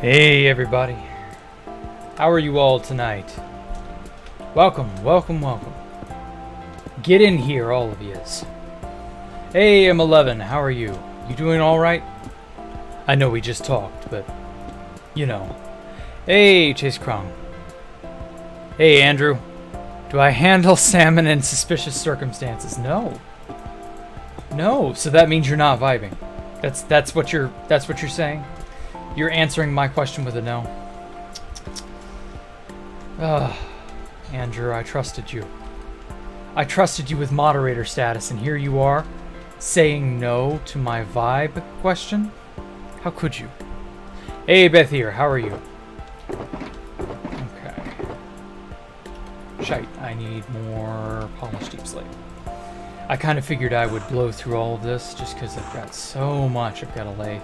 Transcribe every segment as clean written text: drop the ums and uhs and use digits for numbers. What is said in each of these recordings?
Hey everybody, how are you all tonight? Welcome, welcome, welcome. Get in here, all of yous. Hey, I'm 11, how are you? You doing alright? I know we just talked, but, you know. Hey, Chase Krong. Hey, Andrew. Do I handle salmon in suspicious circumstances? No. No, so that means you're not vibing. That's what you're saying? You're answering my question with a no. Andrew, I trusted you. I trusted you with moderator status, and here you are, saying no to my vibe question? How could you? Hey, Beth here, how are you? Okay. Shite, I need more polished deep slate. I kind of figured I would blow through all of this, just because I've got so much I've got to lay.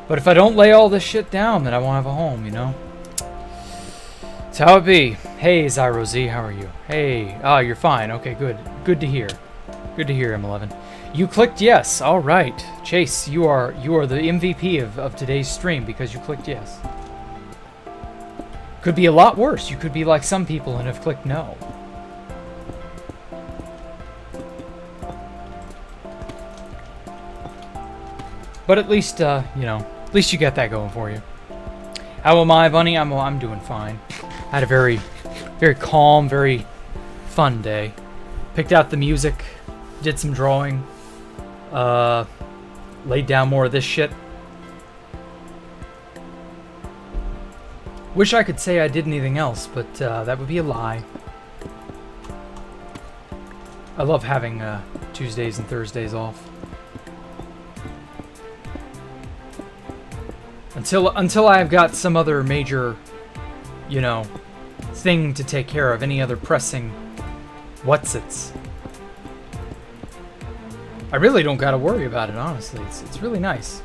But if I don't lay all this shit down, then I won't have a home, you know? That's how it be. Hey, Zyro Z, how are you? Hey, you're fine. Okay, good. Good to hear. Good to hear, M11. You clicked yes. All right. Chase, you are the MVP of today's stream because you clicked yes. Could be a lot worse. You could be like some people and have clicked no. But at least, you know, at least you got that going for you. How am I, Bunny? I'm doing fine. I had a very, very calm, very fun day. Picked out the music, did some drawing, laid down more of this shit. Wish I could say I did anything else, but that would be a lie. I love having Tuesdays and Thursdays off. Until I've got some other major, you know, thing to take care of, any other pressing what's-its. I really don't gotta worry about it, honestly. It's really nice.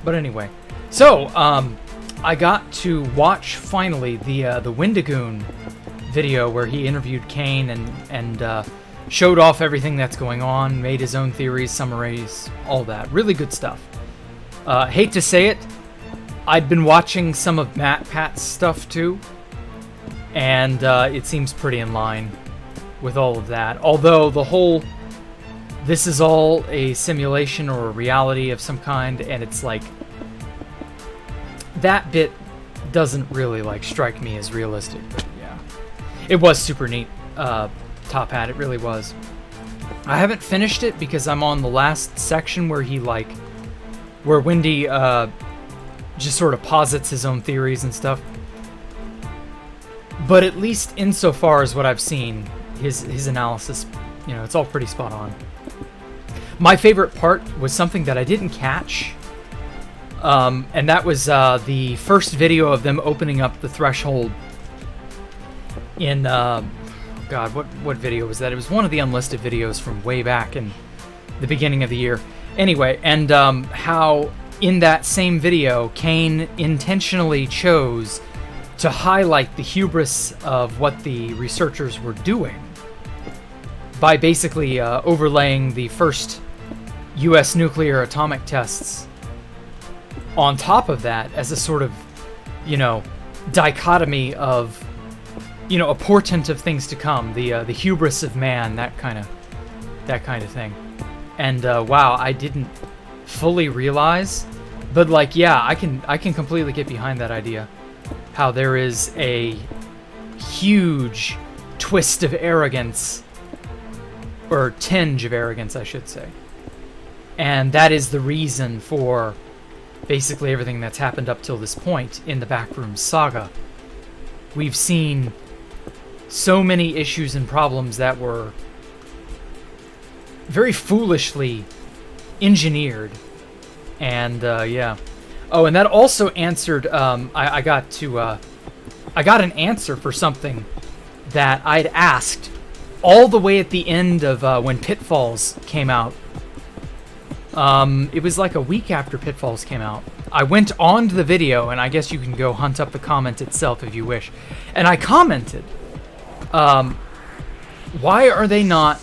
But anyway, so I got to watch finally the Wendigoon video where he interviewed Kane and showed off everything that's going on, made his own theories, summaries, all that. Really good stuff. Hate to say it, I'd been watching some of Pat's stuff too, and it seems pretty in line with all of that. Although the whole, this is all a simulation or a reality of some kind, and it's like, that bit doesn't really like strike me as realistic, but yeah. It was super neat, Top Hat, it really was. I haven't finished it because I'm on the last section where he like, where Wendy, just sort of posits his own theories and stuff. But at least insofar as what I've seen, his analysis, you know, it's all pretty spot on. My favorite part was something that I didn't catch, and that was the first video of them opening up the threshold in, God, what video was that? It was one of the unlisted videos from way back in the beginning of the year. Anyway, and how in that same video, Kane intentionally chose to highlight the hubris of what the researchers were doing by basically overlaying the first US nuclear atomic tests on top of that as a sort of, you know, dichotomy of, you know, a portent of things to come, the hubris of man, that kind of thing. And wow, I didn't fully realize, but like, yeah, I can completely get behind that idea, how there is a huge twist of arrogance, or tinge of arrogance, I should say, and that is the reason for basically everything that's happened up till this point in the Backrooms saga. We've seen so many issues and problems that were very foolishly engineered, and yeah. Oh, and that also answered, I got an answer for something that I'd asked all the way at the end of when Pitfalls came out. It was like a week after Pitfalls came out. I went on to the video, and I guess you can go hunt up the comment itself if you wish. And I commented, why are they not,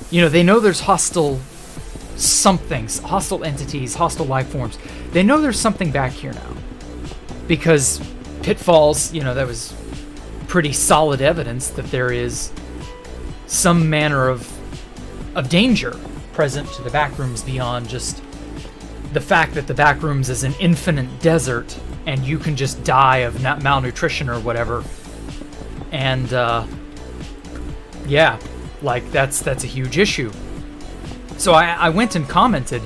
you know, they know there's hostile something, hostile entities, hostile life forms. They know there's something back here now. Because pitfalls, you know, that was pretty solid evidence that there is some manner of danger present to the Backrooms beyond just the fact that the Backrooms is an infinite desert and you can just die of malnutrition or whatever. And yeah, like that's a huge issue. So I went and commented,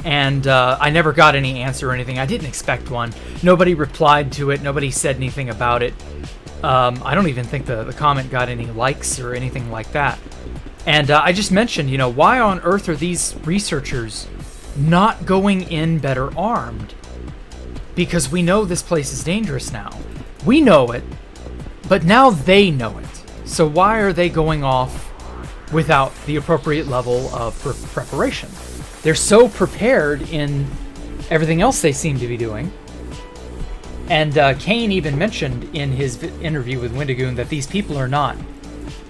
and I never got any answer or anything. I didn't expect one. Nobody replied to it. Nobody said anything about it. I don't even think the comment got any likes or anything like that. And I just mentioned, you know, why on earth are these researchers not going in better armed? Because we know this place is dangerous now. We know it, but now they know it. So why are they going off without the appropriate level of preparation? They're so prepared in everything else they seem to be doing. And Kane even mentioned in his interview with Wendigoon that these people are not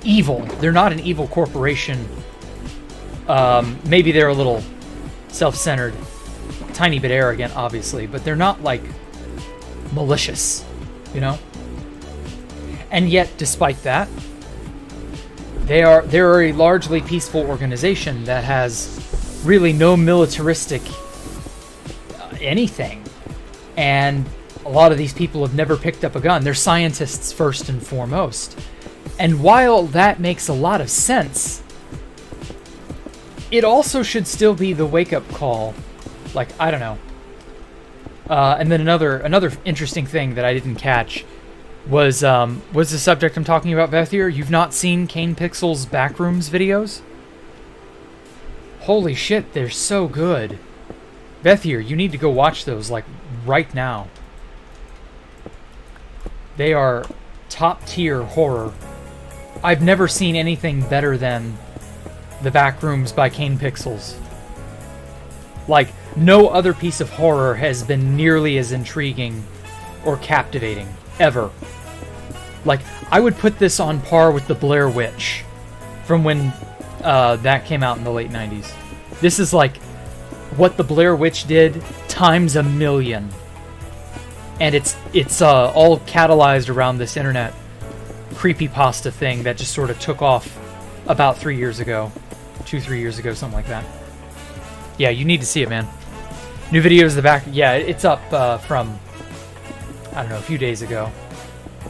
evil. They're not an evil corporation. Maybe they're a little self-centered, tiny bit arrogant, obviously, but they're not, like, malicious, you know? And yet, despite that, they're a largely peaceful organization that has really no militaristic anything. And a lot of these people have never picked up a gun. They're scientists first and foremost. And while that makes a lot of sense, it also should still be the wake-up call. Like, I don't know. And then another interesting thing that I didn't catch was the subject I'm talking about, Vethier. You've not seen Kane Pixel's Backrooms videos? Holy shit, they're so good. Vethier, you need to go watch those, like, right now. They are top-tier horror. I've never seen anything better than the Backrooms by Kane Pixels. Like, no other piece of horror has been nearly as intriguing or captivating, ever. Like, I would put this on par with the Blair Witch from when that came out in the late 90s. This is like what the Blair Witch did times a million. And it's all catalyzed around this internet creepypasta thing that just sort of took off about 3 years ago. 2-3 years ago, something like that. Yeah, you need to see it, man. New videos the back. Yeah, it's up from, I don't know, a few days ago.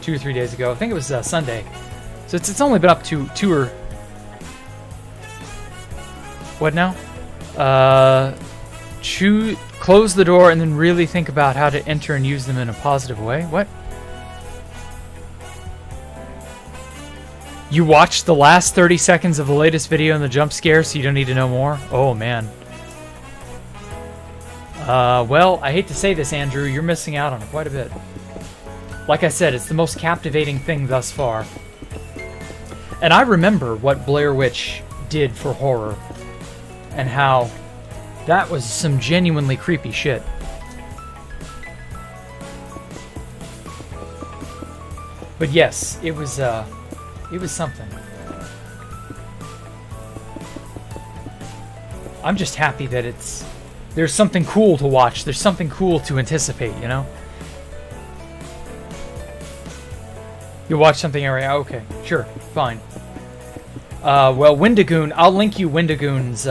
2 or 3 days ago. I think it was Sunday. So it's only been up to 2 or... What now? Close the door and then really think about how to enter and use them in a positive way. What? You watched the last 30 seconds of the latest video in the jump scare, so you don't need to know more? Oh, man. Well, I hate to say this, Andrew. You're missing out on quite a bit. Like I said, it's the most captivating thing thus far. And I remember what Blair Witch did for horror. And how that was some genuinely creepy shit. But yes, it was something. I'm just happy that there's something cool to watch. There's something cool to anticipate, you know? You watch something area? Okay, sure, fine. Well, Wendigoon, I'll link you Wendigoon's,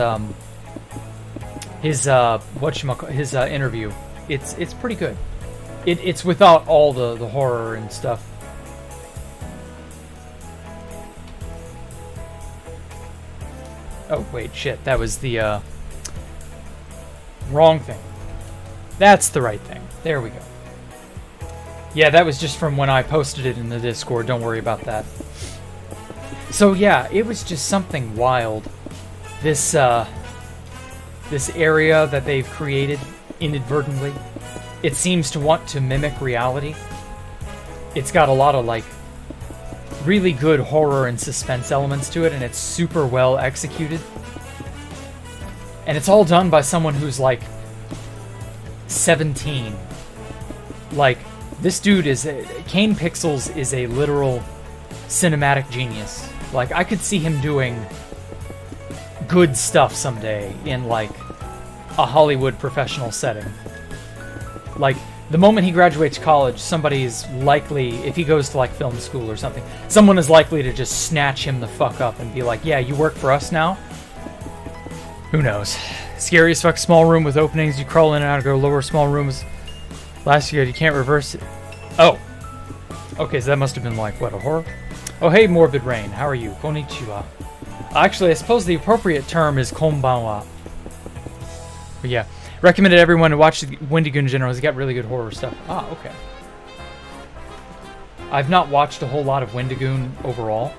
his interview. It's pretty good. It's without all the horror and stuff. Oh, wait, shit, that was the, wrong thing. That's the right thing. There we go. Yeah, that was just from when I posted it in the Discord. Don't worry about that. So yeah, it was just something wild. This area that they've created inadvertently, it seems to want to mimic reality. It's got a lot of, like, really good horror and suspense elements to it, and it's super well executed. And it's all done by someone who's, like, 17. Like, this dude Kane Pixels is a literal cinematic genius. Like, I could see him doing good stuff someday in like a Hollywood professional setting. Like the moment he graduates college, somebody is likely, if he goes to like film school or something, someone is likely to just snatch him the fuck up and be like, yeah, you work for us now? Who knows? Scary as fuck, small room with openings, you crawl in and out, go lower, small rooms. Last year, you can't reverse it. Oh. Okay, so that must have been like, what, a horror? Oh, hey, Morbid Rain, how are you? Konnichiwa. Actually, I suppose the appropriate term is konbanwa. But yeah, recommended everyone to watch Wendigo in general. He's got really good horror stuff. Ah, okay. I've not watched a whole lot of Wendigo overall.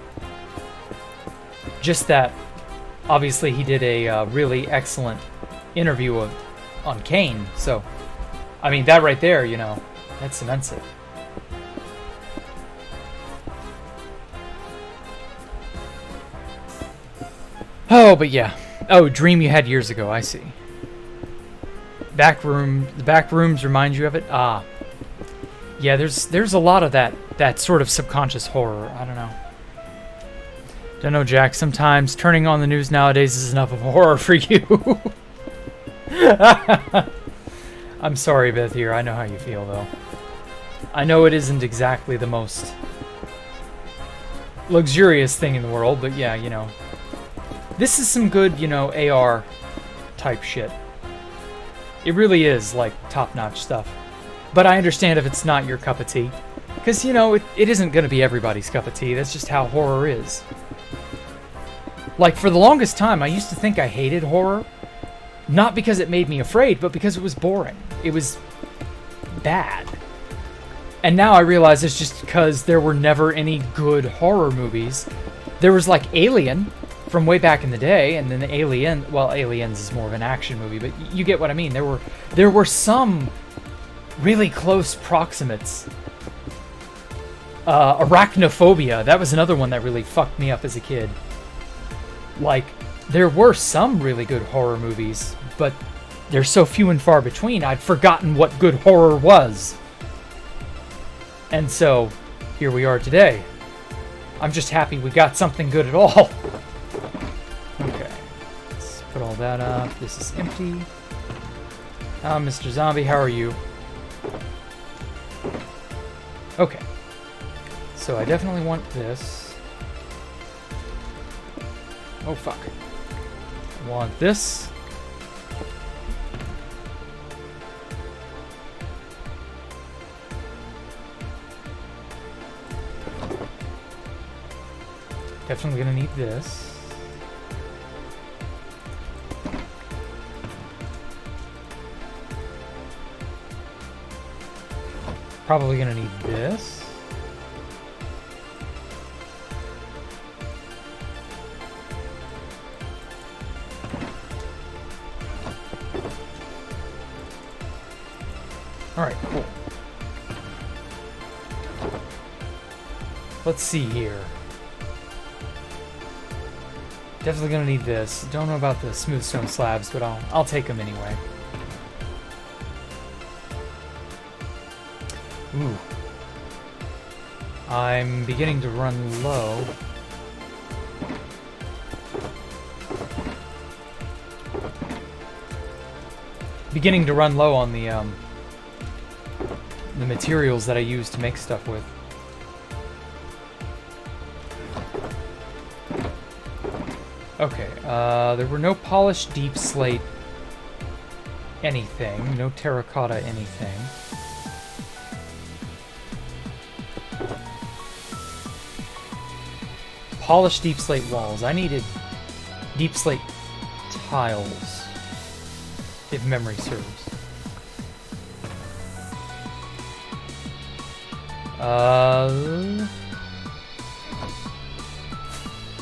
Just that, obviously, he did a really excellent interview on Kane. So, I mean, that right there, you know, that cements it. Oh, but yeah. Oh, dream you had years ago. I see. The Backrooms remind you of it? Ah. Yeah, there's a lot of that sort of subconscious horror. I don't know. Don't know, Jack. Sometimes turning on the news nowadays is enough of a horror for you. I'm sorry, Beth here. I know how you feel, though. I know it isn't exactly the most luxurious thing in the world, but yeah, you know. This is some good, you know, AR type shit. It really is, like, top-notch stuff. But I understand if it's not your cup of tea. Because, you know, it isn't going to be everybody's cup of tea. That's just how horror is. Like, for the longest time, I used to think I hated horror. Not because it made me afraid, but because it was boring. It was bad. And now I realize it's just because there were never any good horror movies. There was, like, Alien from way back in the day, and then Alien, well, Aliens is more of an action movie, but you get what I mean. There were some really close proximates. Arachnophobia, that was another one that really fucked me up as a kid. Like, there were some really good horror movies, but they're so few and far between, I'd forgotten what good horror was. And so, here we are today. I'm just happy we got something good at all. Okay, let's put all that up. This is empty. Mr. Zombie, how are you? Okay. So I definitely want this. Oh, fuck. I want this. Definitely gonna need this. Probably gonna need this. Alright, cool. Let's see here. Definitely gonna need this. Don't know about the smooth stone slabs, but I'll take them anyway. Ooh. I'm beginning to run low. Beginning to run low on the materials that I use to make stuff with. Okay, there were no polished deep slate anything, no terracotta anything. Polished deep slate walls. I needed deep slate tiles, if memory serves.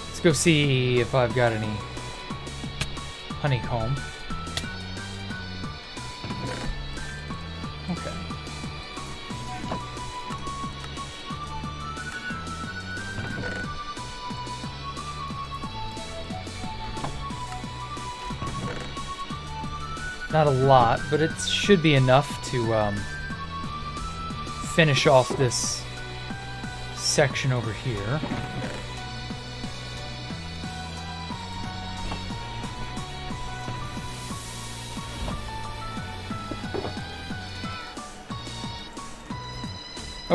Let's go see if I've got any honeycomb. Okay. Not a lot, but it should be enough to finish off this section over here.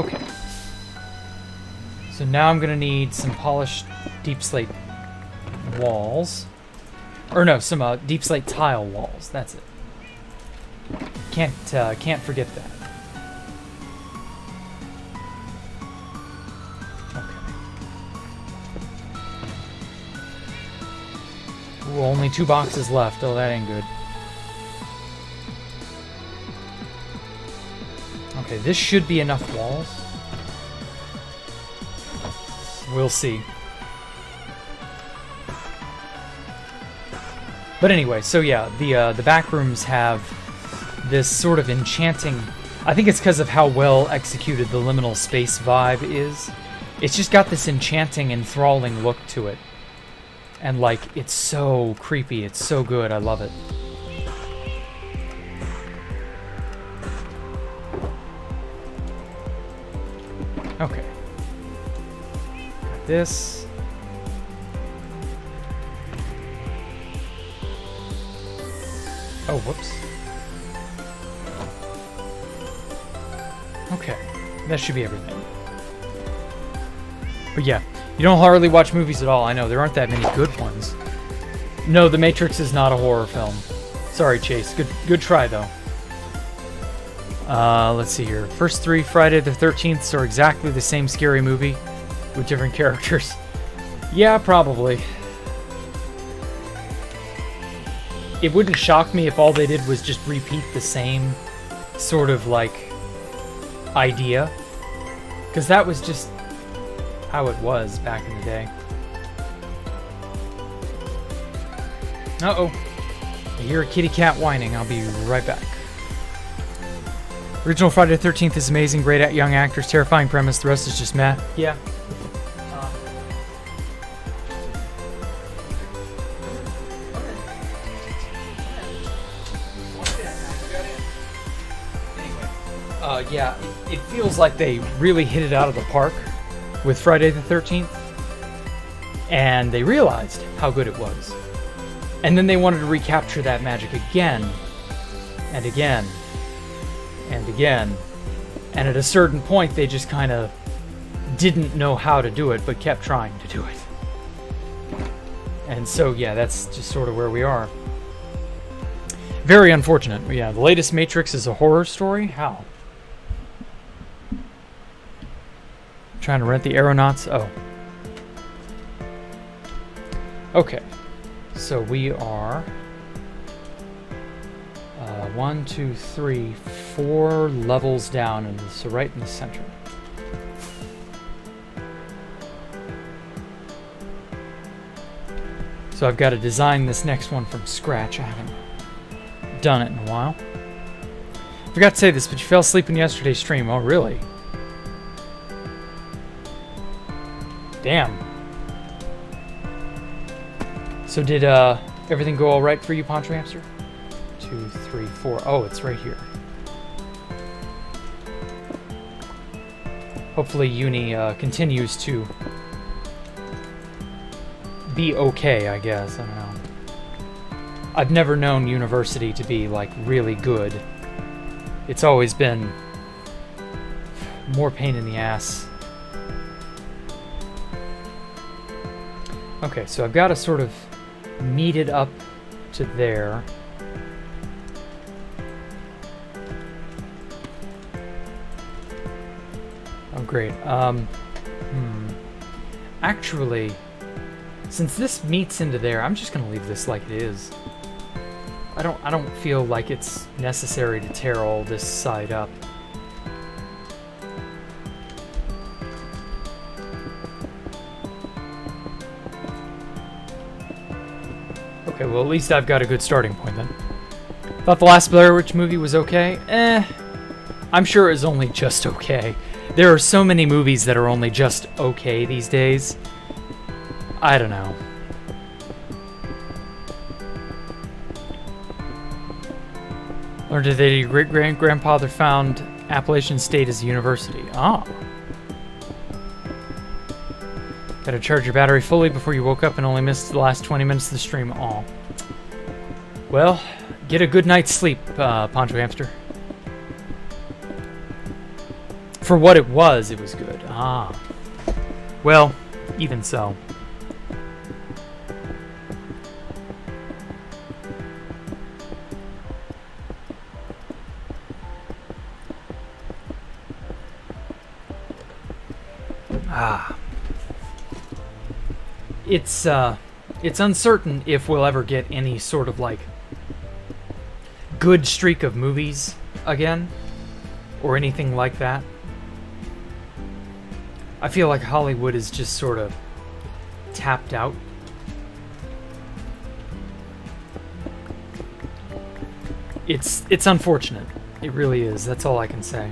Okay. So now I'm going to need some polished deep slate walls. Or no, some deep slate tile walls. That's it. Can't forget that. Okay. Ooh, only 2 boxes left. Oh, that ain't good. Okay, this should be enough walls. We'll see. But anyway, so yeah, the Backrooms have this sort of enchanting... I think it's because of how well executed the liminal space vibe is. It's just got this enchanting, enthralling look to it. And, like, it's so creepy. It's so good. I love it. Okay. Got this. Oh, whoops. Okay. That should be everything. But yeah, you don't hardly watch movies at all. I know, there aren't that many good ones. No, The Matrix is not a horror film. Sorry, Chase. Good try, though. Let's see here. First 3 Friday the 13th are exactly the same scary movie with different characters. Yeah, probably. It wouldn't shock me if all they did was just repeat the same sort of, like, idea. Because that was just how it was back in the day. Uh-oh. I hear a kitty cat whining. I'll be right back. Original Friday the 13th is amazing. Great at young actors. Terrifying premise. The rest is just meh. Yeah. Yeah, it feels like they really hit it out of the park with Friday the 13th. And they realized how good it was. And then they wanted to recapture that magic again. And again. And again. And at a certain point, they just kind of didn't know how to do it, but kept trying to do it. And so, yeah, that's just sort of where we are. Very unfortunate. But yeah, the latest Matrix is a horror story? How? Trying to rent the aeronauts? Oh. Okay. So we are... 1, 2, 3, 4 levels down, and so right in the center. So I've got to design this next one from scratch. I haven't done it in a while. Forgot to say this, but you fell asleep in yesterday's stream. Oh, really? Damn. So did everything go all right for you, Poncho Hamster? 2, 3, 4. Oh, it's right here. Hopefully uni continues to be okay, I guess. I don't know. I've never known university to be, like, really good. It's always been more pain in the ass. Okay, so I've got to sort of meet it up to there. Oh, great. Actually, since this meets into there, I'm just gonna leave this like it is. I don't feel like it's necessary to tear all this side up. Okay, well, at least I've got a good starting point then. Thought the last Blair Witch movie was okay? I'm sure it was only just okay. There are so many movies that are only just okay these days. I don't know. Learned that your great-grandfather found Appalachian State as a university. Ah. Gotta charge your battery fully before you woke up and only missed the last 20 minutes of the stream. Aw. Well, get a good night's sleep, Poncho Hamster. For what it was good. Ah. Well, even so. Ah. It's uncertain if we'll ever get any sort of, like, good streak of movies again, or anything like that. I feel like Hollywood is just sort of tapped out. It's unfortunate. It really is. That's all I can say.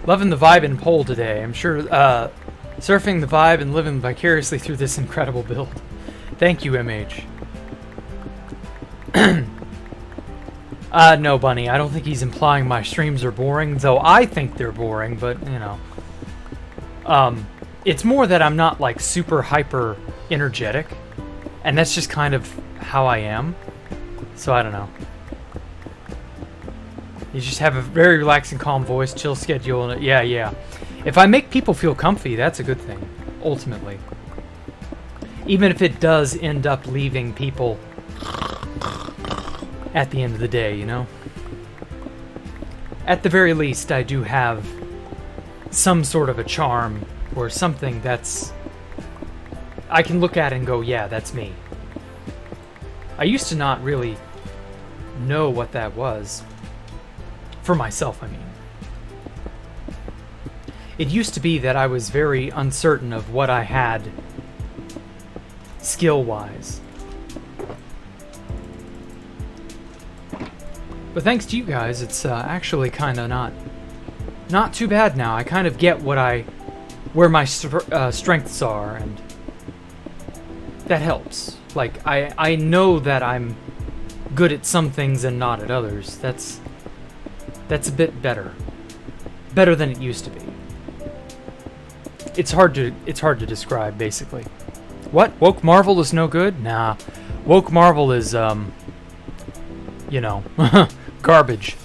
Loving the vibe and poll today. I'm sure surfing the vibe and living vicariously through this incredible build. Thank you, MH. No, Bunny, I don't think he's implying my streams are boring, though I think they're boring, but, you know. It's more that I'm not, like, super hyper energetic, and that's just kind of how I am. So, I don't know. You just have a very relaxing, calm voice, chill schedule, and yeah. If I make people feel comfy, that's a good thing, ultimately. Even if it does end up leaving people at the end of the day, you know? At the very least, I do have some sort of a charm or something that's... I can look at and go, yeah, that's me. I used to not really know what that was. For myself, I mean. It used to be that I was very uncertain of what I had skill-wise. But thanks to you guys, it's actually kind of not too bad now. I kind of get where my strengths are, and that helps. Like, I know that I'm good at some things and not at others. That's a bit better. Better than it used to be. It's hard to describe, basically. What? Woke Marvel is no good? Nah. Woke Marvel is, you know, garbage.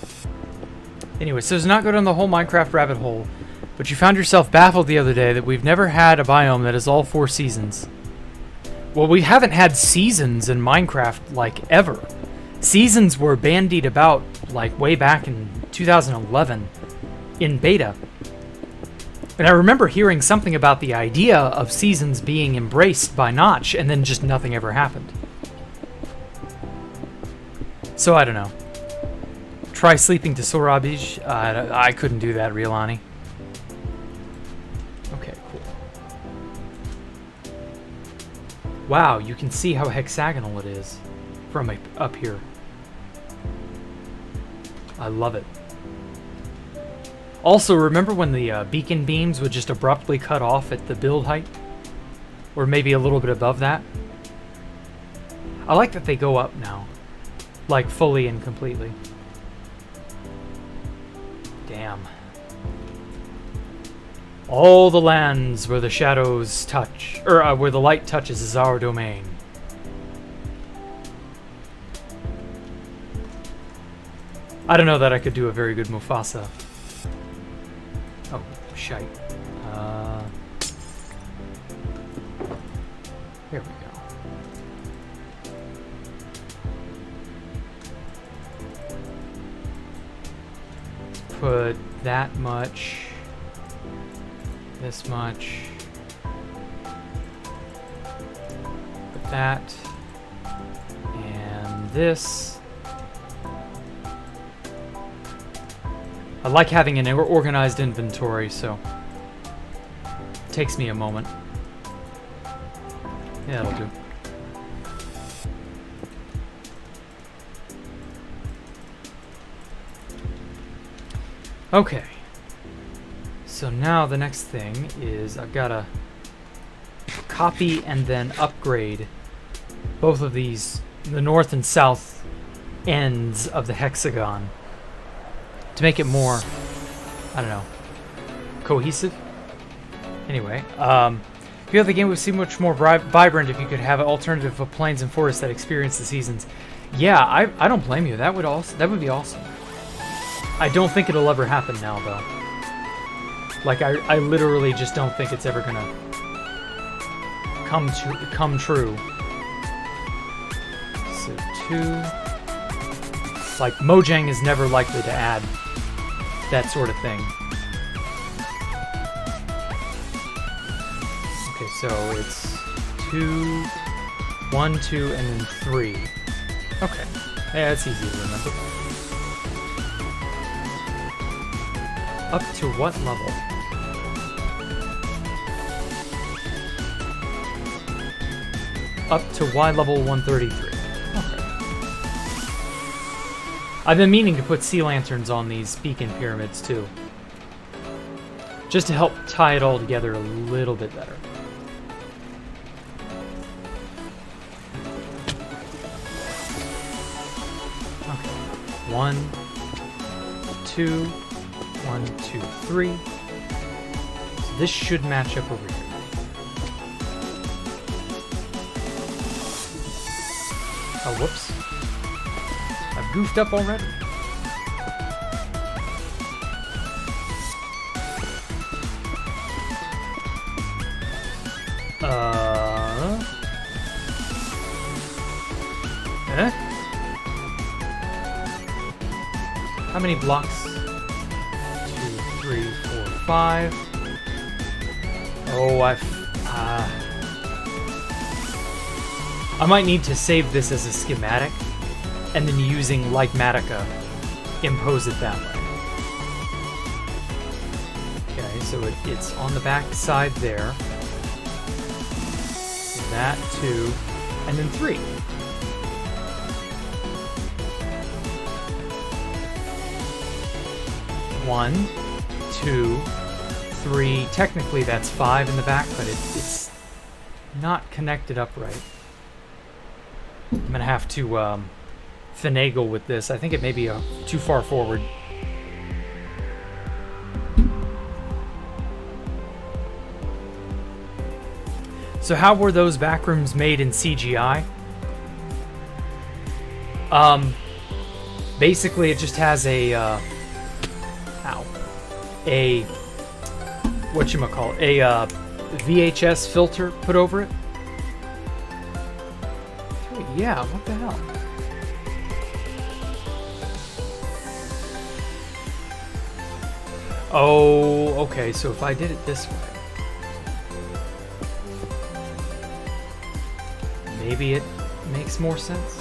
Anyway, so to not go down the whole Minecraft rabbit hole, but you found yourself baffled the other day that we've never had a biome that is all 4 seasons. Well, we haven't had seasons in Minecraft, like, ever. Seasons were bandied about, like, way back in 2011 in beta. And I remember hearing something about the idea of seasons being embraced by Notch, and then just nothing ever happened. So I don't know. Try sleeping to Sorabij. I couldn't do that, Riolani. Okay, cool. Wow, you can see how hexagonal it is from up here. I love it. Also, remember when the beacon beams would just abruptly cut off at the build height? Or maybe a little bit above that? I like that they go up now. Like, fully and completely. Damn. All the lands where the shadows touch, or where the light touches is our domain. I don't know that I could do a very good Mufasa. Oh, shite. There we go. Put that much. This much. Put that. And this. I like having an organized inventory, so it takes me a moment. Yeah, that'll do. Okay. So now the next thing is I've got to copy and then upgrade both of these, the north and south ends of the hexagon, to make it more, I don't know, cohesive? Anyway, I feel the game would seem much more vibrant if you could have an alternative of plains and forests that experience the seasons. Yeah, I don't blame you. That would be awesome. I don't think it'll ever happen now, though. Like, I literally just don't think it's ever gonna come true. So 2. Like, Mojang is never likely to add that sort of thing. Okay, so it's 2, 1, 2, and then 3. Okay. Yeah, it's easy to remember. Up to what level? Up to Y level 133. Okay. I've been meaning to put sea lanterns on these beacon pyramids too. Just to help tie it all together a little bit better. Okay. 1, 2, 1, 2, 3. So this should match up over here. Oh, whoops. I've goofed up already. How many blocks? 2, 3, 4, 5. Oh, I might need to save this as a schematic, and then using Litematica, impose it that way. Okay, so it's on the back side there. So that, 2, and then 3. One, 2, 3. Technically that's 5 in the back, but it's not connected up right. I'm gonna have to finagle with this. I think it may be too far forward. So how were those backrooms made in CGI? Basically it just has a whatchamacallit, a VHS filter put over it. Yeah, what the hell? Oh, okay, so if I did it this way, maybe it makes more sense.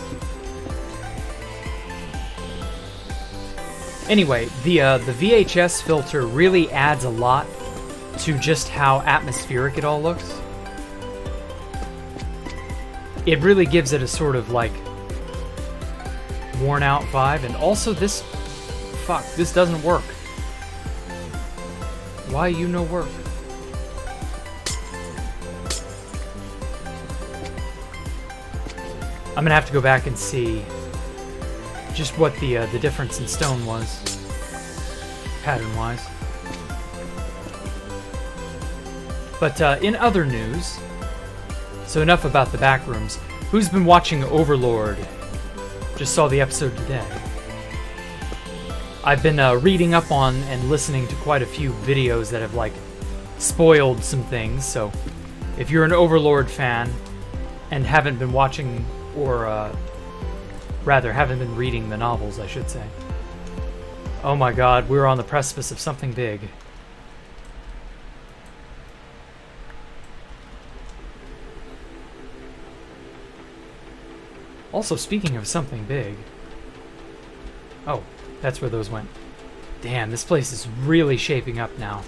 Anyway, the VHS filter really adds a lot to just how atmospheric it all looks. It really gives it a sort of like worn out vibe, and also this doesn't work. Why you no work? I'm gonna have to go back and see just what the difference in stone was, pattern-wise. But in other news, so enough about the backrooms. Who's been watching Overlord? Just saw the episode today. I've been reading up on and listening to quite a few videos that have like spoiled some things. So if you're an Overlord fan and haven't been watching, or rather haven't been reading the novels, I should say. Oh my god, we're on the precipice of something big. Also, speaking of something big... Oh, that's where those went. Damn, this place is really shaping up now.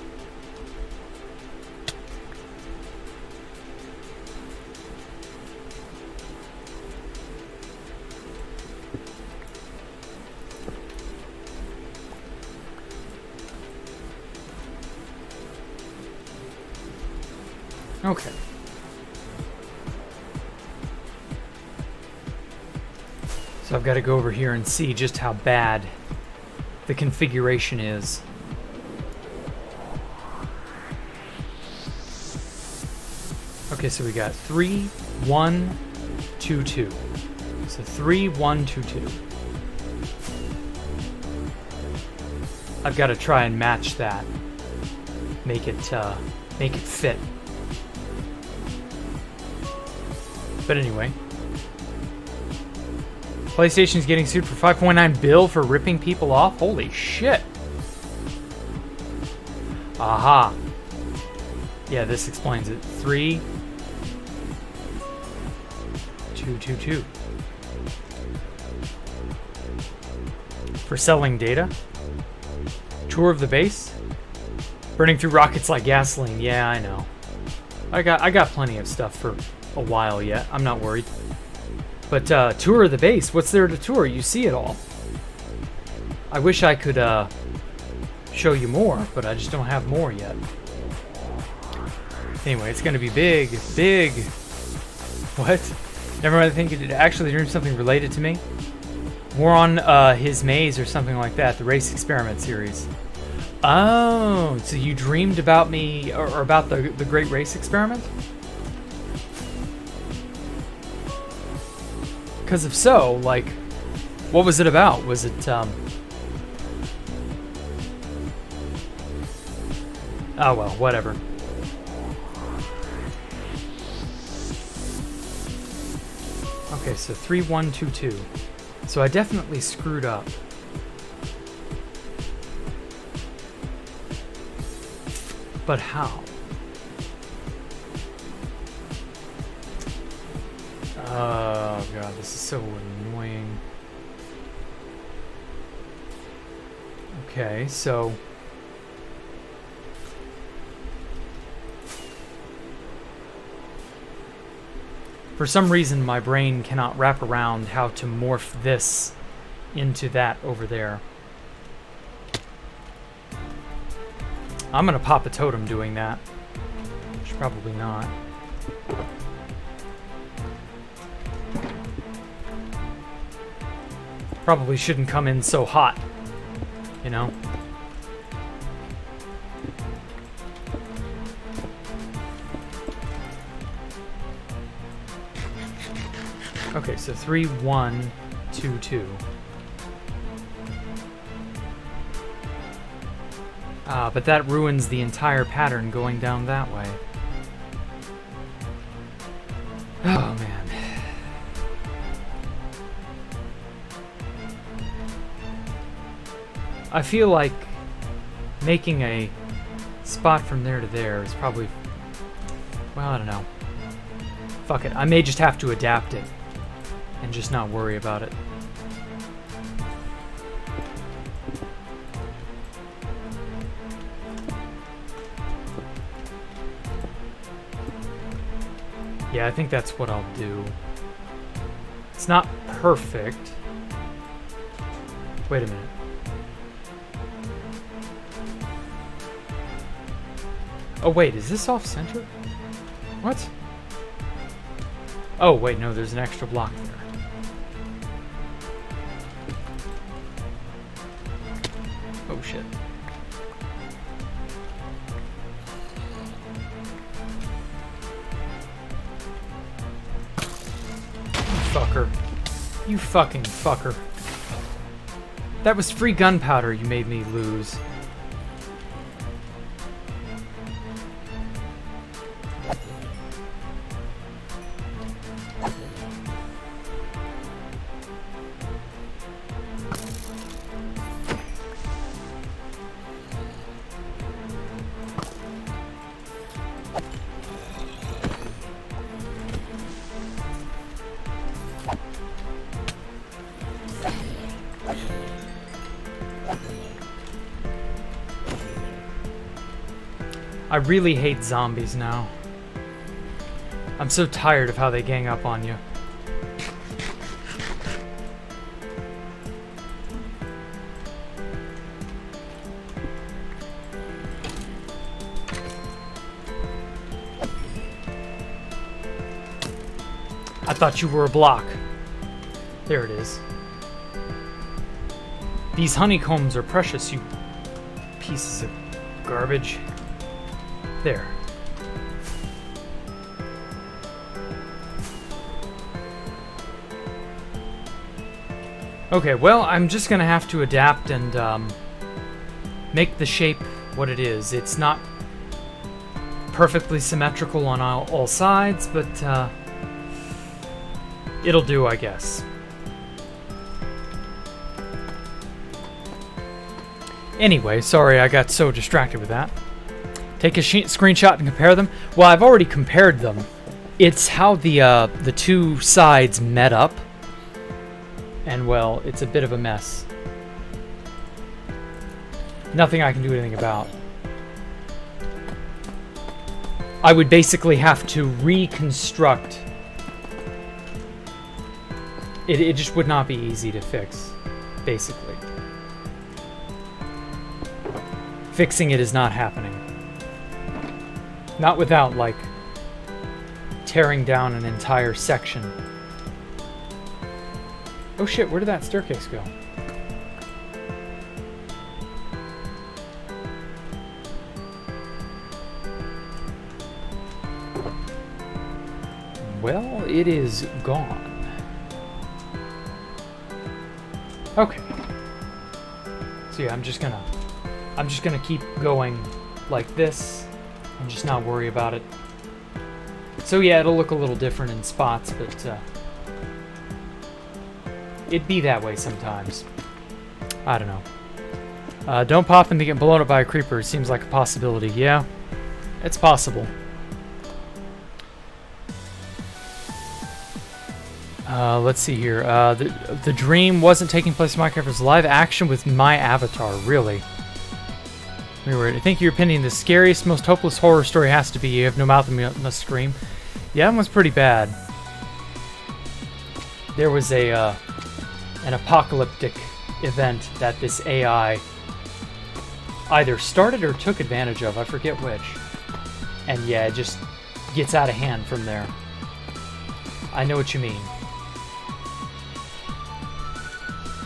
Okay. So I've got to go over here and see just how bad the configuration is. Okay, so we got 3, 1, 2, 2. So 3, 1, 2, 2. I've got to try and match that. Make it fit. But anyway. PlayStation's getting sued for $5.9 billion for ripping people off? Holy shit. Aha. Yeah, this explains it. 3,222. For selling data? Tour of the base? Burning through rockets like gasoline. Yeah, I know. I got plenty of stuff for a while yet. I'm not worried. But tour of the base, what's there to tour? You see it all. I wish I could show you more, but I just don't have more yet. Anyway, it's gonna be big. What? Never mind, I think it actually dreamed something related to me. More on his maze or something like that, the race experiment series. Oh, so you dreamed about me or about the great race experiment? Because if so, like, what was it about? Was it, oh well, whatever. Okay, so 3,122. So I definitely screwed up. But how? Oh god, this is so annoying. Okay, so for some reason my brain cannot wrap around how to morph this into that over there. I'm gonna pop a totem doing that. Should probably not. Probably shouldn't come in so hot, you know? Okay, so 3,122. But that ruins the entire pattern going down that way. Oh, man. I feel like making a spot from there to there is probably... Well, I don't know. Fuck it. I may just have to adapt it and just not worry about it. Yeah, I think that's what I'll do. It's not perfect. Wait a minute. Oh wait, is this off-center? What? Oh wait, no, there's an extra block there. Oh shit. Fucker. You fucking fucker. That was free gunpowder you made me lose. I really hate zombies now. I'm so tired of how they gang up on you. I thought you were a block. There it is. These honeycombs are precious, you pieces of garbage. There. Okay, well, I'm just gonna have to adapt and make the shape what it is. It's not perfectly symmetrical on all sides, but it'll do, I guess. Anyway, sorry I got so distracted with that. Take a screenshot and compare them. Well, I've already compared them. It's how the two sides met up. And, well, it's a bit of a mess. Nothing I can do anything about. I would basically have to reconstruct. It just would not be easy to fix, basically. Fixing it is not happening. Not without, like, tearing down an entire section. Oh shit, where did that staircase go? Well, it is gone. Okay. So yeah, I'm just gonna keep going like this and just not worry about it. So yeah, it'll look a little different in spots, but it'd be that way sometimes. I don't know. Don't pop and get blown up by a creeper. Seems like a possibility. Yeah, it's possible. Let's see here. The dream wasn't taking place in Minecraft. It was live action with my avatar. Really? Weird. I think your opinion, the scariest, most hopeless horror story has to be You Have No Mouth and Must Scream. Yeah, that one's pretty bad. There was an apocalyptic event that this AI either started or took advantage of. I forget which. And yeah, it just gets out of hand from there. I know what you mean.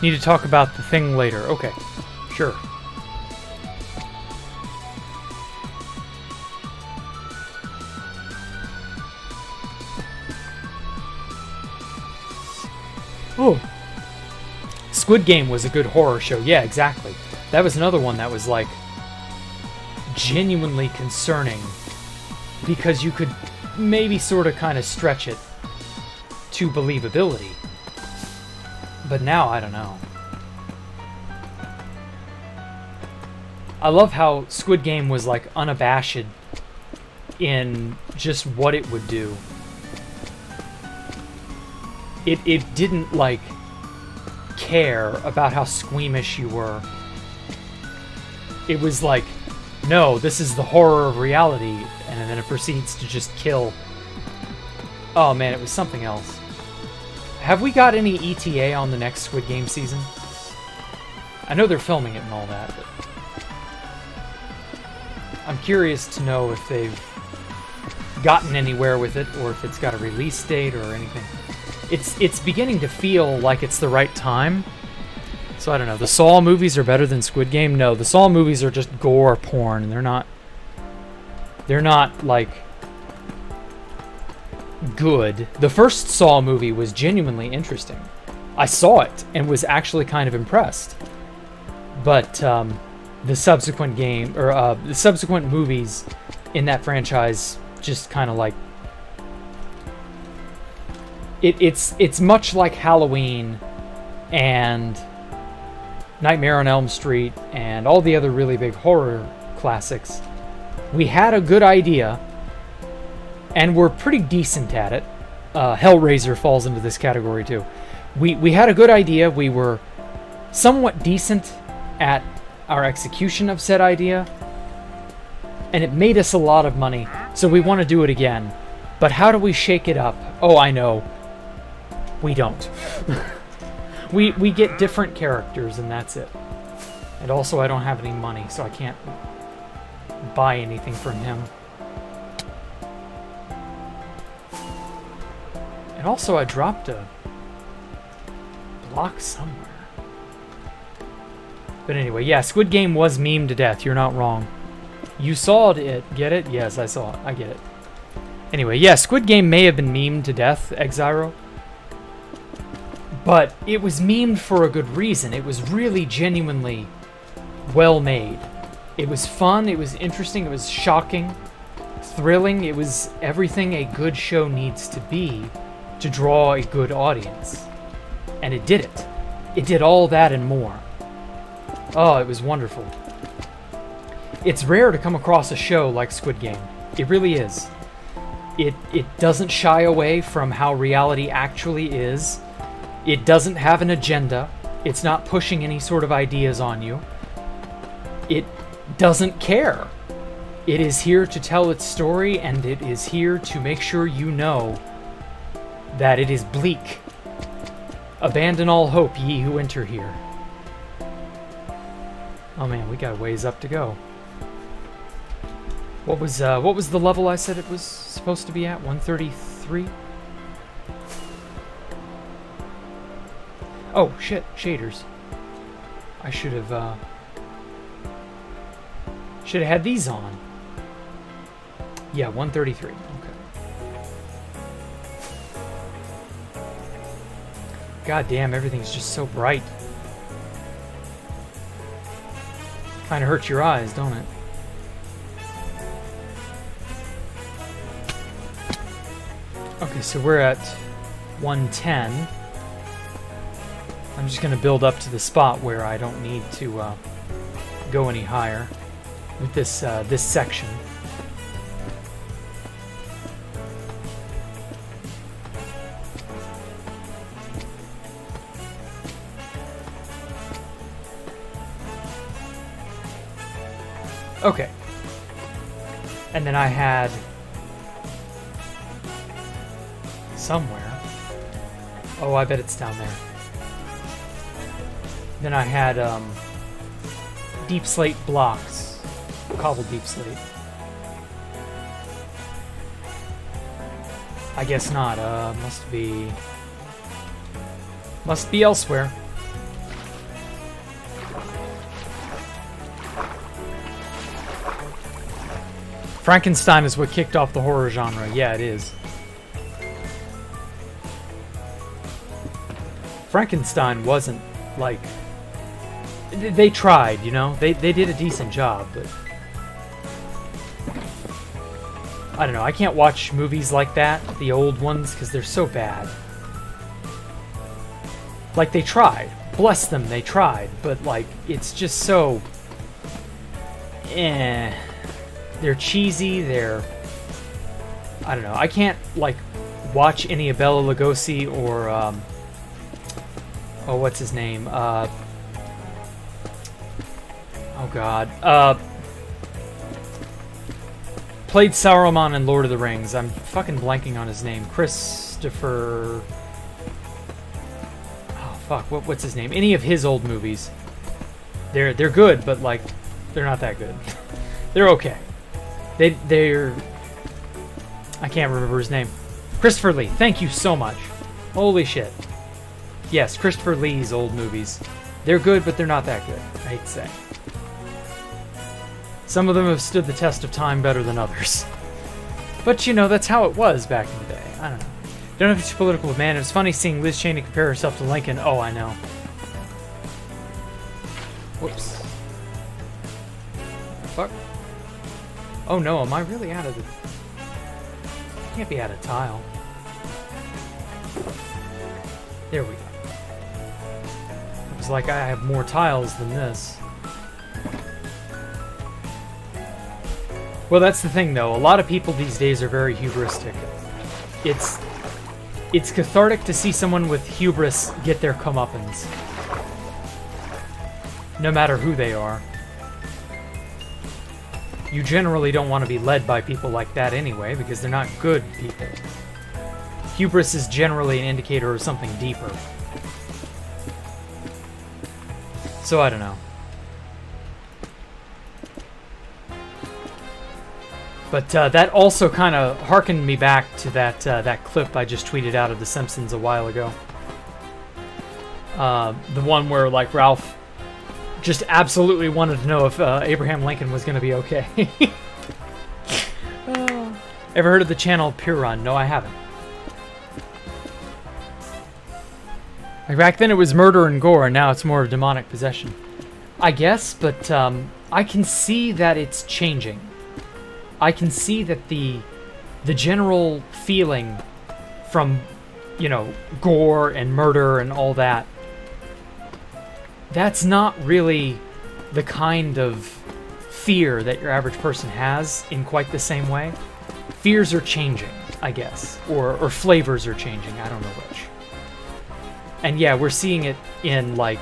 Need to talk about the thing later. Okay, sure. Oh, Squid Game was a good horror show. Yeah, exactly. That was another one that was like genuinely concerning because you could maybe sort of kind of stretch it to believability. But now, I don't know. I love how Squid Game was like unabashed in just what it would do. It didn't like care about how squeamish you were. It was like, no, this is the horror of reality, and then it proceeds to just kill. Oh man, it was something else. Have we got any ETA on the next Squid Game season? I know they're filming it and all that, but I'm curious to know if they've gotten anywhere with it, or if it's got a release date or anything. It's beginning to feel like it's the right time. So I don't know. The Saw movies are better than Squid Game? No, the Saw movies are just gore porn, and they're not like good. The first Saw movie was genuinely interesting. I saw it and was actually kind of impressed. But the subsequent the subsequent movies in that franchise just kind of like it's much like Halloween and Nightmare on Elm Street and all the other really big horror classics. We had a good idea and we're pretty decent at it. Hellraiser falls into this category too. We had a good idea. We were somewhat decent at our execution of said idea, and it made us a lot of money, so we want to do it again. But how do we shake it up? Oh, I know. We don't. we get different characters, and that's it. And also, I don't have any money, so I can't buy anything from him. And also, I dropped a block somewhere. But anyway, yeah, Squid Game was memed to death. You're not wrong. You saw it. Get it? Yes, I saw it. I get it. Anyway, yeah, Squid Game may have been memed to death, Exyro. But it was memed for a good reason. It was really genuinely well made. It was fun, it was interesting, it was shocking, thrilling. It was everything a good show needs to be to draw a good audience. And it did it. It did all that and more. Oh, it was wonderful. It's rare to come across a show like Squid Game. It really is. It doesn't shy away from how reality actually is. It doesn't have an agenda. It's not pushing any sort of ideas on you. It doesn't care. It is here to tell its story, and it is here to make sure you know that it is bleak. Abandon all hope, ye who enter here. Oh man, we got a ways up to go. What was the level I said it was supposed to be at? 133? Oh shit, shaders. I should have had these on. Yeah, 133. Okay. God damn, everything's just so bright. Kinda hurts your eyes, don't it? Okay, so we're at 110. I'm just gonna build up to the spot where I don't need to go any higher with this this section. Okay. And then I had somewhere. Oh, I bet it's down there. Then I had deep slate blocks. Cobbled deep slate. I guess not. Must be elsewhere. Frankenstein is what kicked off the horror genre. Yeah, it is. Frankenstein wasn't like... They tried, you know? They did a decent job, but... I don't know, I can't watch movies like that, the old ones, because they're so bad. Like, they tried. Bless them, they tried. But, like, it's just so... They're cheesy, they're... I don't know, I can't, like, watch any of Bela Lugosi or, oh, what's his name? Oh, God. Played Saruman in Lord of the Rings. I'm fucking blanking on his name. Christopher... Oh, fuck, what's his name? Any of his old movies. They're good, but, like, they're not that good. They're okay. They're... I can't remember his name. Christopher Lee. Thank you so much. Holy shit. Yes, Christopher Lee's old movies. They're good, but they're not that good. I hate to say. Some of them have stood the test of time better than others. But, you know, that's how it was back in the day. I don't know. Don't know if it's political, but man, it was funny seeing Liz Cheney compare herself to Lincoln. Oh, I know. Whoops. Fuck. Oh no, am I really out of the... Can't be out of tile. There we go. Looks like I have more tiles than this. Well, that's the thing though. A lot of people these days are very hubristic. It's cathartic to see someone with hubris get their comeuppance. No matter who they are. You generally don't want to be led by people like that anyway, because they're not good people. Hubris is generally an indicator of something deeper. So I don't know. But that also kind of harkened me back to that clip I just tweeted out of The Simpsons a while ago. The one where, like, Ralph just absolutely wanted to know if Abraham Lincoln was going to be okay. Ever heard of the channel Pure Run? No, I haven't. Like, back then it was murder and gore, and now it's more of demonic possession. I guess, but I can see that it's changing. I can see that the general feeling from, you know, gore and murder and all that, that's not really the kind of fear that your average person has in quite the same way. Fears are changing, I guess, or flavors are changing, I don't know which. And yeah, we're seeing it in, like,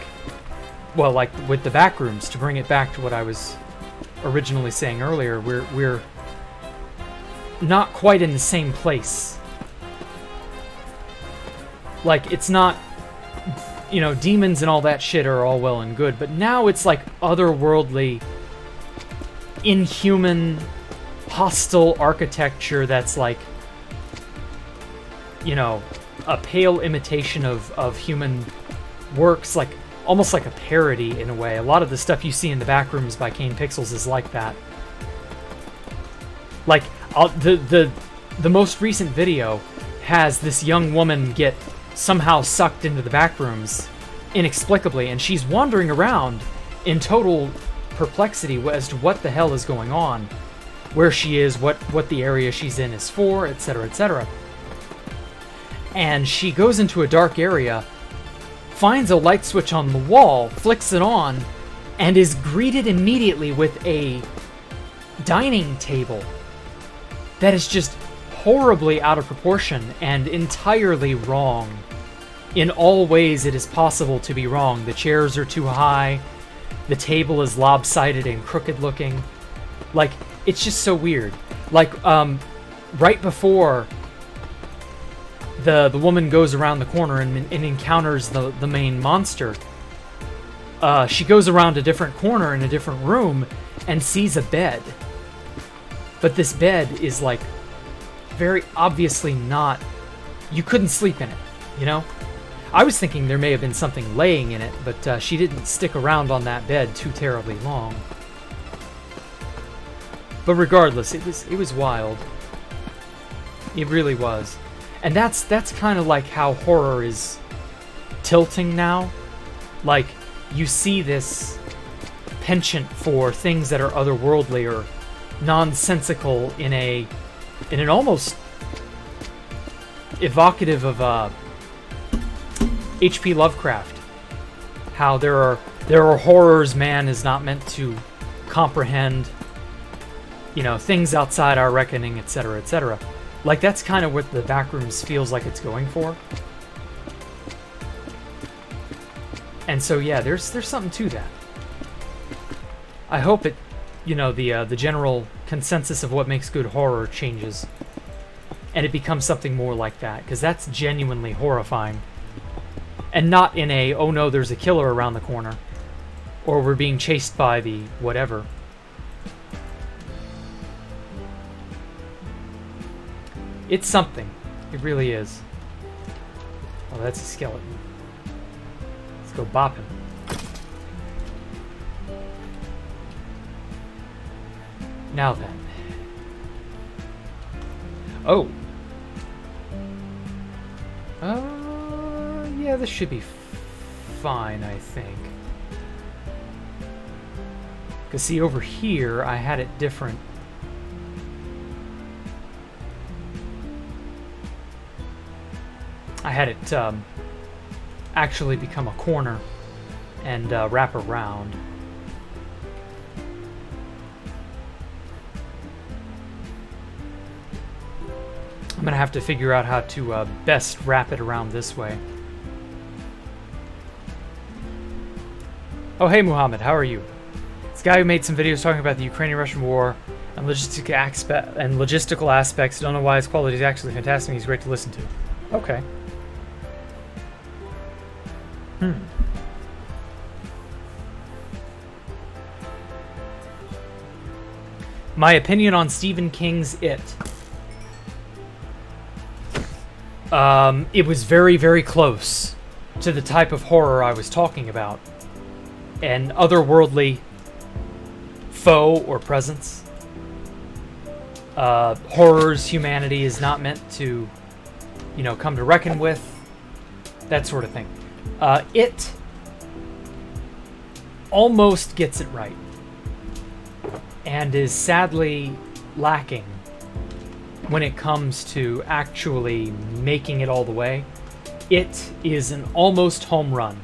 well, like with the Backrooms, to bring it back to what I was originally saying earlier, we're not quite in the same place. Like, it's not, you know, demons and all that shit are all well and good, but now it's like otherworldly, inhuman, hostile architecture that's like, you know, a pale imitation of human works, like almost like a parody in a way. A lot of the stuff you see in the Backrooms by Kane Pixels is like that. Like, the most recent video has this young woman get somehow sucked into the Backrooms inexplicably, and she's wandering around in total perplexity as to what the hell is going on, where she is, what the area she's in is for, etc., etc. And she goes into a dark area, finds a light switch on the wall, flicks it on, and is greeted immediately with a dining table that is just horribly out of proportion and entirely wrong. In all ways it is possible to be wrong. The chairs are too high, the table is lopsided and crooked looking. Like, it's just so weird. Like, right before the woman goes around the corner and encounters the main monster, she goes around a different corner in a different room and sees a bed. But this bed is, like, very obviously not... You couldn't sleep in it, you know? I was thinking there may have been something laying in it, but she didn't stick around on that bed too terribly long. But regardless, it was wild. It really was. And that's kind of like how horror is tilting now. Like, you see this penchant for things that are otherworldly or nonsensical in an almost evocative of H.P. Lovecraft. How there are horrors man is not meant to comprehend, you know, things outside our reckoning, etc., etc. Like, that's kind of what the Backrooms feels like it's going for. And so, yeah, there's something to that. I hope it, you know, the general consensus of what makes good horror changes, and it becomes something more like that, because that's genuinely horrifying. And not in a, oh no, there's a killer around the corner, or we're being chased by the whatever. It's something. It really is. Oh, that's a skeleton. Let's go bop him. Now then. Oh. Yeah, this should be fine, I think. Because see, over here, I had it different. I had it actually become a corner and wrap around. I'm gonna have to figure out how to best wrap it around this way. Oh, hey Muhammad, how are you? This guy who made some videos talking about the Ukrainian-Russian war and logistical aspects. Don't know why his quality is actually fantastic. He's great to listen to. Okay. My opinion on Stephen King's It. It was very, very close to the type of horror I was talking about. An otherworldly foe or presence. Horrors humanity is not meant to, you know, come to reckon with. That sort of thing. It almost gets it right, and is sadly lacking when it comes to actually making it all the way. It is an almost home run.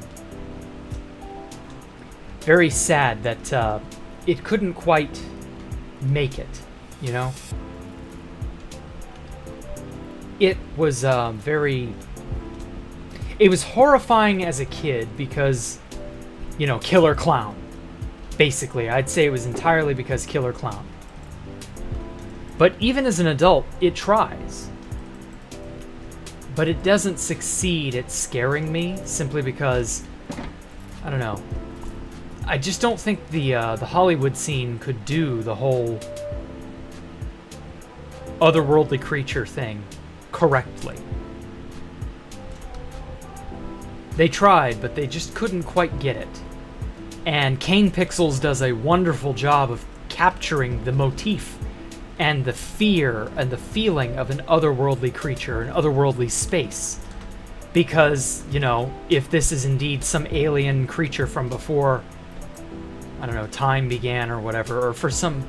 Very sad that it couldn't quite make it, you know? It was it was horrifying as a kid because, you know, Killer Clown. Basically, I'd say it was entirely because Killer Clown. But even as an adult, it tries. But it doesn't succeed at scaring me simply because, I don't know. I just don't think the Hollywood scene could do the whole otherworldly creature thing correctly. They tried, but they just couldn't quite get it. And Kane Pixels does a wonderful job of capturing the motif and the fear and the feeling of an otherworldly creature, an otherworldly space. Because, you know, if this is indeed some alien creature from before, I don't know, time began or whatever, or for some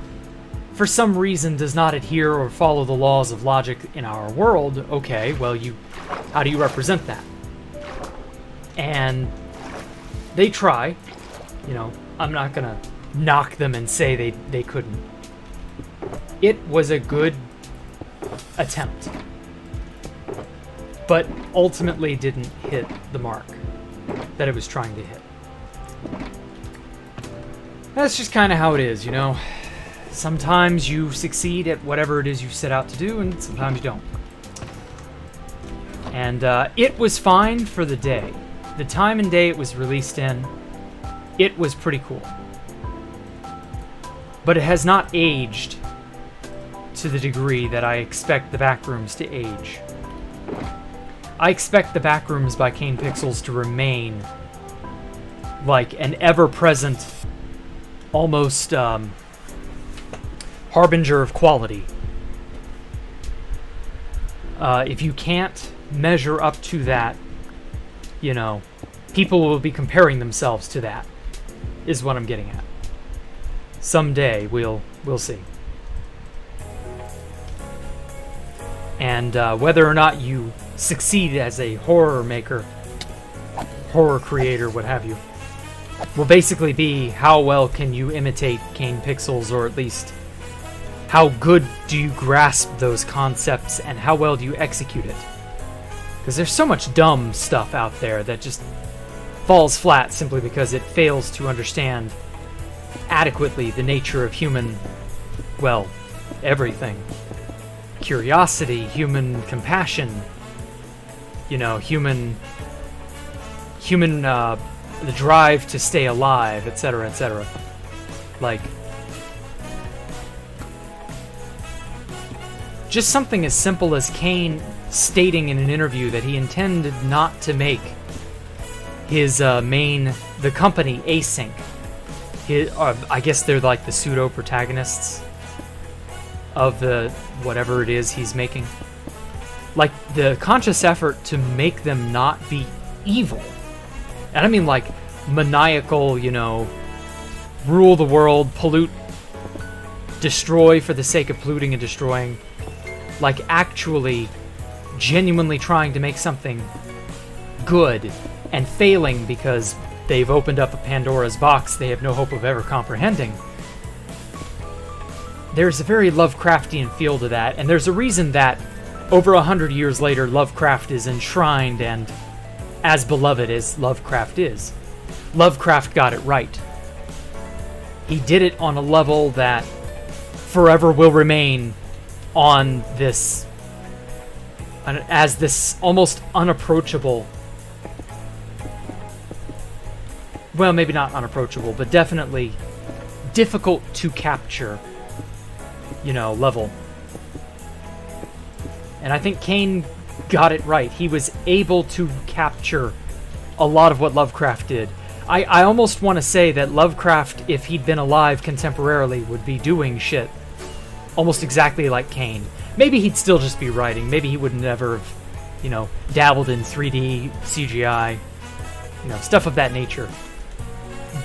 reason does not adhere or follow the laws of logic in our world, okay, well, how do you represent that? And they try. You know, I'm not gonna knock them and say they couldn't. It was a good attempt, but ultimately didn't hit the mark that it was trying to hit. That's just kind of how it is, you know? Sometimes you succeed at whatever it is you set out to do, and sometimes you don't. And it was fine for the day. The time and day it was released in, it was pretty cool. But it has not aged to the degree that I expect the Backrooms to age. I expect the Backrooms by Kane Pixels to remain like an ever-present, almost harbinger of quality. If you can't measure up to that, you know, people will be comparing themselves to that, is what I'm getting at. Someday we'll see. And whether or not you succeed as a horror maker, horror creator, what have you, will basically be how well can you imitate Kane Pixels, or at least how good do you grasp those concepts and how well do you execute it. Because there's so much dumb stuff out there that just falls flat simply because it fails to understand adequately the nature of human, well, everything. Curiosity, human compassion, you know, human, the drive to stay alive, etc., etc. Like, just something as simple as Kane stating in an interview that he intended not to make his the company async. I guess they're like the pseudo-protagonists of the whatever it is he's making. Like, the conscious effort to make them not be evil. And I mean like maniacal, you know, rule the world, pollute, destroy for the sake of polluting and destroying. Like, actually genuinely trying to make something good and failing because they've opened up a Pandora's box they have no hope of ever comprehending. There's a very Lovecraftian feel to that, and there's a reason that over 100 years later Lovecraft is enshrined and as beloved as Lovecraft is. Lovecraft got it right. He did it on a level that forever will remain on this, as this almost unapproachable, well, maybe not unapproachable, but definitely difficult to capture, you know, level. And I think Kane got it right. He was able to capture a lot of what Lovecraft did. I almost want to say that Lovecraft, if he'd been alive contemporarily, would be doing shit almost exactly like Kane. Maybe he'd still just be writing. Maybe he would never have, you know, dabbled in 3D, CGI, you know, stuff of that nature.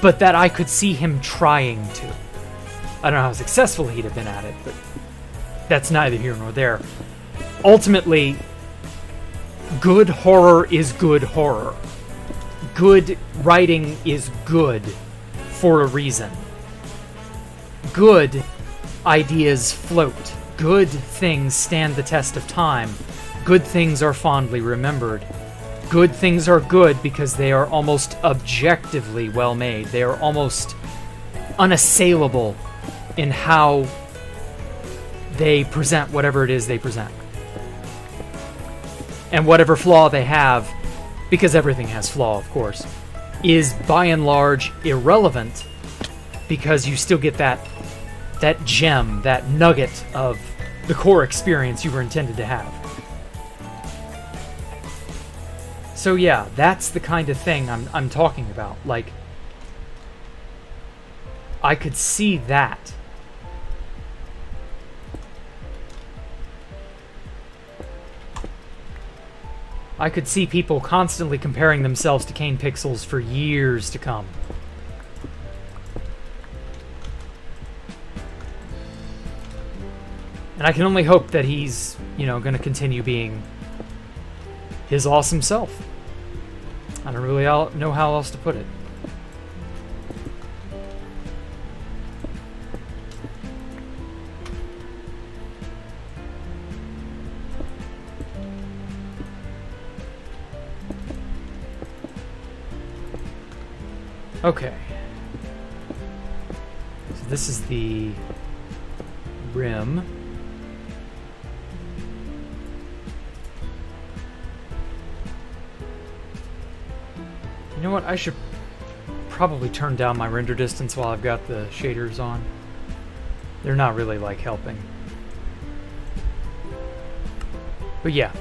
but that I could see him trying to. I don't know how successful he'd have been at it, but that's neither here nor there. Ultimately, good horror is good horror. Good writing is good for a reason. Good ideas float. Good things stand the test of time. Good things are fondly remembered. Good things are good because they are almost objectively well made. They are almost unassailable in how they present whatever it is they present. And whatever flaw they have, because everything has flaw, of course, is by and large irrelevant, because you still get that gem, that nugget of the core experience you were intended to have. So yeah, that's the kind of thing I'm talking about. Like, I could see that. I could see people constantly comparing themselves to Kane Pixels for years to come. And I can only hope that he's, going to continue being his awesome self. I don't really know how else to put it. Okay. So this is the rim. You know what? I should probably turn down my render distance while I've got the shaders on. They're not really, helping. But yeah.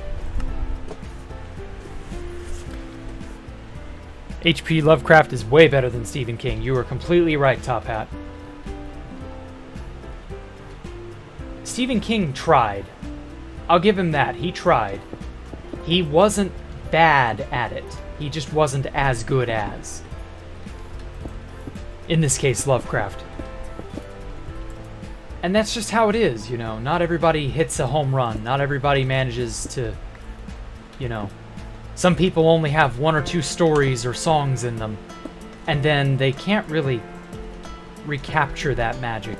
H.P. Lovecraft is way better than Stephen King. You are completely right, Top Hat. Stephen King tried. I'll give him that. He tried. He wasn't bad at it. He just wasn't as good as. In this case, Lovecraft. And that's just how it is, Not everybody hits a home run. Not everybody manages to, Some people only have one or two stories or songs in them, and then they can't really recapture that magic,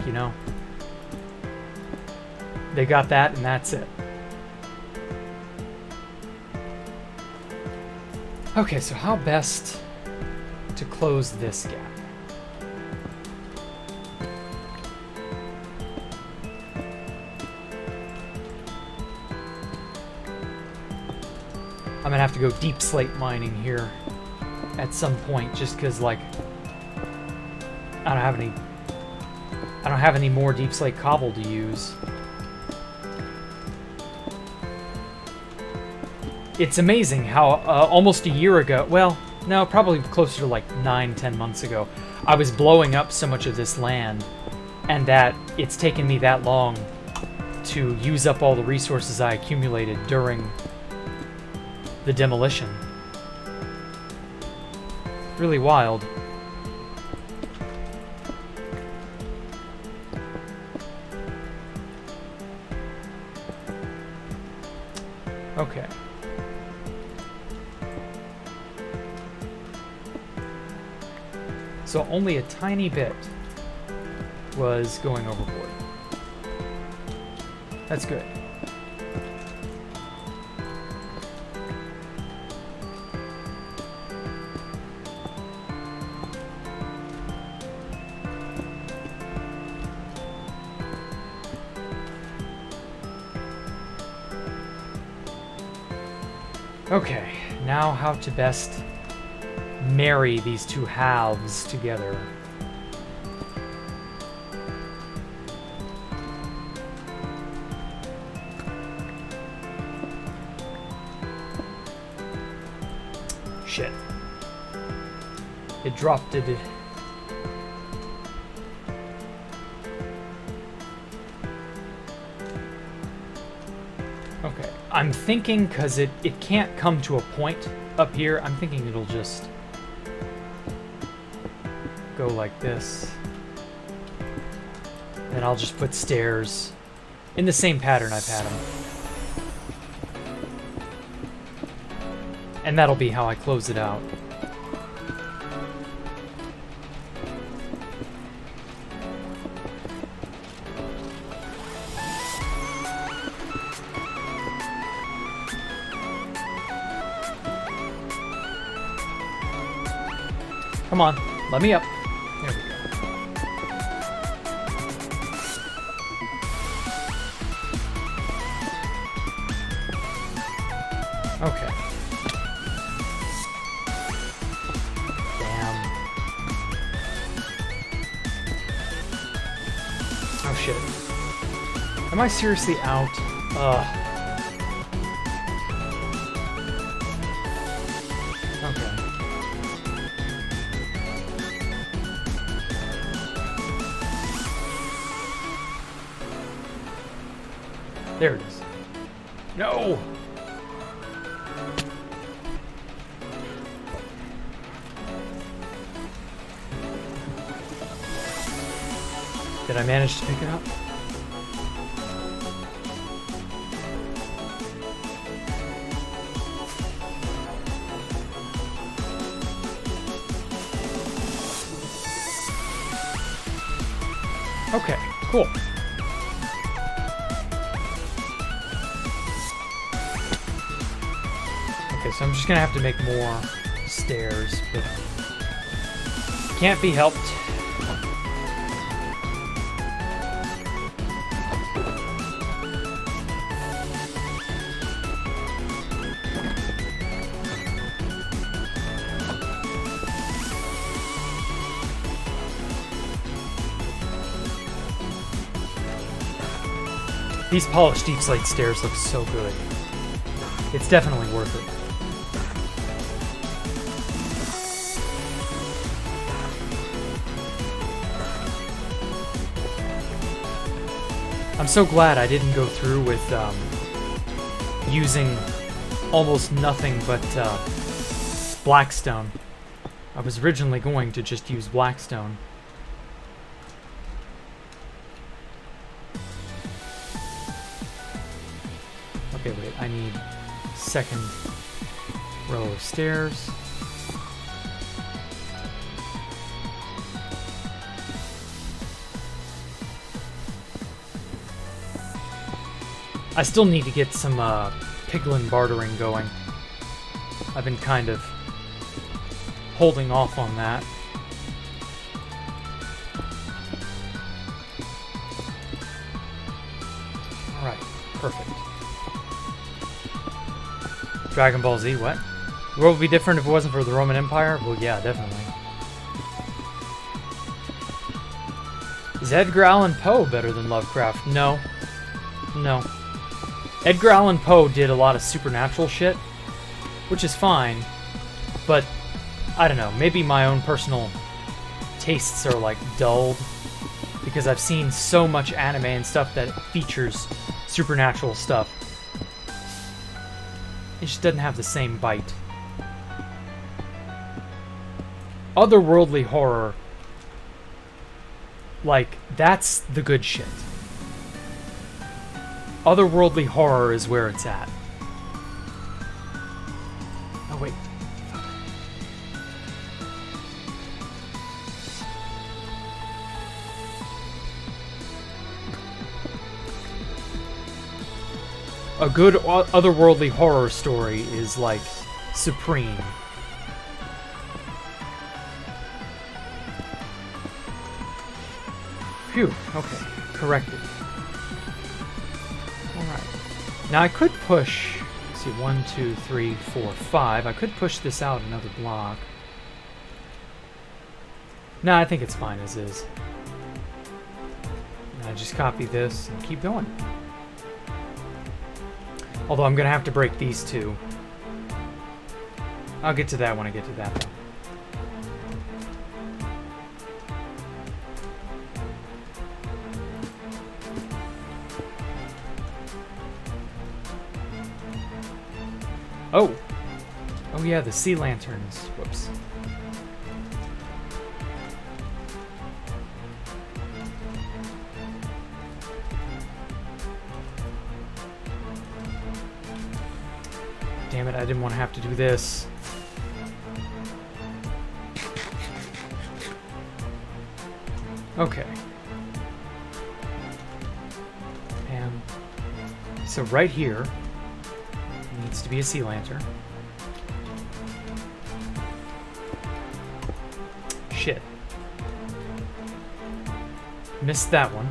They got that, and that's it. Okay, so how best to close this gap? I'm gonna have to go deep slate mining here at some point, just because, I don't have any more deep slate cobble to use. It's amazing how almost a year ago, well, no, probably closer to 9-10 months ago, I was blowing up so much of this land, and that it's taken me that long to use up all the resources I accumulated during the demolition. Really wild. Okay. So only a tiny bit was going overboard. That's good. Okay, now how to best marry these two halves together. Shit. It dropped it. Okay, I'm thinking, because it can't come to a point up here, I'm thinking it'll just go like this. Then I'll just put stairs in the same pattern I've had them. And that'll be how I close it out. Come on, let me up. There we go. Okay. Damn. Oh shit. Am I seriously out? Ugh. Okay. There it is. No! Did I manage to pick it up? Okay, cool. Okay, so I'm just gonna have to make more stairs, but can't be helped. These polished deep slate stairs look so good. It's definitely worth it. I'm so glad I didn't go through with using almost nothing but blackstone. I was originally going to just use blackstone. Okay, wait, I need second row of stairs. I still need to get some piglin bartering going. I've been kind of holding off on that. Alright, perfect. Dragon Ball Z, what? The world would be different if it wasn't for the Roman Empire? Well, yeah, definitely. Is Edgar Allan Poe better than Lovecraft? No. No. Edgar Allan Poe did a lot of supernatural shit, which is fine, but I don't know, maybe my own personal tastes are like dulled because I've seen so much anime and stuff that features supernatural stuff. It just doesn't have the same bite. Otherworldly horror, like, that's the good shit. Otherworldly horror is where it's at. Oh, wait. A good otherworldly horror story is, like, supreme. Phew, okay. Corrected. Now I could push, let's see, 1, 2, 3, 4, 5. I could push this out another block. No, I think it's fine as is. And I just copy this and keep going. Although I'm going to have to break these two. I'll get to that when I get to that though. Oh! Oh yeah, the sea lanterns. Whoops. damn it, I didn't want to have to do this. Okay. And so right here needs to be a sea lantern. Shit. Missed that one.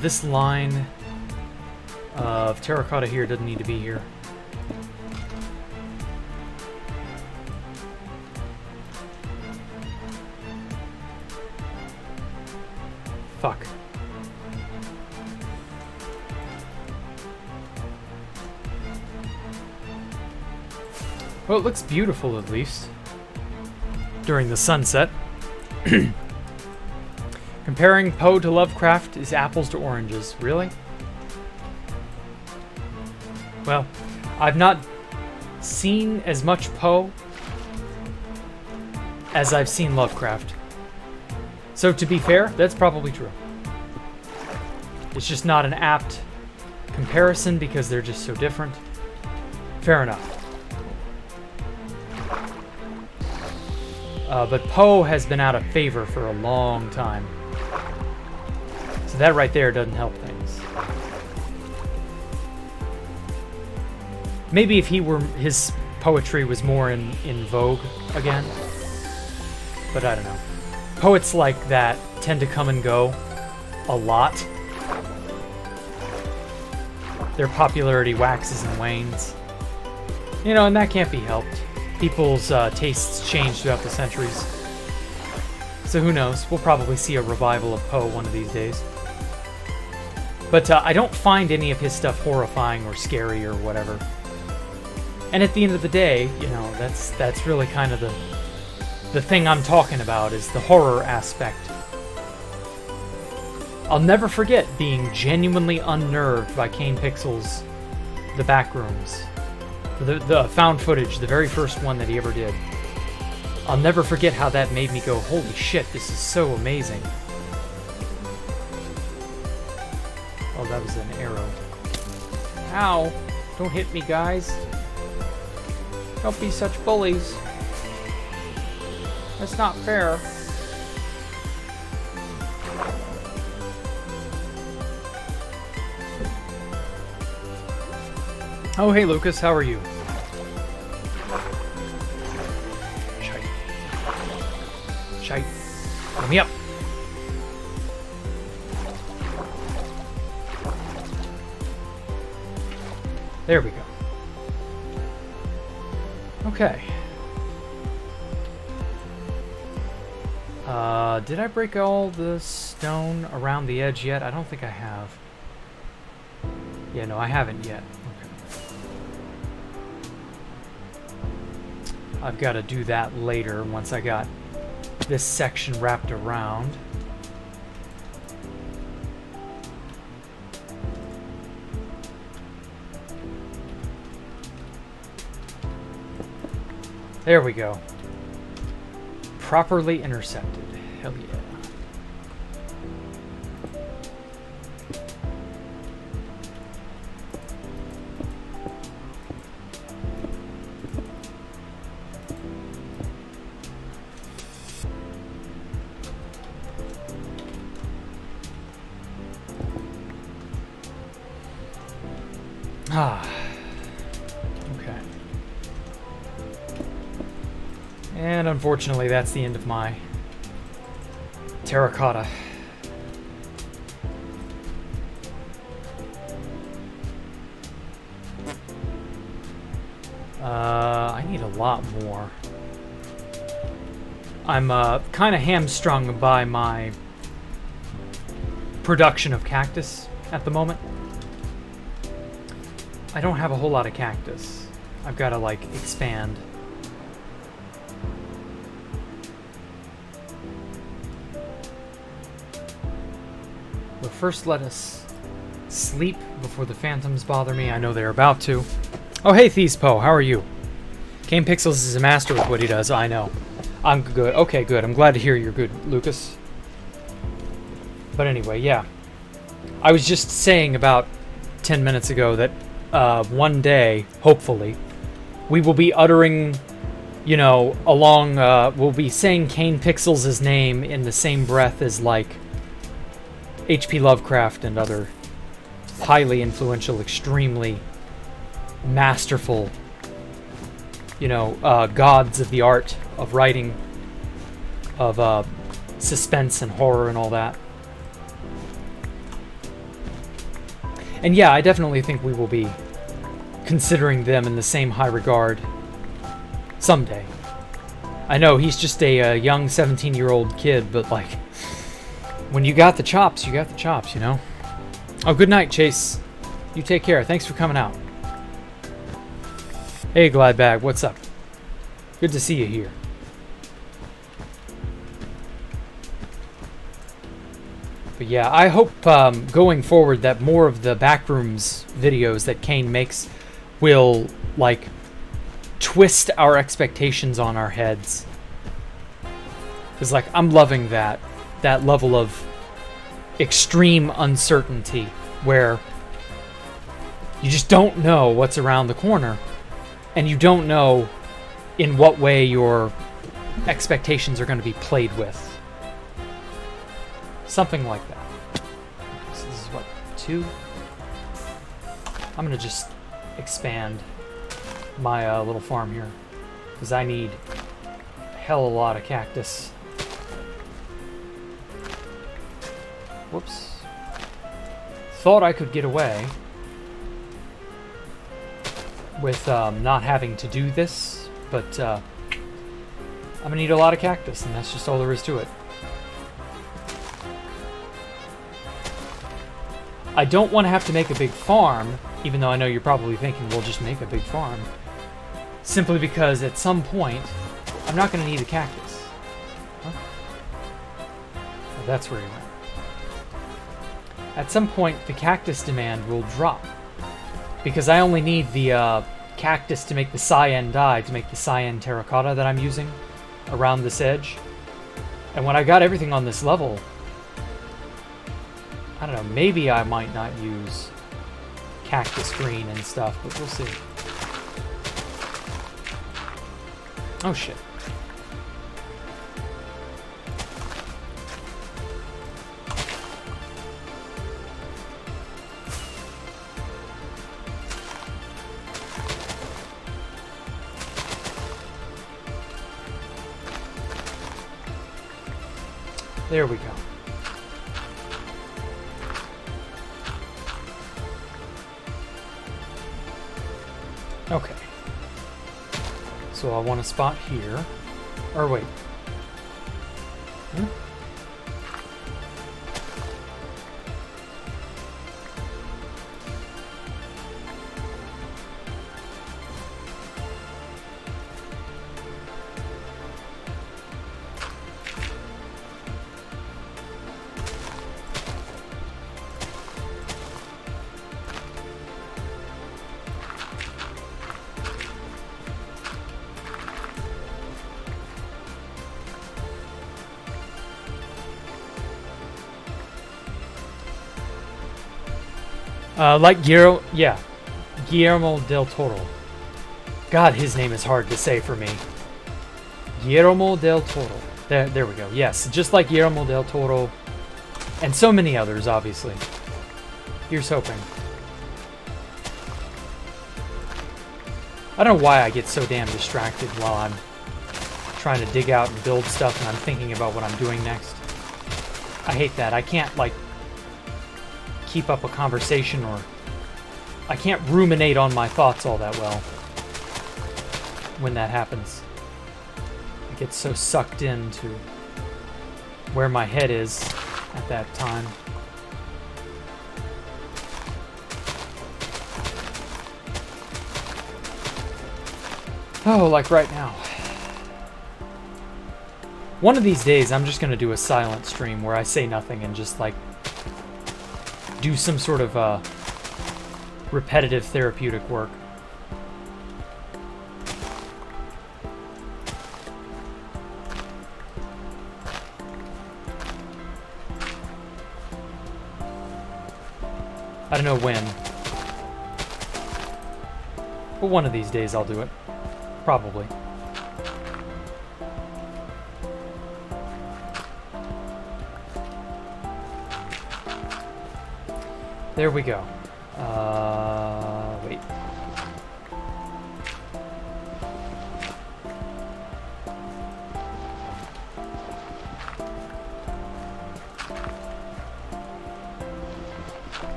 This line of terracotta here doesn't need to be here. Fuck. Well, it looks beautiful at least during the sunset. Comparing Poe to Lovecraft is apples to oranges. Really? Well, I've not seen as much Poe as I've seen Lovecraft. So to be fair, that's probably true. It's just not an apt comparison because they're just so different. Fair enough. But Poe has been out of favor for a long time. So that right there doesn't help things. Maybe if his poetry was more in vogue again. But I don't know. Poets like that tend to come and go a lot. Their popularity waxes and wanes. You know, and that can't be helped. People's tastes change throughout the centuries. So who knows? We'll probably see a revival of Poe one of these days. But I don't find any of his stuff horrifying or scary or whatever. And at the end of the day, you know, that's really kind of the thing I'm talking about, is the horror aspect. I'll never forget being genuinely unnerved by Kane Pixel's The Backrooms. The found footage, the very first one that he ever did. I'll never forget how that made me go, holy shit, this is so amazing. Oh, that was an arrow. Ow! Don't hit me, guys. Don't be such bullies. That's not fair. Oh, hey, Lucas, how are you? Shite. Let me up. There we go. Okay. Did I break all the stone around the edge yet? I don't think I have. Yeah, no, I haven't yet. Okay. I've got to do that later once I got this section wrapped around. There we go. Properly intercepted. Hell yeah. Ah. Okay. And unfortunately, that's the end of my terracotta. I need a lot more. I'm kind of hamstrung by my production of cactus at the moment. I don't have a whole lot of cactus. I've got to, like, expand. But first, let us sleep before the phantoms bother me. I know they're about to. Oh, hey, Thespo, how are you? Game Pixels is a master with what he does. I know. I'm good. Okay, good. I'm glad to hear you're good, Lucas. But anyway, yeah. I was just saying about 10 minutes ago that one day, hopefully, we will be uttering, you know, we'll be saying Kane Pixels' name in the same breath as, like, H.P. Lovecraft and other highly influential, extremely masterful, you know, gods of the art of writing, of suspense and horror and all that. And yeah, I definitely think we will be considering them in the same high regard someday. I know he's just a young 17-year-old kid, but like, when you got the chops, you got the chops, you know? Oh, good night, Chase. You take care. Thanks for coming out. Hey, Gladbag, what's up? Good to see you here. But yeah, I hope going forward that more of the Backrooms videos that Kane makes will, like, twist our expectations on our heads. Because, like, I'm loving that level of extreme uncertainty where you just don't know what's around the corner and you don't know in what way your expectations are going to be played with. Something like that. So this is what, 2? I'm going to just expand my little farm here because I need a hell of a lot of cactus. Whoops. Thought I could get away with not having to do this, but I'm gonna need a lot of cactus, and that's just all there is to it. I don't want to have to make a big farm, even though I know you're probably thinking, well, just make a big farm. Simply because at some point, I'm not gonna need a cactus. Huh? Oh, that's where you went. At some point, the cactus demand will drop. Because I only need the cactus to make the cyan dye, to make the cyan terracotta that I'm using around this edge. And when I got everything on this level, I don't know, maybe I might not use cactus green and stuff, but we'll see. Oh shit. There we go. Okay. So I want a spot here. Or wait. Hmm? Like Guillermo del Toro. God, his name is hard to say for me. Guillermo del Toro. There we go. Yes, just like Guillermo del Toro, and so many others, obviously. Here's hoping. I don't know why I get so damn distracted while I'm trying to dig out and build stuff, and I'm thinking about what I'm doing next. I hate that. I can't, like, keep up a conversation, or I can't ruminate on my thoughts all that well when that happens. I get so sucked into where my head is at that time. Oh, like right now. One of these days I'm just gonna do a silent stream where I say nothing and just like do some sort of repetitive therapeutic work. I don't know when. But one of these days I'll do it. Probably. There we go. Wait.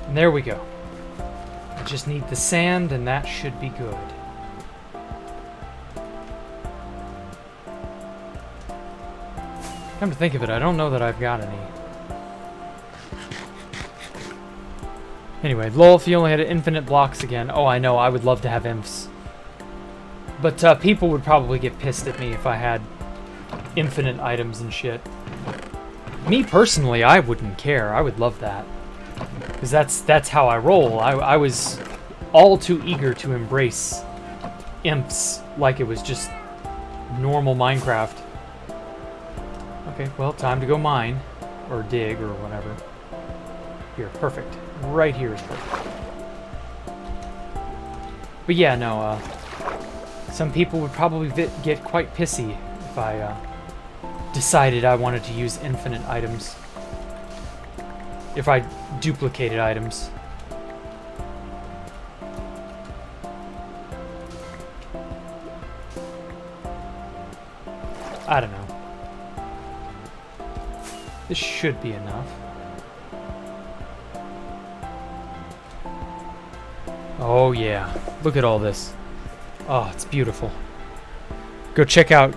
And there we go. I just need the sand and that should be good. Come to think of it, I don't know that I've got any. Anyway, lol, if you only had infinite blocks again. Oh, I know, I would love to have imps. But people would probably get pissed at me if I had infinite items and shit. Me personally, I wouldn't care. I would love that. Because that's how I roll. I was all too eager to embrace imps like it was just normal Minecraft. Okay, well, time to go mine. Or dig, or whatever. Here, perfect. Right here is perfect. But yeah, no, some people would probably get quite pissy if I decided I wanted to use infinite items. If I duplicated items. I don't know. This should be enough. Oh yeah, look at all this. Oh, it's beautiful. Go check out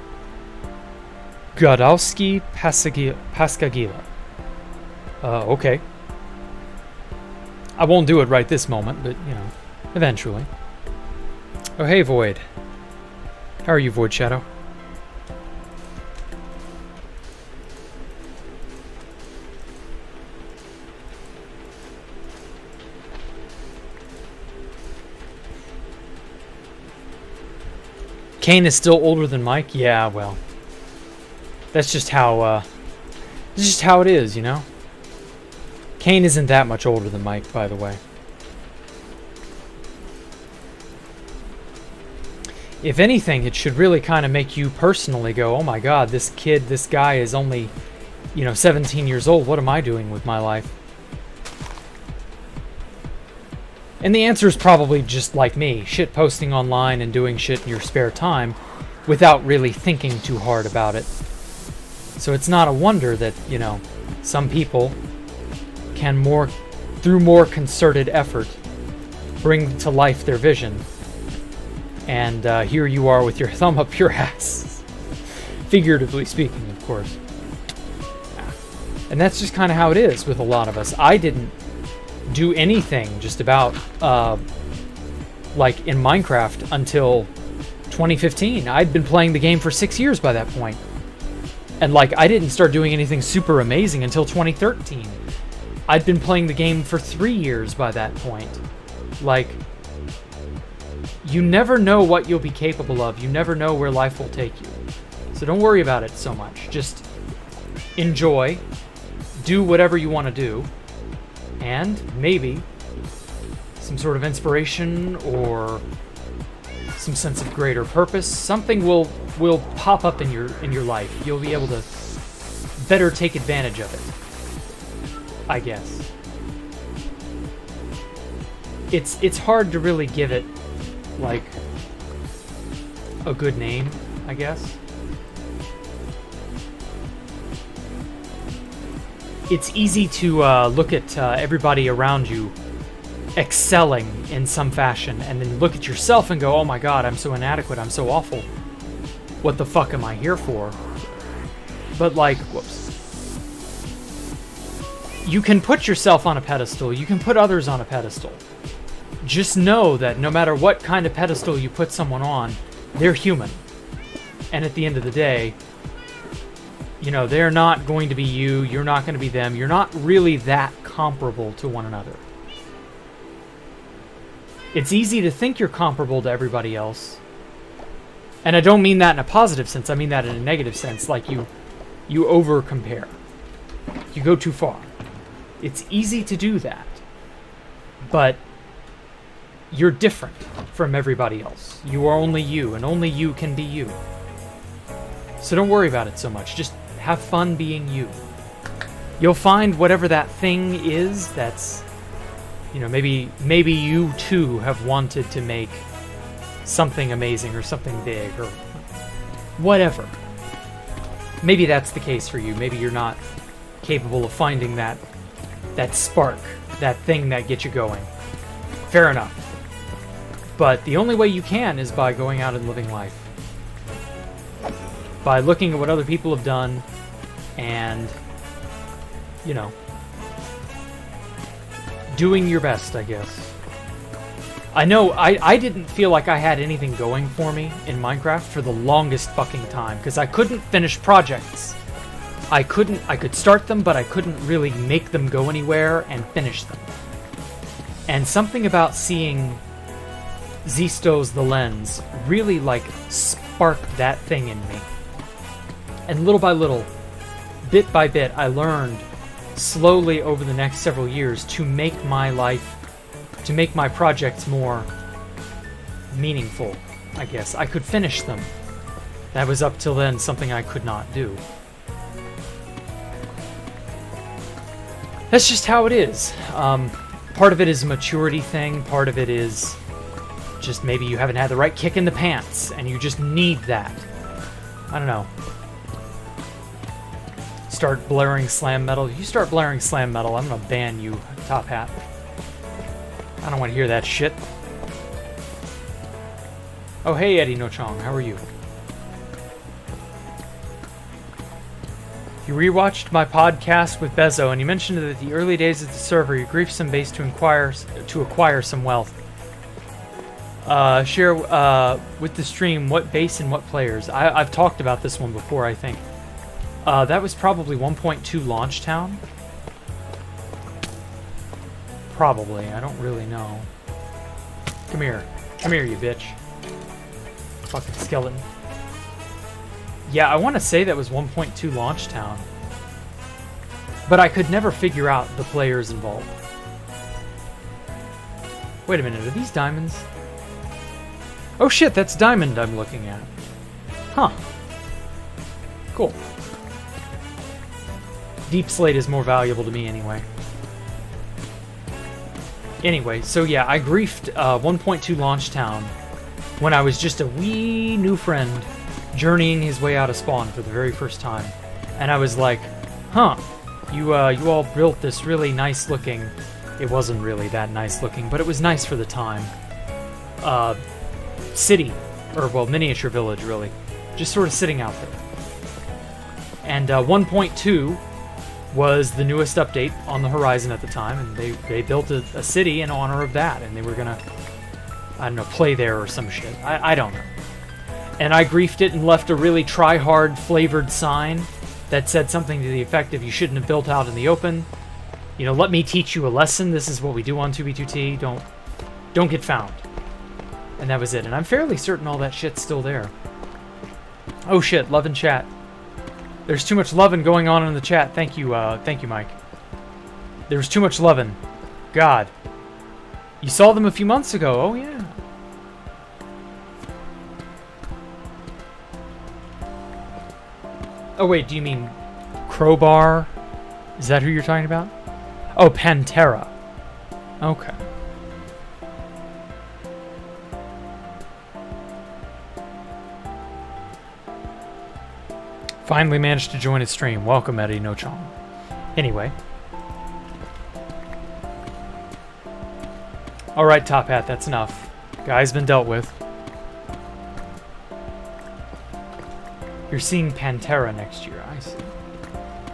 Godowski Paskagila. Okay. I won't do it right this moment, but, you know, eventually. Oh, hey, Void. How are you, Void Shadow? Kane is still older than Mike? Yeah, well. That's just how it is, you know? Kane isn't that much older than Mike, by the way. If anything, it should really kind of make you personally go, oh my god, this guy is only, you know, 17 years old. What am I doing with my life? And the answer is probably just like me, shit posting online and doing shit in your spare time without really thinking too hard about it. So it's not a wonder that, you know, some people can through more concerted effort, bring to life their vision. And here you are with your thumb up your ass. Figuratively speaking, of course. And that's just kind of how it is with a lot of us. I didn't do anything just about like in Minecraft until 2015. I'd been playing the game for 6 years by that point. And like I didn't start doing anything super amazing until 2013. I'd been playing the game for 3 years by that point. Like, you never know what you'll be capable of. You never know where life will take you. So don't worry about it so much. Just enjoy, do whatever you want to do, and maybe some sort of inspiration or some sense of greater purpose, something will pop up in your life. You'll be able to better take advantage of it, I guess. It's hard to really give it like a good name, I guess. It's easy to look at everybody around you excelling in some fashion, and then look at yourself and go, oh my god, I'm so inadequate, I'm so awful. What the fuck am I here for? But like, whoops. You can put yourself on a pedestal, you can put others on a pedestal. Just know that no matter what kind of pedestal you put someone on, they're human. And at the end of the day, you know, they're not going to be you, you're not going to be them, you're not really that comparable to one another. It's easy to think you're comparable to everybody else. And I don't mean that in a positive sense, I mean that in a negative sense, like you over-compare. You go too far. It's easy to do that. but you're different from everybody else. You are only you, and only you can be you. So don't worry about it so much. Just have fun being you. You'll find whatever that thing is that's, you know, maybe you too have wanted to make something amazing or something big or whatever. Maybe that's the case for you. Maybe you're not capable of finding that spark, that thing that gets you going. Fair enough. But the only way you can is by going out and living life. By looking at what other people have done and, you know, doing your best, I guess. I know I didn't feel like I had anything going for me in Minecraft for the longest fucking time, because I couldn't finish projects. I could start them, but I couldn't really make them go anywhere and finish them. And something about seeing Zisto's The Lens really, like, sparked that thing in me. And little by little, bit by bit, I learned slowly over the next several years to make my life, to make my projects more meaningful, I guess. I could finish them. That was up till then something I could not do. That's just how it is. Part of it is a maturity thing, part of it is just maybe you haven't had the right kick in the pants, and you just need that. I don't know. Start blaring slam metal. You start blaring slam metal, I'm gonna ban you, Top Hat. I don't want to hear that shit. Oh, hey, Eddie No Chong, how are you? You rewatched my podcast with Bezo, and you mentioned that the early days of the server, you griefed some base to acquire some wealth. Share with the stream what base and what players. I've talked about this one before, I think. That was probably 1.2 Launch Town. Probably, I don't really know. Come here, you bitch. Fucking skeleton. Yeah, I want to say that was 1.2 Launch Town. But I could never figure out the players involved. Wait a minute, are these diamonds? Oh shit, that's diamond I'm looking at. Huh. Cool. Deep slate is more valuable to me anyway. Anyway, so yeah, I griefed 1.2 Launch Town when I was just a wee new friend journeying his way out of spawn for the very first time. And I was like, huh, you all built this really nice looking, it wasn't really that nice looking, but it was nice for the time, city, or well, miniature village really, just sort of sitting out there. And 1.2 was the newest update on the horizon at the time, and they built a city in honor of that, and they were gonna, I don't know, play there or some shit. I don't know. And I griefed it and left a really try-hard flavored sign that said something to the effect of, you shouldn't have built out in the open. You know, let me teach you a lesson. This is what we do on 2B2T. Don't get found. And that was it. And I'm fairly certain all that shit's still there. Oh shit, love in chat. There's too much lovin' going on in the chat. Thank you, Mike. There's too much lovin'. God. You saw them a few months ago. Oh, yeah. Oh, wait, do you mean Crowbar? Is that who you're talking about? Oh, Pantera. Okay. Finally managed to join his stream. Welcome, Eddie No Chong. Anyway. Alright, Top Hat, that's enough. Guy's been dealt with. You're seeing Pantera next year, I see.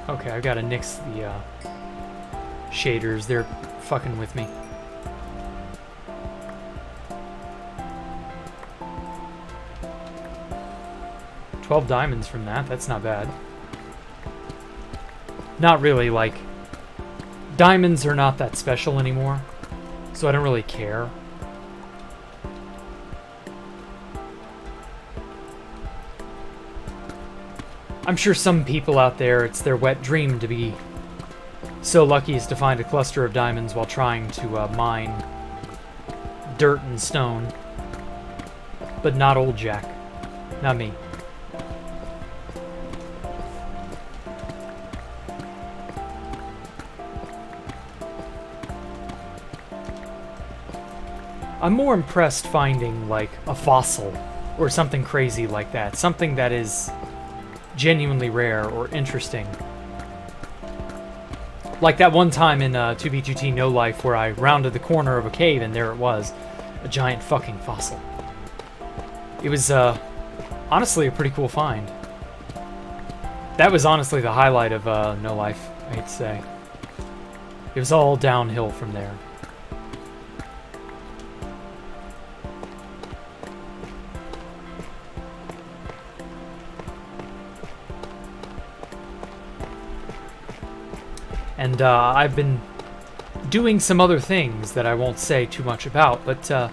Okay, I've got to nix the shaders. They're fucking with me. $12 diamonds from that. That's not bad. Not really, like... Diamonds are not that special anymore, so I don't really care. I'm sure some people out there, it's their wet dream to be so lucky as to find a cluster of diamonds while trying to mine dirt and stone. But not old Jack. Not me. I'm more impressed finding, like, a fossil or something crazy like that. Something that is genuinely rare or interesting. Like that one time in 2B2T No Life where I rounded the corner of a cave and there it was. A giant fucking fossil. It was, honestly a pretty cool find. That was honestly the highlight of No Life, I hate to say. It was all downhill from there. And I've been doing some other things that I won't say too much about, but well,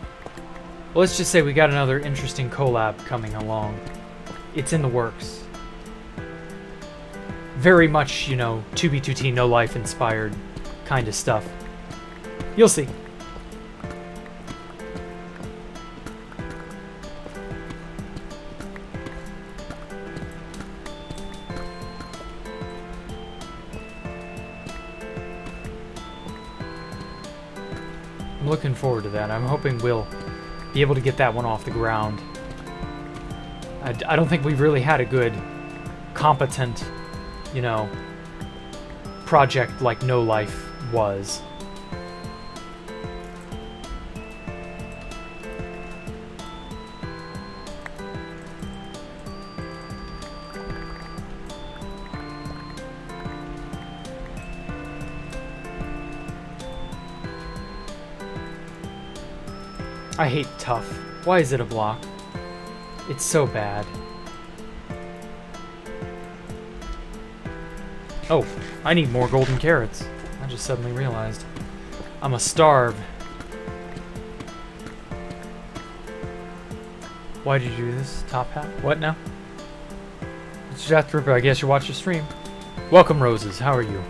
let's just say we got another interesting collab coming along. It's in the works. Very much, you know, 2B2T No Life inspired kind of stuff. You'll see. I'm looking forward to that. I'm hoping we'll be able to get that one off the ground. I don't think we've really had a good, competent, you know, project like No Life was. I hate tough. Why is it a block? It's so bad. Oh, I need more golden carrots. I just suddenly realized. I'm a starve. Why did you do this? Top hat? What now? It's Jacktherippa. I guess you watched the stream. Welcome, Roses. How are you?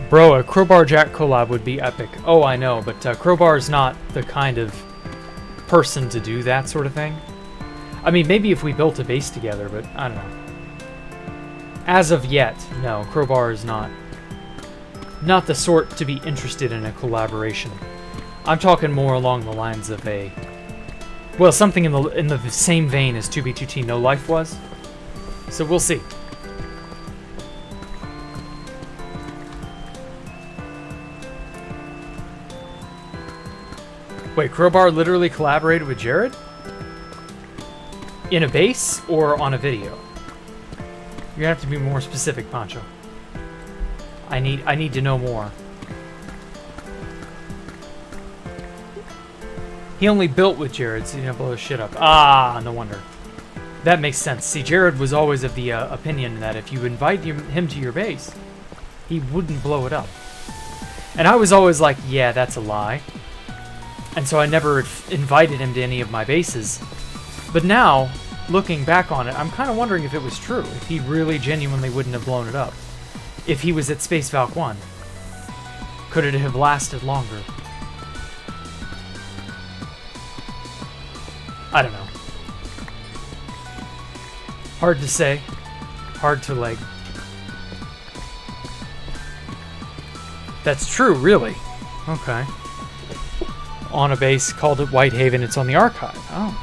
Bro, a Crowbar Jack collab would be epic. Oh, I know, but Crowbar's not the kind of person to do that sort of thing. I mean, maybe if we built a base together, but I don't know. As of yet, no, Crowbar is not the sort to be interested in a collaboration. I'm talking more along the lines of a, well, something in the same vein as 2B2T No Life was. So we'll see. Wait, Crowbar literally collaborated with Jared? In a base or on a video? You're gonna have to be more specific, Pancho. I need to know more. He only built with Jared, so he didn't blow his shit up. Ah, no wonder. That makes sense. See, Jared was always of the opinion that if you invite him to your base, he wouldn't blow it up. And I was always like, yeah, that's a lie. And so I never invited him to any of my bases. But now, looking back on it, I'm kind of wondering if it was true. If he really genuinely wouldn't have blown it up. If he was at Space Valk 1. Could it have lasted longer? I don't know. Hard to say. Hard to, like... That's true, really. Okay. On a base called it Whitehaven. It's on the archive. Oh.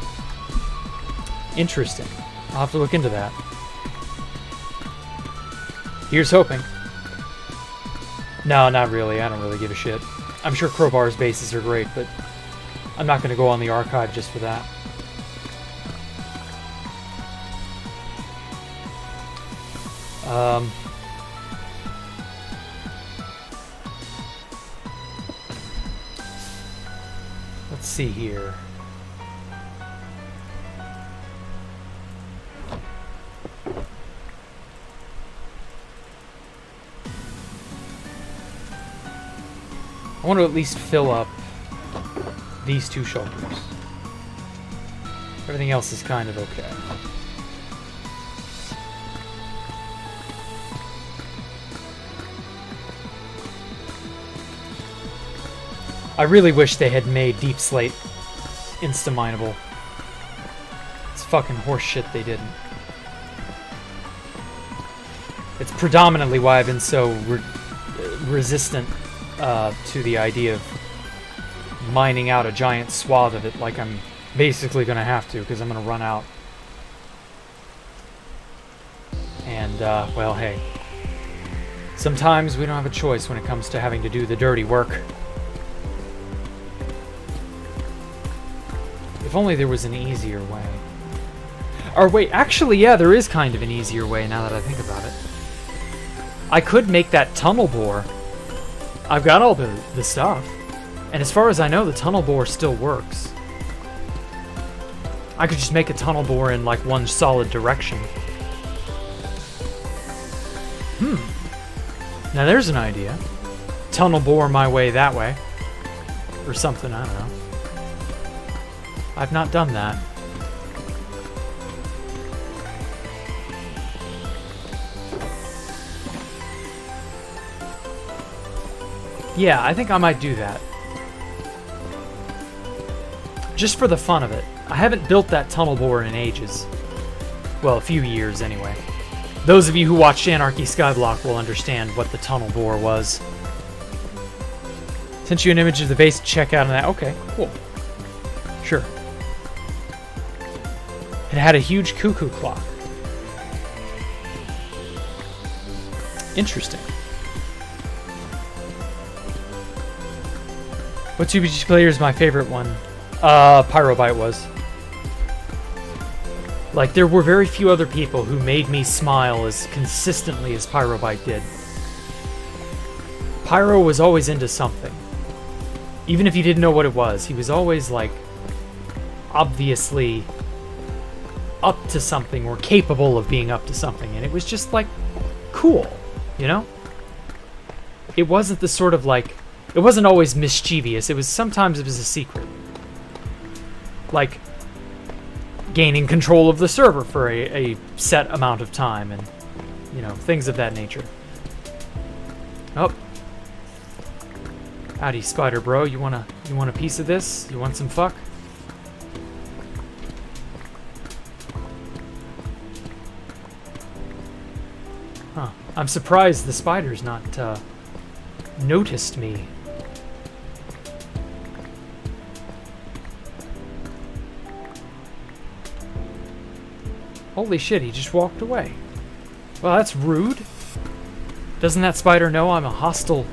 Interesting. I'll have to look into that. Here's hoping. No, not really. I don't really give a shit. I'm sure Crowbar's bases are great, but I'm not going to go on the archive just for that. Let's see here. I want to at least fill up these two shoulders. Everything else is kind of okay. I really wish they had made Deep Slate insta-mineable. It's fucking horse shit they didn't. It's predominantly why I've been so resistant to the idea of mining out a giant swath of it, like I'm basically going to have to, because I'm going to run out. And, well, hey. Sometimes we don't have a choice when it comes to having to do the dirty work. If only there was an easier way. Or wait, actually, yeah, there is kind of an easier way now that I think about it. I could make that tunnel bore. I've got all the stuff. And as far as I know, the tunnel bore still works. I could just make a tunnel bore in, like, one solid direction. Now there's an idea. Tunnel bore my way that way. Or something, I don't know. I've not done that. Yeah, I think I might do that. Just for the fun of it. I haven't built that tunnel bore in ages. Well, a few years anyway. Those of you who watched Anarchy Skyblock will understand what the tunnel bore was. Sent you an image of the base to check out on that. Okay, cool. Sure. It had a huge cuckoo clock. Interesting. What 2BG player is my favorite one? Pyrobite was. Like, there were very few other people who made me smile as consistently as Pyrobite did. Pyro was always into something. Even if you didn't know what it was, he was always, like, obviously up to something or capable of being up to something. And it was just, like, cool, you know? It wasn't the sort of, like... It wasn't always mischievous. Sometimes it was a secret. Like, gaining control of the server for a set amount of time and, you know, things of that nature. Oh. Howdy, Spider Bro. You want a piece of this? You want some fuck? Huh. I'm surprised the spider's not, noticed me. Holy shit, he just walked away. Well, that's rude. Doesn't that spider know I'm a hostile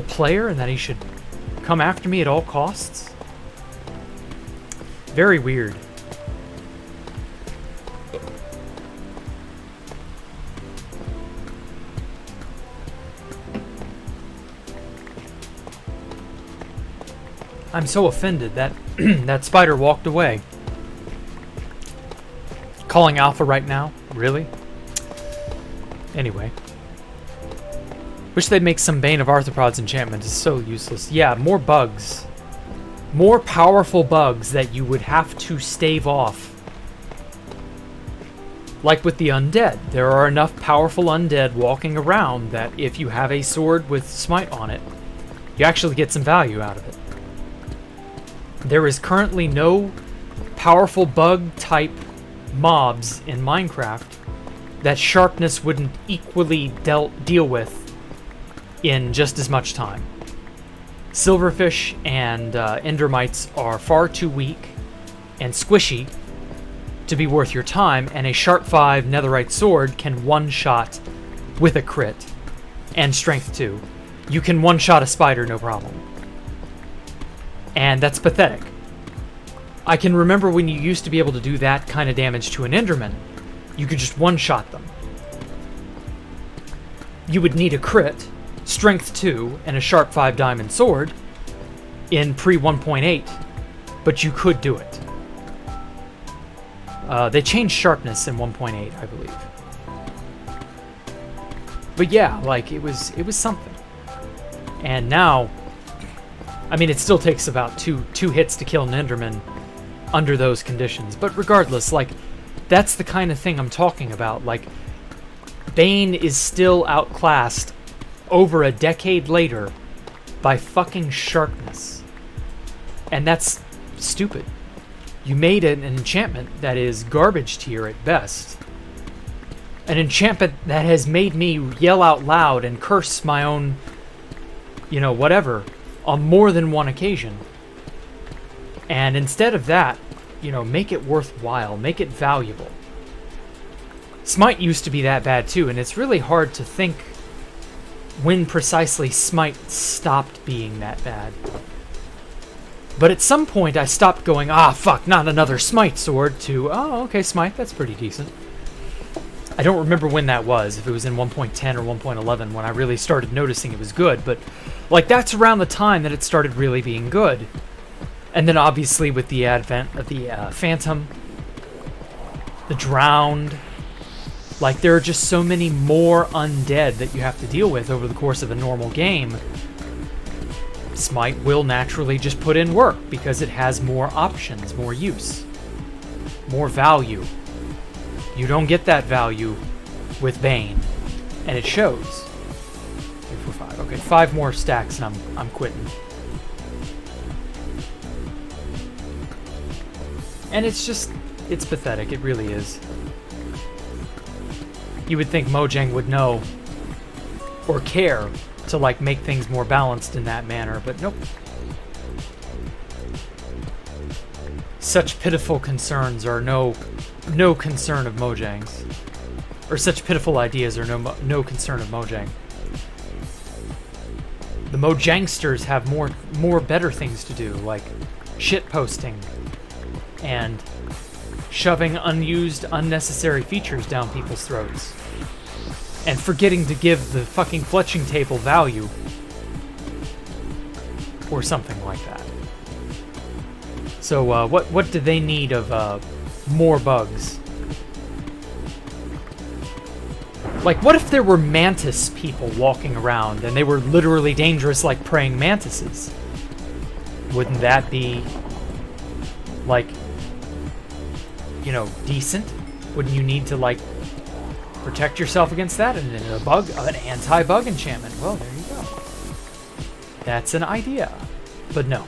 player and that he should come after me at all costs? Very weird. I'm so offended that that spider walked away. Calling alpha right now? Really? Anyway. Wish they'd make some Bane of Arthropods enchantment. It's so useless. Yeah, more bugs. More powerful bugs that you would have to stave off. Like with the undead. There are enough powerful undead walking around that if you have a sword with smite on it, you actually get some value out of it. There is currently no powerful bug type mobs in Minecraft that sharpness wouldn't equally deal with in just as much time. Silverfish and endermites are far too weak and squishy to be worth your time, and a Sharp 5 netherite sword can one-shot with a crit and strength 2. You can one-shot a spider, no problem. And that's pathetic. I can remember when you used to be able to do that kind of damage to an Enderman. You could just one-shot them. You would need a crit, strength 2, and a Sharp 5 diamond sword in pre-1.8, but you could do it. They changed sharpness in 1.8, I believe. But yeah, like, it was something. And now, I mean, it still takes about two hits to kill an Enderman under those conditions. But regardless, like, that's the kind of thing I'm talking about. Like, Bane is still outclassed over a decade later by fucking sharpness. And that's stupid. You made an enchantment that is garbage tier at best. An enchantment that has made me yell out loud and curse my own, you know, whatever, on more than one occasion. And instead of that, you know, make it worthwhile, make it valuable. Smite used to be that bad too, and it's really hard to think when precisely Smite stopped being that bad. But at some point I stopped going, ah, fuck, not another Smite sword, to, oh, okay, Smite, that's pretty decent. I don't remember when that was, if it was in 1.10 or 1.11 when I really started noticing it was good, but like that's around the time that it started really being good. And then obviously with the advent of the Phantom, the Drowned, like there are just so many more undead that you have to deal with over the course of a normal game. Smite will naturally just put in work because it has more options, more use, more value. You don't get that value with Bane, and it shows. 3, 4, 5. Okay, 5 more stacks and I'm quitting. And it's just, it's pathetic. It really is. You would think Mojang would know or care to like make things more balanced in that manner, but nope. Such pitiful concerns are no concern of Mojang's. Or such pitiful ideas are no concern of Mojang. The Mojangsters have more better things to do, like shit posting and shoving unused, unnecessary features down people's throats. And forgetting to give the fucking fletching table value. Or something like that. So, what do they need of, more bugs? Like, what if there were mantis people walking around and they were literally dangerous like praying mantises? Wouldn't that be, like, you know, decent? Wouldn't you need to, like, protect yourself against that? And an anti-bug enchantment. Well, there you go. That's an idea. But no.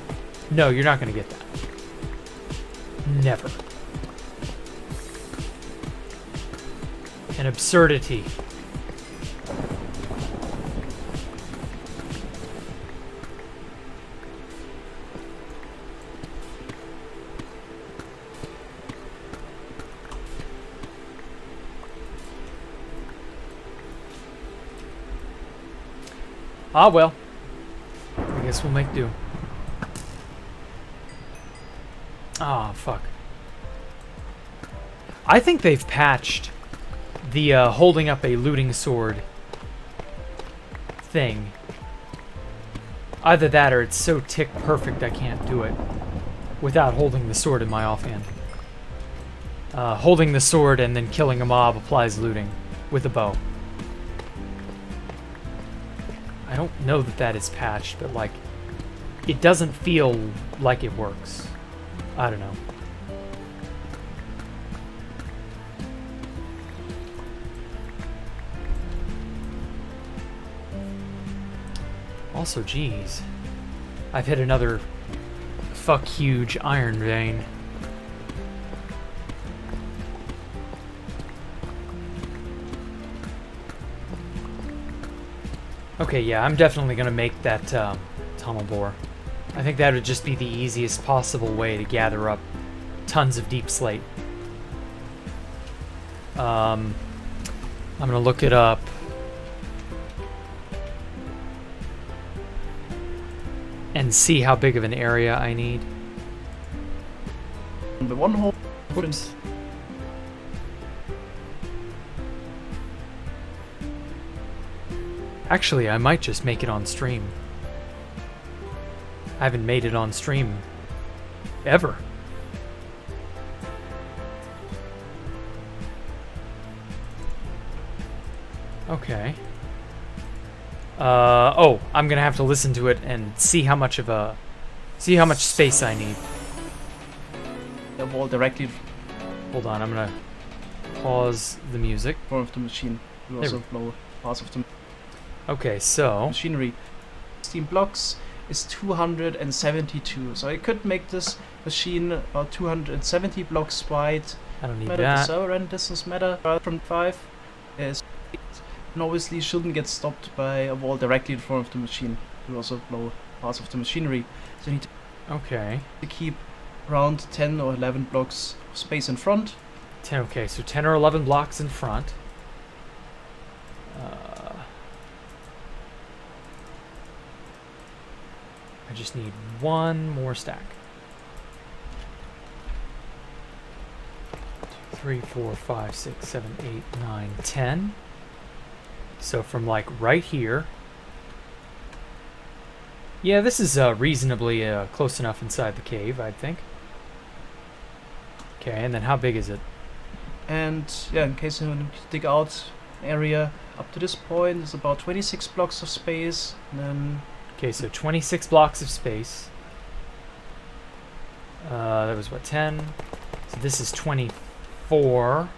No, you're not going to get that. Never. An absurdity. Ah, well. I guess we'll make do. Ah, fuck. I think they've patched the holding up a looting sword thing. Either that or it's so tick perfect I can't do it without holding the sword in my offhand. Holding the sword and then killing a mob applies looting with a bow. I don't know that that is patched, but like, it doesn't feel like it works. I don't know. Also, geez, I've hit another fuck huge iron vein. Okay, yeah, I'm definitely gonna make that tunnel bore. I think that would just be the easiest possible way to gather up tons of deep slate. I'm gonna look it up. And see how big of an area I need. The one hole. Whoops. Actually, I might just make it on stream. I haven't made it on stream ever. Okay. Oh, I'm gonna have to listen to it and see how much space I need. The wall directly. Hold on, I'm gonna pause the music. Front of the machine. You also blow parts of the Okay, so machinery. 16 blocks is 272. So I could make this machine about 270 blocks wide. I don't need Matter the that. server run distance matter from 5 is 8, and obviously shouldn't get stopped by a wall directly in front of the machine. It will also blow parts of the machinery. So you need Okay. to keep around 10 or 11 blocks of space in front. 10. Okay, so 10 or 11 blocks in front. I just need one more stack. 2, 3, 4, 5, 6, 7, 8, 9, 10. So from like right here. Yeah, this is reasonably close enough inside the cave, I think. Okay, and then how big is it? And yeah, in case you want to dig out an area up to this point, it's about 26 blocks of space. And then Okay, so 26 blocks of space. That was what, 10? So this is 24.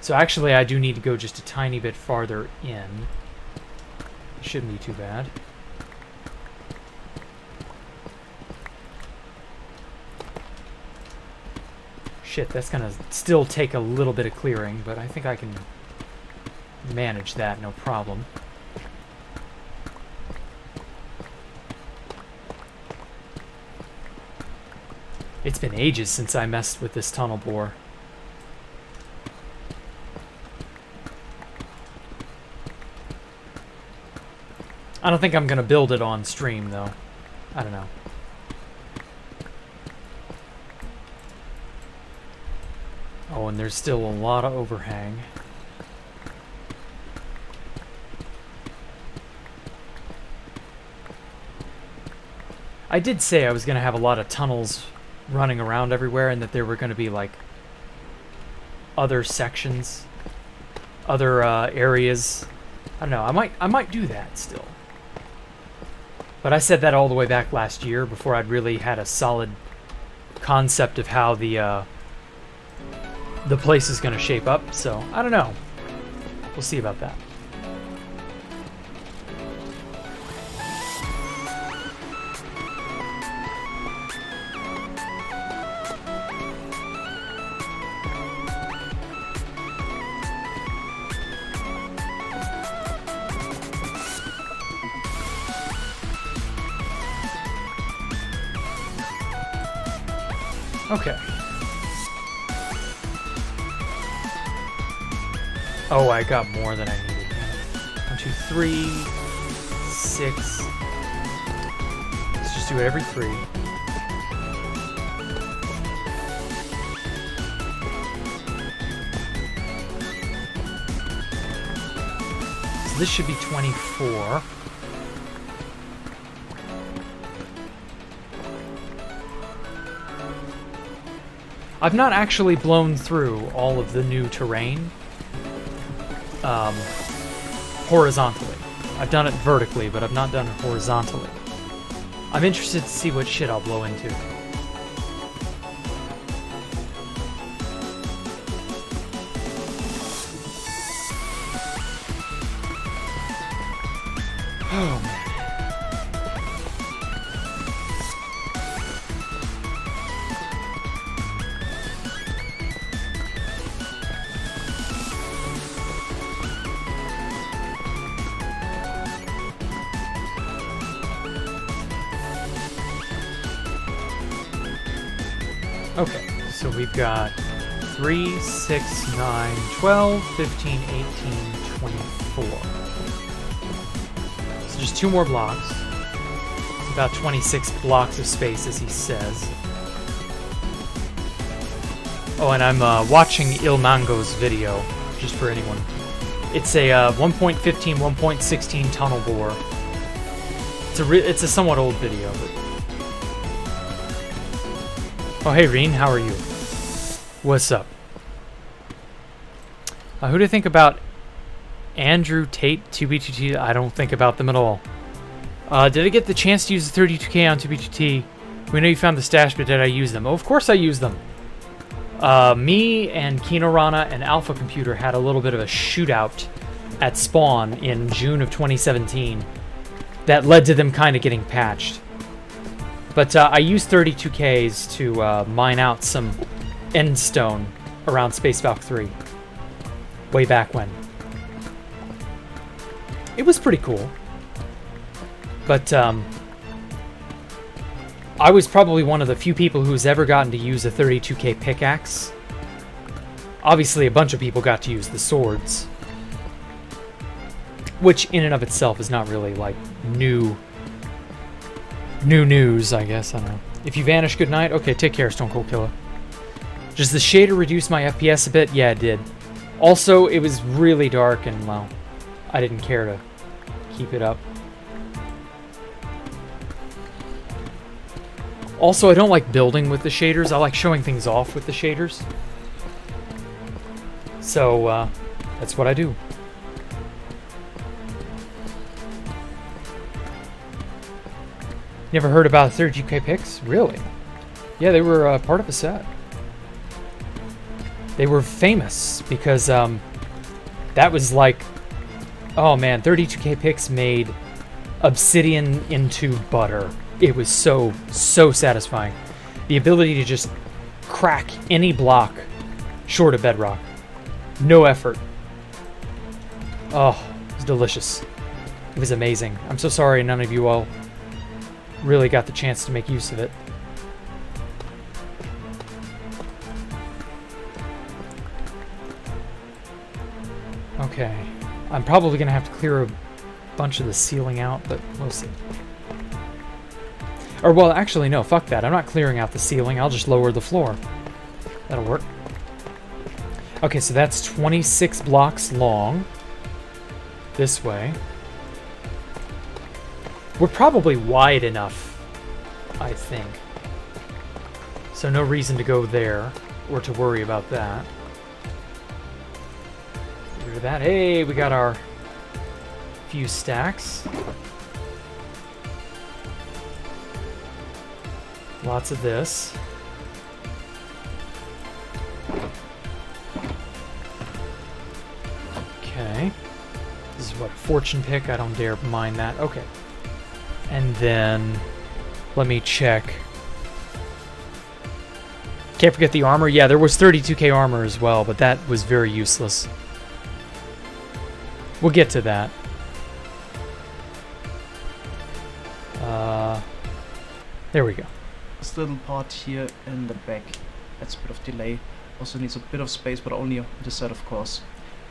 So actually I do need to go just a tiny bit farther in. Shouldn't be too bad. Shit, that's gonna still take a little bit of clearing, but I think I can manage that, no problem. It's been ages since I messed with this tunnel bore. I don't think I'm gonna build it on stream though. I don't know. Oh, and there's still a lot of overhang. I did say I was gonna have a lot of tunnels running around everywhere and that there were gonna be like other sections, other areas. I don't know, I might do that still. But I said that all the way back last year before I'd really had a solid concept of how the place is going to shape up, so I don't know. We'll see about that. Okay. Oh, I got more than I needed. 1, 2, 3, 6. Let's just do it every 3. So this should be 24. I've not actually blown through all of the new terrain horizontally. I've done it vertically, but I've not done it horizontally. I'm interested to see what shit I'll blow into. Oh, man. Okay, so we've got 3, 6, 9, 12, 15, 18, 24. So just 2 more blocks. It's about 26 blocks of space, as he says. Oh, and I'm watching Il Mango's video, just for anyone. It's a 1.15, 1.16 tunnel bore. It's a somewhat old video, but... Oh, hey, Reen, how are you? What's up? Who do you think about Andrew Tate, 2B2T? I don't think about them at all. Did I get the chance to use the 32K on 2B2T? We know you found the stash, but did I use them? Oh, of course I used them. Me and Kino Rana and Alpha Computer had a little bit of a shootout at spawn in June of 2017. that led to them kind of getting patched. But I used 32Ks to mine out some endstone around Space Valk 3 way back when. It was pretty cool. But I was probably one of the few people who's ever gotten to use a 32K pickaxe. Obviously, a bunch of people got to use the swords, which in and of itself is not really like new news, I guess. I don't know. If you vanish, good night. Okay, take care, Stone Cold Killer. Does the shader reduce my FPS a bit? Yeah, it did. Also, it was really dark and, well, I didn't care to keep it up. Also, I don't like building with the shaders. I like showing things off with the shaders. So, that's what I do. Never heard about 32K picks? Really? Yeah, they were part of a set. They were famous because that was like, oh man, 32K picks made obsidian into butter. It was so satisfying. The ability to just crack any block short of bedrock. No effort. Oh, it was delicious. It was amazing. I'm so sorry none of you all really got the chance to make use of it. Okay. I'm probably going to have to clear a bunch of the ceiling out, but we'll see. Or, well, actually, no, fuck that. I'm not clearing out the ceiling. I'll just lower the floor. That'll work. Okay, so that's 26 blocks long. This way. We're probably wide enough, I think. So no reason to go there, or to worry about that. Get rid of that. Hey, we got our few stacks. Lots of this. Okay. This is what, fortune pick? I don't dare mine that. Okay. And then, let me check. Can't forget the armor. Yeah, there was 32K armor as well, but that was very useless. We'll get to that. There we go. This little part here in the back, that's a bit of delay. Also needs a bit of space, but only on this side, of course.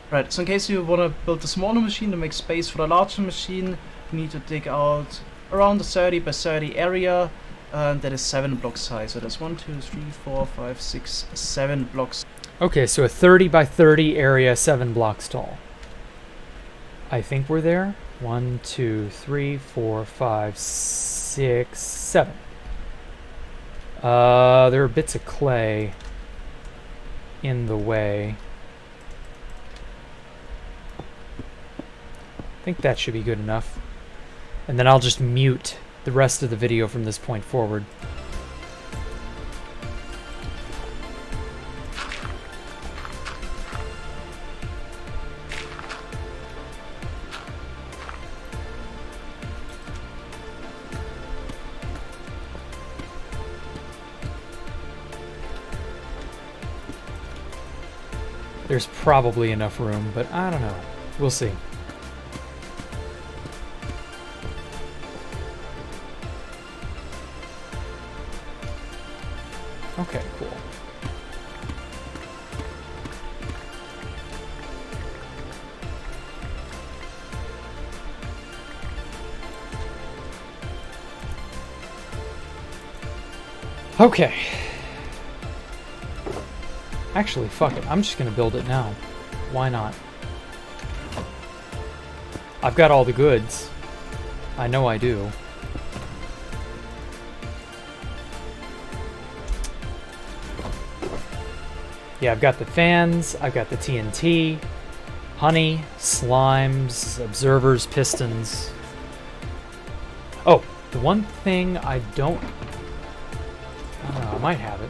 Right, so in case you want to build a smaller machine to make space for the larger machine, you need to dig out around the 30 by 30 area, and that is 7 blocks high. So that's 1, 2, 3, 4, 5, 6, 7 blocks. Okay, so a 30 by 30 area, 7 blocks tall. I think we're there. 1, 2, 3, 4, 5, 6, 7. There are bits of clay in the way. I think that should be good enough. And then I'll just mute the rest of the video from this point forward. There's probably enough room, but I don't know. We'll see. Okay, cool. Okay. Actually, fuck it. I'm just gonna build it now. Why not? I've got all the goods. I know I do. Yeah, I've got the fans, I've got the TNT, honey, slimes, observers, pistons. Oh, the one thing I don't know, I might have it.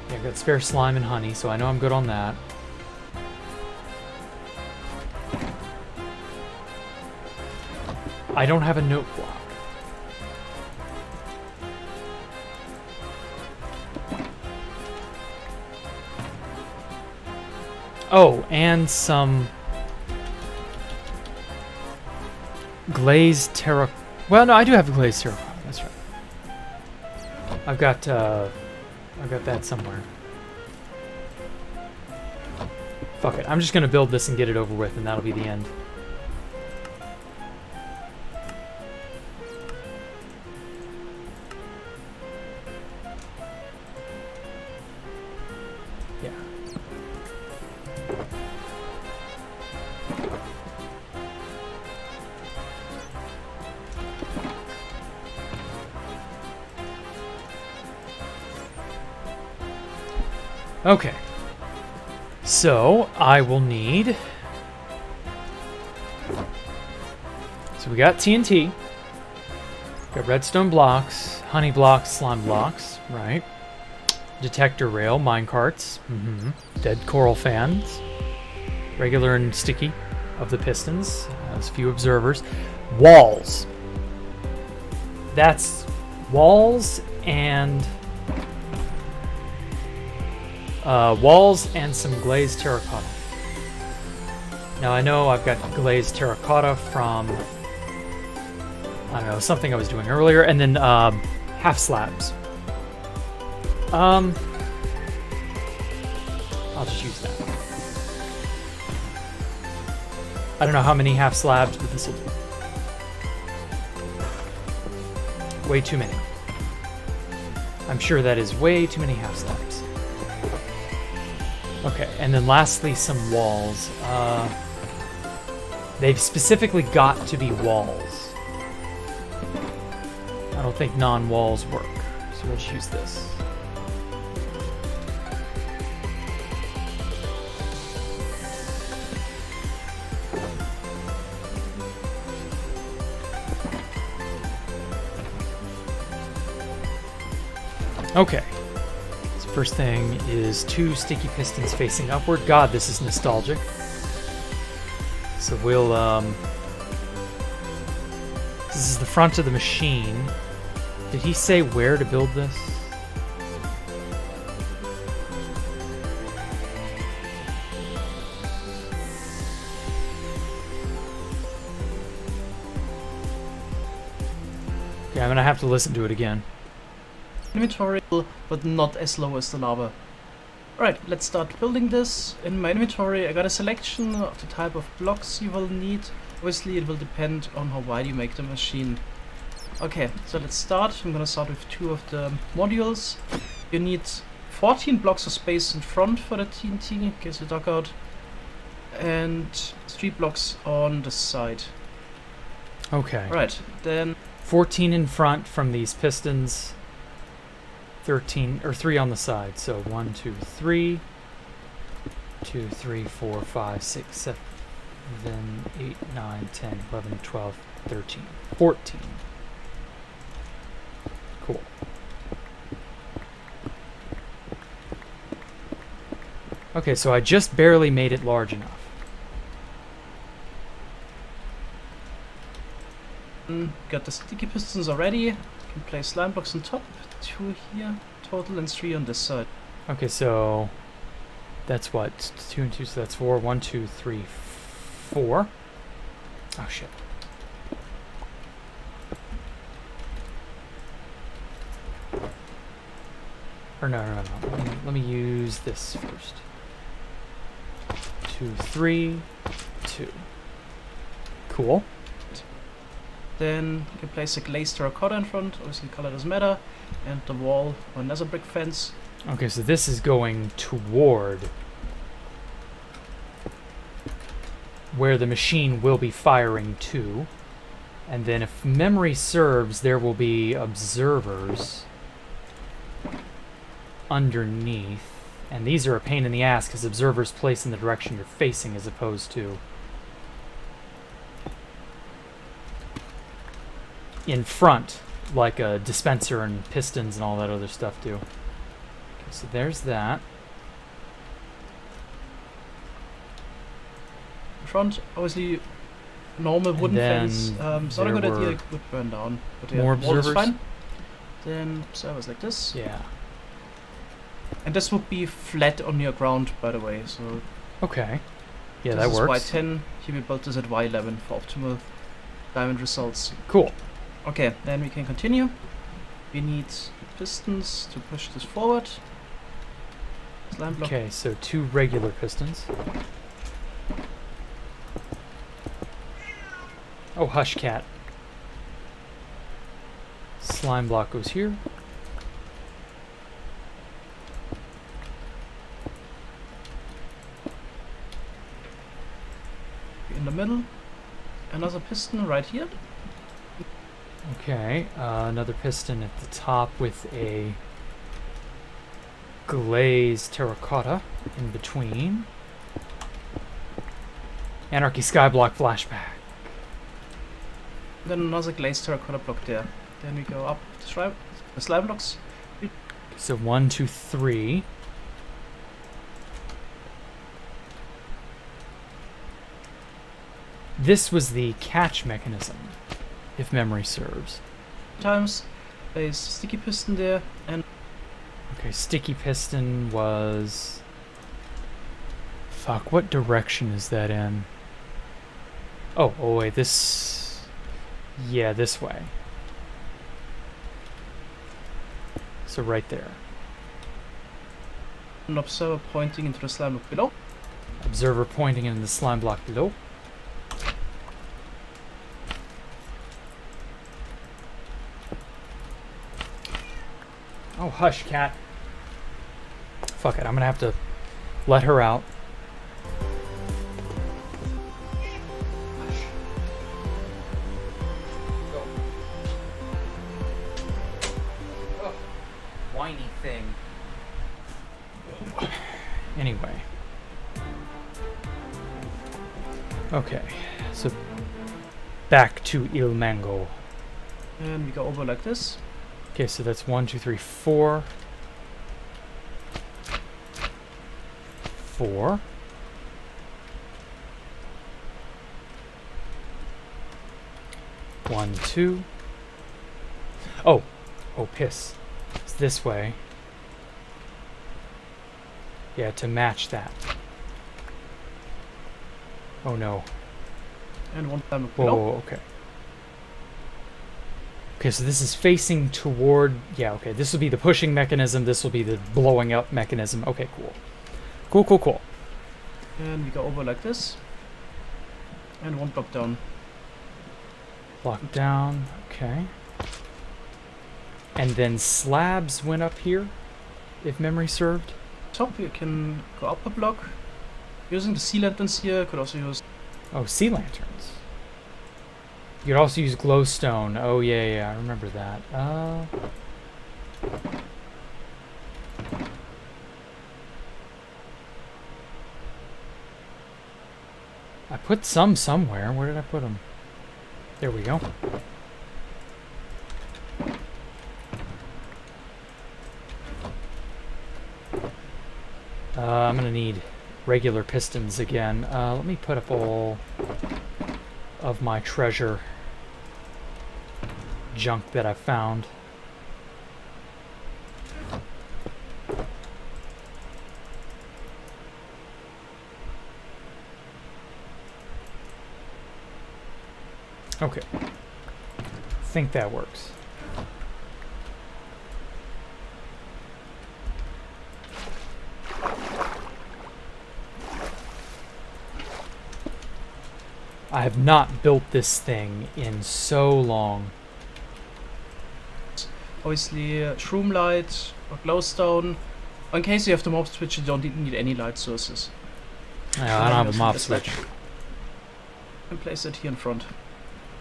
Yeah, I've got spare slime and honey, so I know I'm good on that. I don't have a note block. Oh, and some glazed terracotta. Well, no, I do have glazed terracotta. That's right. I've got that somewhere. Fuck it. I'm just gonna build this and get it over with, and that'll be the end. Yeah. Okay. So, I will need... So we got TNT. Got redstone blocks, honey blocks, slime blocks, right. Detector rail, minecarts, dead coral fans, regular and sticky of the pistons, has a few observers. Walls. That's walls and... walls and some glazed terracotta. Now I know I've got glazed terracotta from, I don't know, something I was doing earlier, and then half slabs. I'll just use that. I don't know how many half slabs, but this will do. Way too many. I'm sure that is way too many half slabs. Okay, and then lastly, some walls. They've specifically got to be walls. I don't think non-walls work, so we'll just use this. Okay. First thing is 2 sticky pistons facing upward. God, this is nostalgic. So we'll, this is the front of the machine. Did he say where to build this? Okay, I'm gonna have to listen to it again. Inventory, but not as low as the lava. Alright, let's start building this. In my inventory I got a selection of the type of blocks you will need. Obviously it will depend on how wide you make the machine. Okay, so let's start. I'm gonna start with 2 of the modules. You need 14 blocks of space in front for the TNT, in case you dug out, and 3 blocks on the side. Okay. Right, then 14 in front from these pistons. 13 or 3 on the side, so 1, 2, 3, 2, 3, 4, 5, 6, 7, 8, 9, 10, 11, 12, 13, 14. Cool. Okay, so I just barely made it large enough. Got the sticky pistons already. You can place slime blocks on top. 2 here total and 3 on this side. Okay, so that's what? 2 and 2, so that's 4. 1, 2, 3, 4. Oh shit. Or no. Let me use this first. 2, 3, 2. Cool. Then you can place a glazed terracotta in front, obviously color doesn't matter, and the wall or nether brick fence. Okay, so this is going toward where the machine will be firing to. And then if memory serves, there will be observers underneath. And these are a pain in the ass because observers place in the direction you're facing as opposed to in front, like a dispenser and pistons and all that other stuff do. Okay, so there's that. In front, obviously normal wooden then fence. It's not a there good idea. were It would burn down. But yeah, more wall is observers? fine. Then observers like this. Yeah. And this would be flat on your ground, by the way. So Okay. Yeah, this that is works. Y10. Here we built this at Y11 for optimal diamond results. Cool. Okay, then we can continue. We need pistons to push this forward. Slime block. Okay, so 2 regular pistons. Oh, hush, cat. Slime block goes here. In the middle. Another piston right here. Okay, another piston at the top with a glazed terracotta in between. Anarchy Skyblock flashback. Then another glazed terracotta block there. Then we go up the slime blocks. So 1, 2, 3. This was the catch mechanism, if memory serves. Times. There's sticky piston there, and Okay, sticky piston was... Fuck, what direction is that in? Oh wait, this... Yeah, this way. So right there. an observer pointing into the slime block below. Observer pointing in the slime block below. Oh, hush, cat. Fuck it, I'm gonna have to let her out. Go. Oh, whiny thing. Anyway. Okay, so back to Il Mango. And we go over like this. Okay, so that's 1, 2, 3, 4. 4. One, 2. Oh, piss. It's this way. Yeah, to match that. Oh no. And one time Whoa, below. whoa, okay. Okay, so this is facing toward... Yeah, okay, this will be the pushing mechanism. This will be the blowing up mechanism. Okay, cool. Cool, cool, cool. And we go over like this. And one block down. Block down, okay. And then slabs went up here, if memory served. Top, you can go up a block. Using the sea lanterns here, could also use... Oh, sea lanterns. You could also use glowstone. Oh, yeah, I remember that. I put some somewhere. Where did I put them? There we go. I'm gonna need regular pistons again. Let me put up all of my treasure junk that I found. Okay. Think that works. I have not built this thing in so long. Obviously, shroom light or glowstone. In case you have the mob switch, you don't need any light sources. Yeah, I don't have a mob switch. And place it here in front.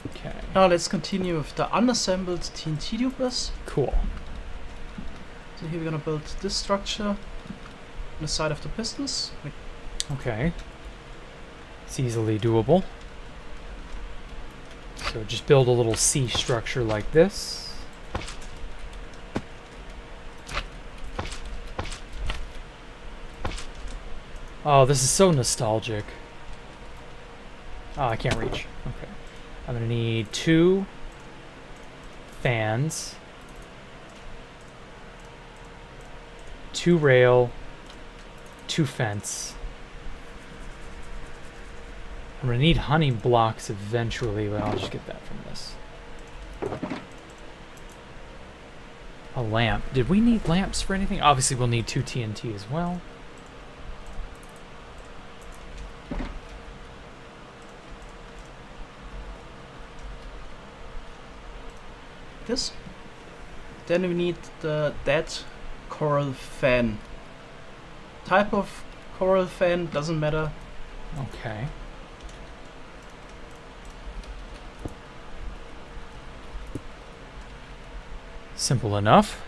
Okay. Now let's continue with the unassembled TNT tubers. Cool. So here we're gonna build this structure on the side of the pistons. Okay. It's easily doable. So just build a little C structure like this. Oh, this is so nostalgic. Oh, I can't reach. Okay. I'm gonna need 2 fans, 2 rail, 2 fence. I'm gonna need honey blocks eventually, but I'll just get that from this. A lamp. Did we need lamps for anything? Obviously we'll need 2 TNT as well. This. Then we need that coral fan. Type of coral fan doesn't matter. Okay. Simple enough.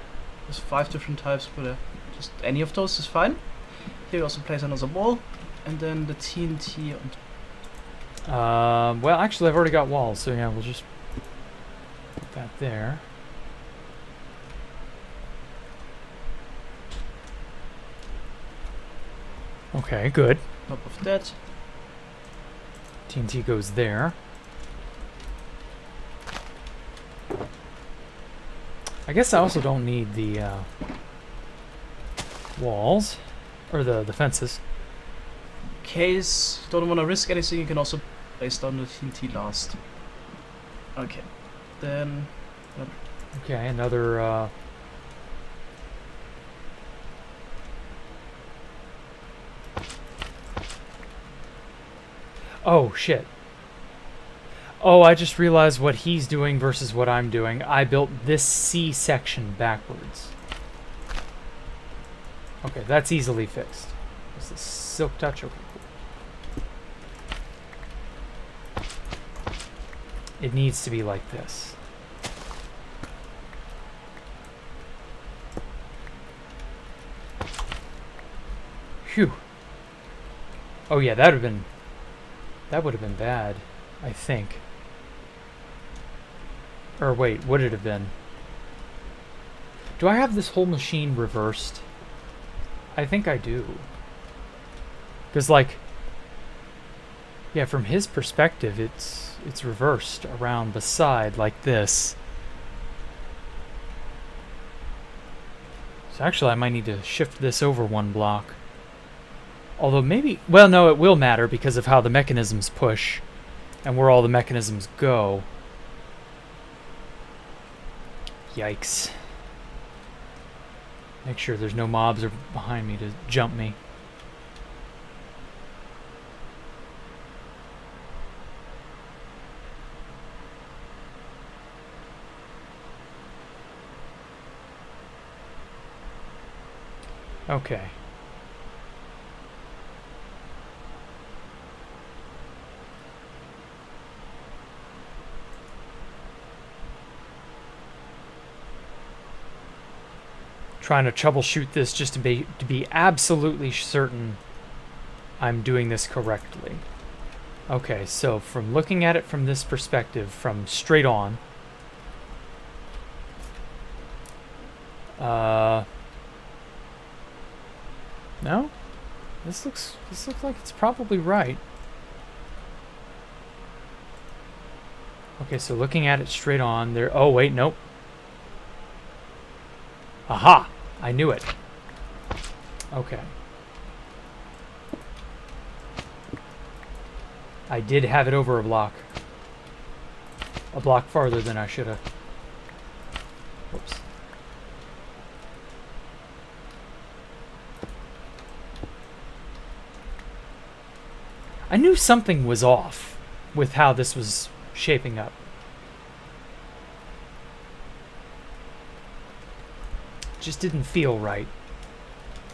There's 5 different types, but just any of those is fine. Here we also place another wall, and then the TNT on. Well, actually, I've already got walls, so yeah, we'll just put that there. Okay, good. Top of that. TNT goes there. I guess I also don't need the walls or the fences. In case you don't want to risk anything, you can also place down the TNT last. Okay, then. Okay, another. Oh shit. Oh, I just realized what he's doing versus what I'm doing. I built this C section backwards. Okay, that's easily fixed. Is this silk touch? Okay, cool. It needs to be like this. Phew. Oh yeah, that would have been bad, I think. Or wait, would it have been? Do I have this whole machine reversed? I think I do. Because like, yeah, from his perspective, it's reversed around the side like this. So actually I might need to shift this over 1 block. Although maybe, well no, it will matter because of how the mechanisms push and where all the mechanisms go. Yikes. Make sure there's no mobs behind me to jump me. Okay. Trying to troubleshoot this just to be absolutely certain I'm doing this correctly. Okay, so from looking at it from this perspective, from straight on, no? This looks like it's probably right. Okay, so looking at it straight on there. Oh wait, nope. Aha! I knew it. Okay. I did have it over a block. A block farther than I should have. Whoops. I knew something was off with how this was shaping up. Just didn't feel right.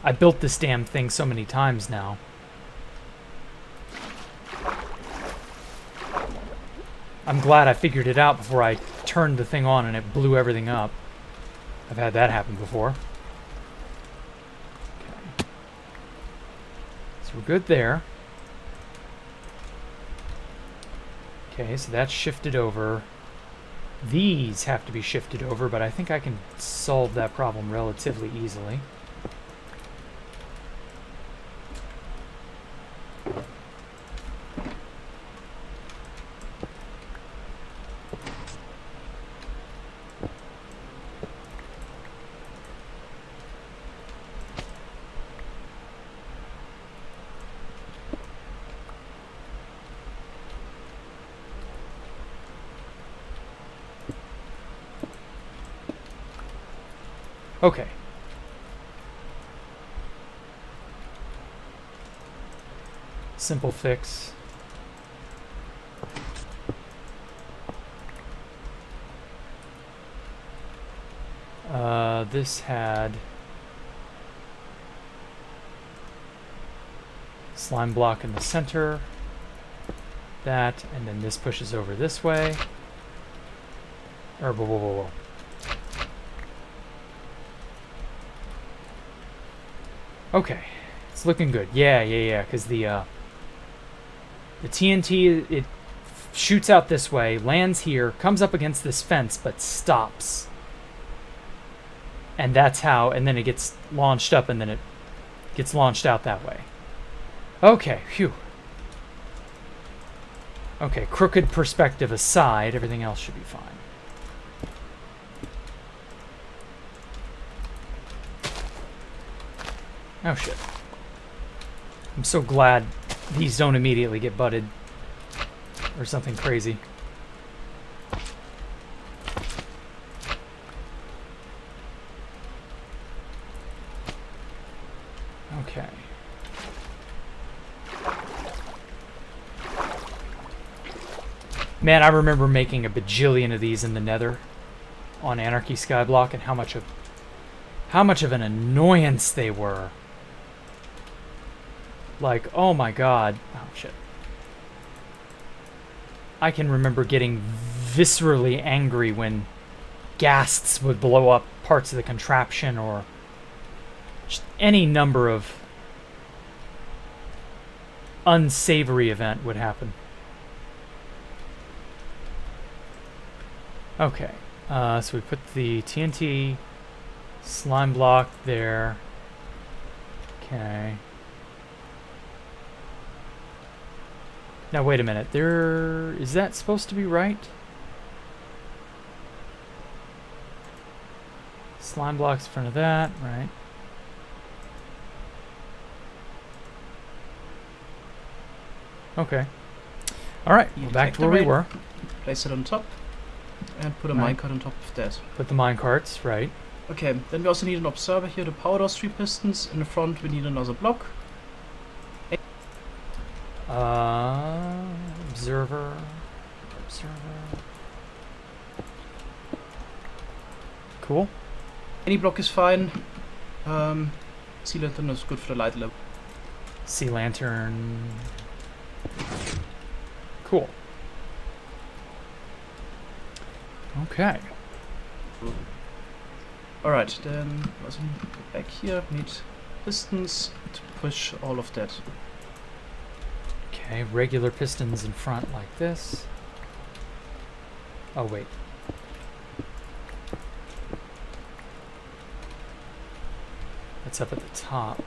I built this damn thing so many times now. I'm glad I figured it out before I turned the thing on and it blew everything up. I've had that happen before. Okay. So we're good there. Okay, so that's shifted over. These have to be shifted over, but I think I can solve that problem relatively easily. Okay. Simple fix. This had slime block in the center. That, and then this pushes over this way. Or whoa, whoa, whoa, whoa. Okay, it's looking good. Yeah, because the TNT, it shoots out this way, lands here, comes up against this fence, but stops. And that's how, and then it gets launched up, and then it gets launched out that way. Okay, phew. Okay, crooked perspective aside, everything else should be fine. Oh shit. I'm so glad these don't immediately get butted. Or something crazy. Okay. Man, I remember making a bajillion of these in the Nether on Anarchy Skyblock, and how much of an annoyance they were. Like, oh my god. Oh shit. I can remember getting viscerally angry when ghasts would blow up parts of the contraption, or just any number of unsavory event would happen. Okay, so we put the TNT slime block there. Okay. Now wait a minute. Is that supposed to be right? Slime blocks in front of that, right? Okay. All right. We're back to where we were. Place it on top, and put a minecart on top of that. Put the minecarts, right? Okay. Then we also need an observer here to power those 3 pistons. In the front, we need another block. Observer. Cool. Any block is fine. Sea lantern is good for the light level. Sea lantern. Cool. Okay. Alright, then also back here, need pistons to push all of that. Okay, regular pistons in front like this. Oh, wait. That's up at the top.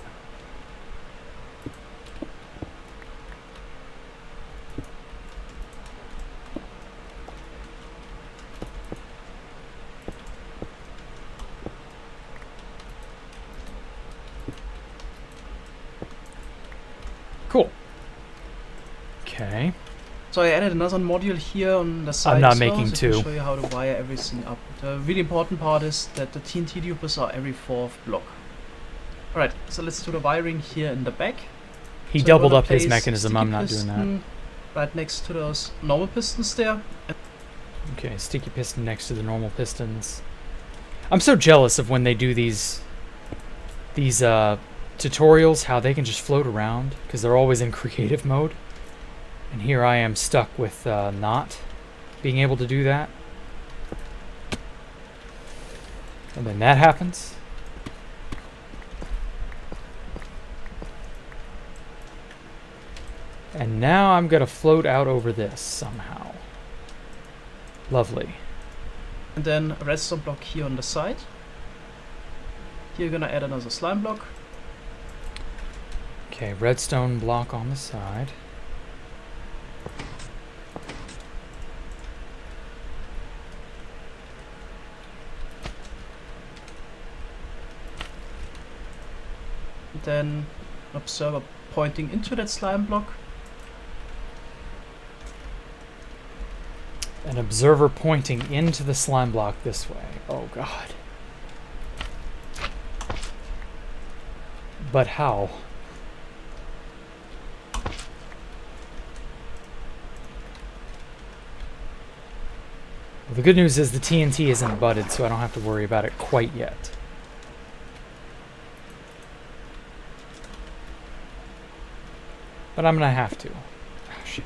Cool. Okay. So I added another module here on the side. I'm not as well, making so I two. can show you how to wire everything up. The really important part is that the TNT tubers are every 4th block. Alright, so let's do the wiring here in the back. He So doubled I'm gonna up his place mechanism. I'm not doing that. piston right next to those normal pistons there. Okay, sticky piston next to the normal pistons. I'm so jealous of when they do these tutorials, how they can just float around, because they're always in creative mode. And here I am stuck with not being able to do that. And then that happens. And now I'm going to float out over this somehow. Lovely. And then a redstone block here on the side. Here you're gonna add another slime block. Okay, redstone block on the side. Then an observer pointing into that slime block. An observer pointing into the slime block this way. Oh god. But how? Well, the good news is the TNT isn't budded, so I don't have to worry about it quite yet. But I'm gonna have to. Oh, shit.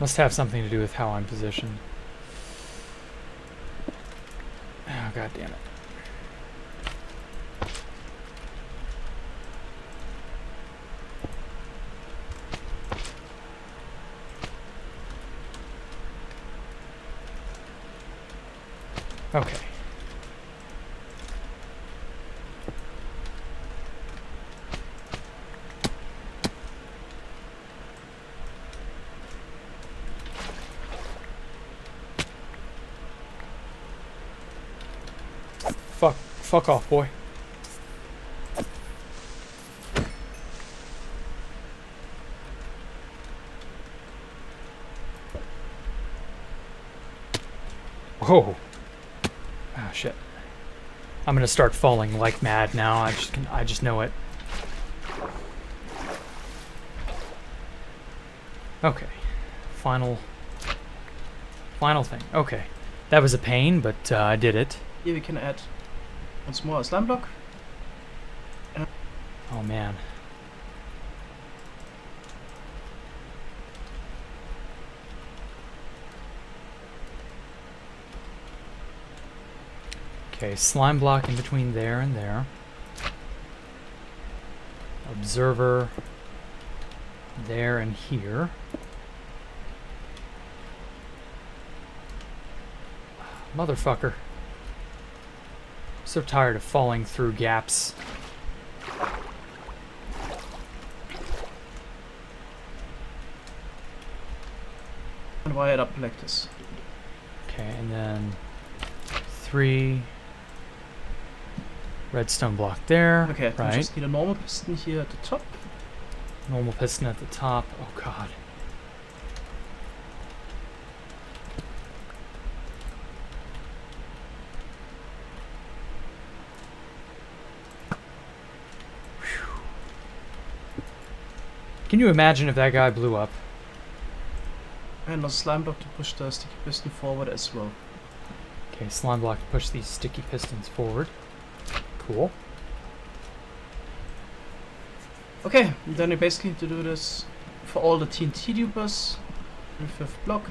Must have something to do with how I'm positioned. Oh, god damn it. Okay. Fuck off, boy. Whoa. Ah, shit. I'm gonna start falling like mad now. I just know it. Okay. Final thing. Okay. That was a pain, but I did it. Here we can add once more a slime block. Oh man. Okay, slime block in between there and there. Observer there and here. Motherfucker. So tired of falling through gaps. And wire it up like this. Okay, and then 3 redstone block there. Okay, we right. just need a normal piston here at the top. Normal piston at the top. Oh god. Whew. Can you imagine if that guy blew up? And a slime block to push the sticky piston forward as well. Okay, slime block to push these sticky pistons forward. Cool. Okay, then we basically need to do this for all the TNT dupers. The 5th block.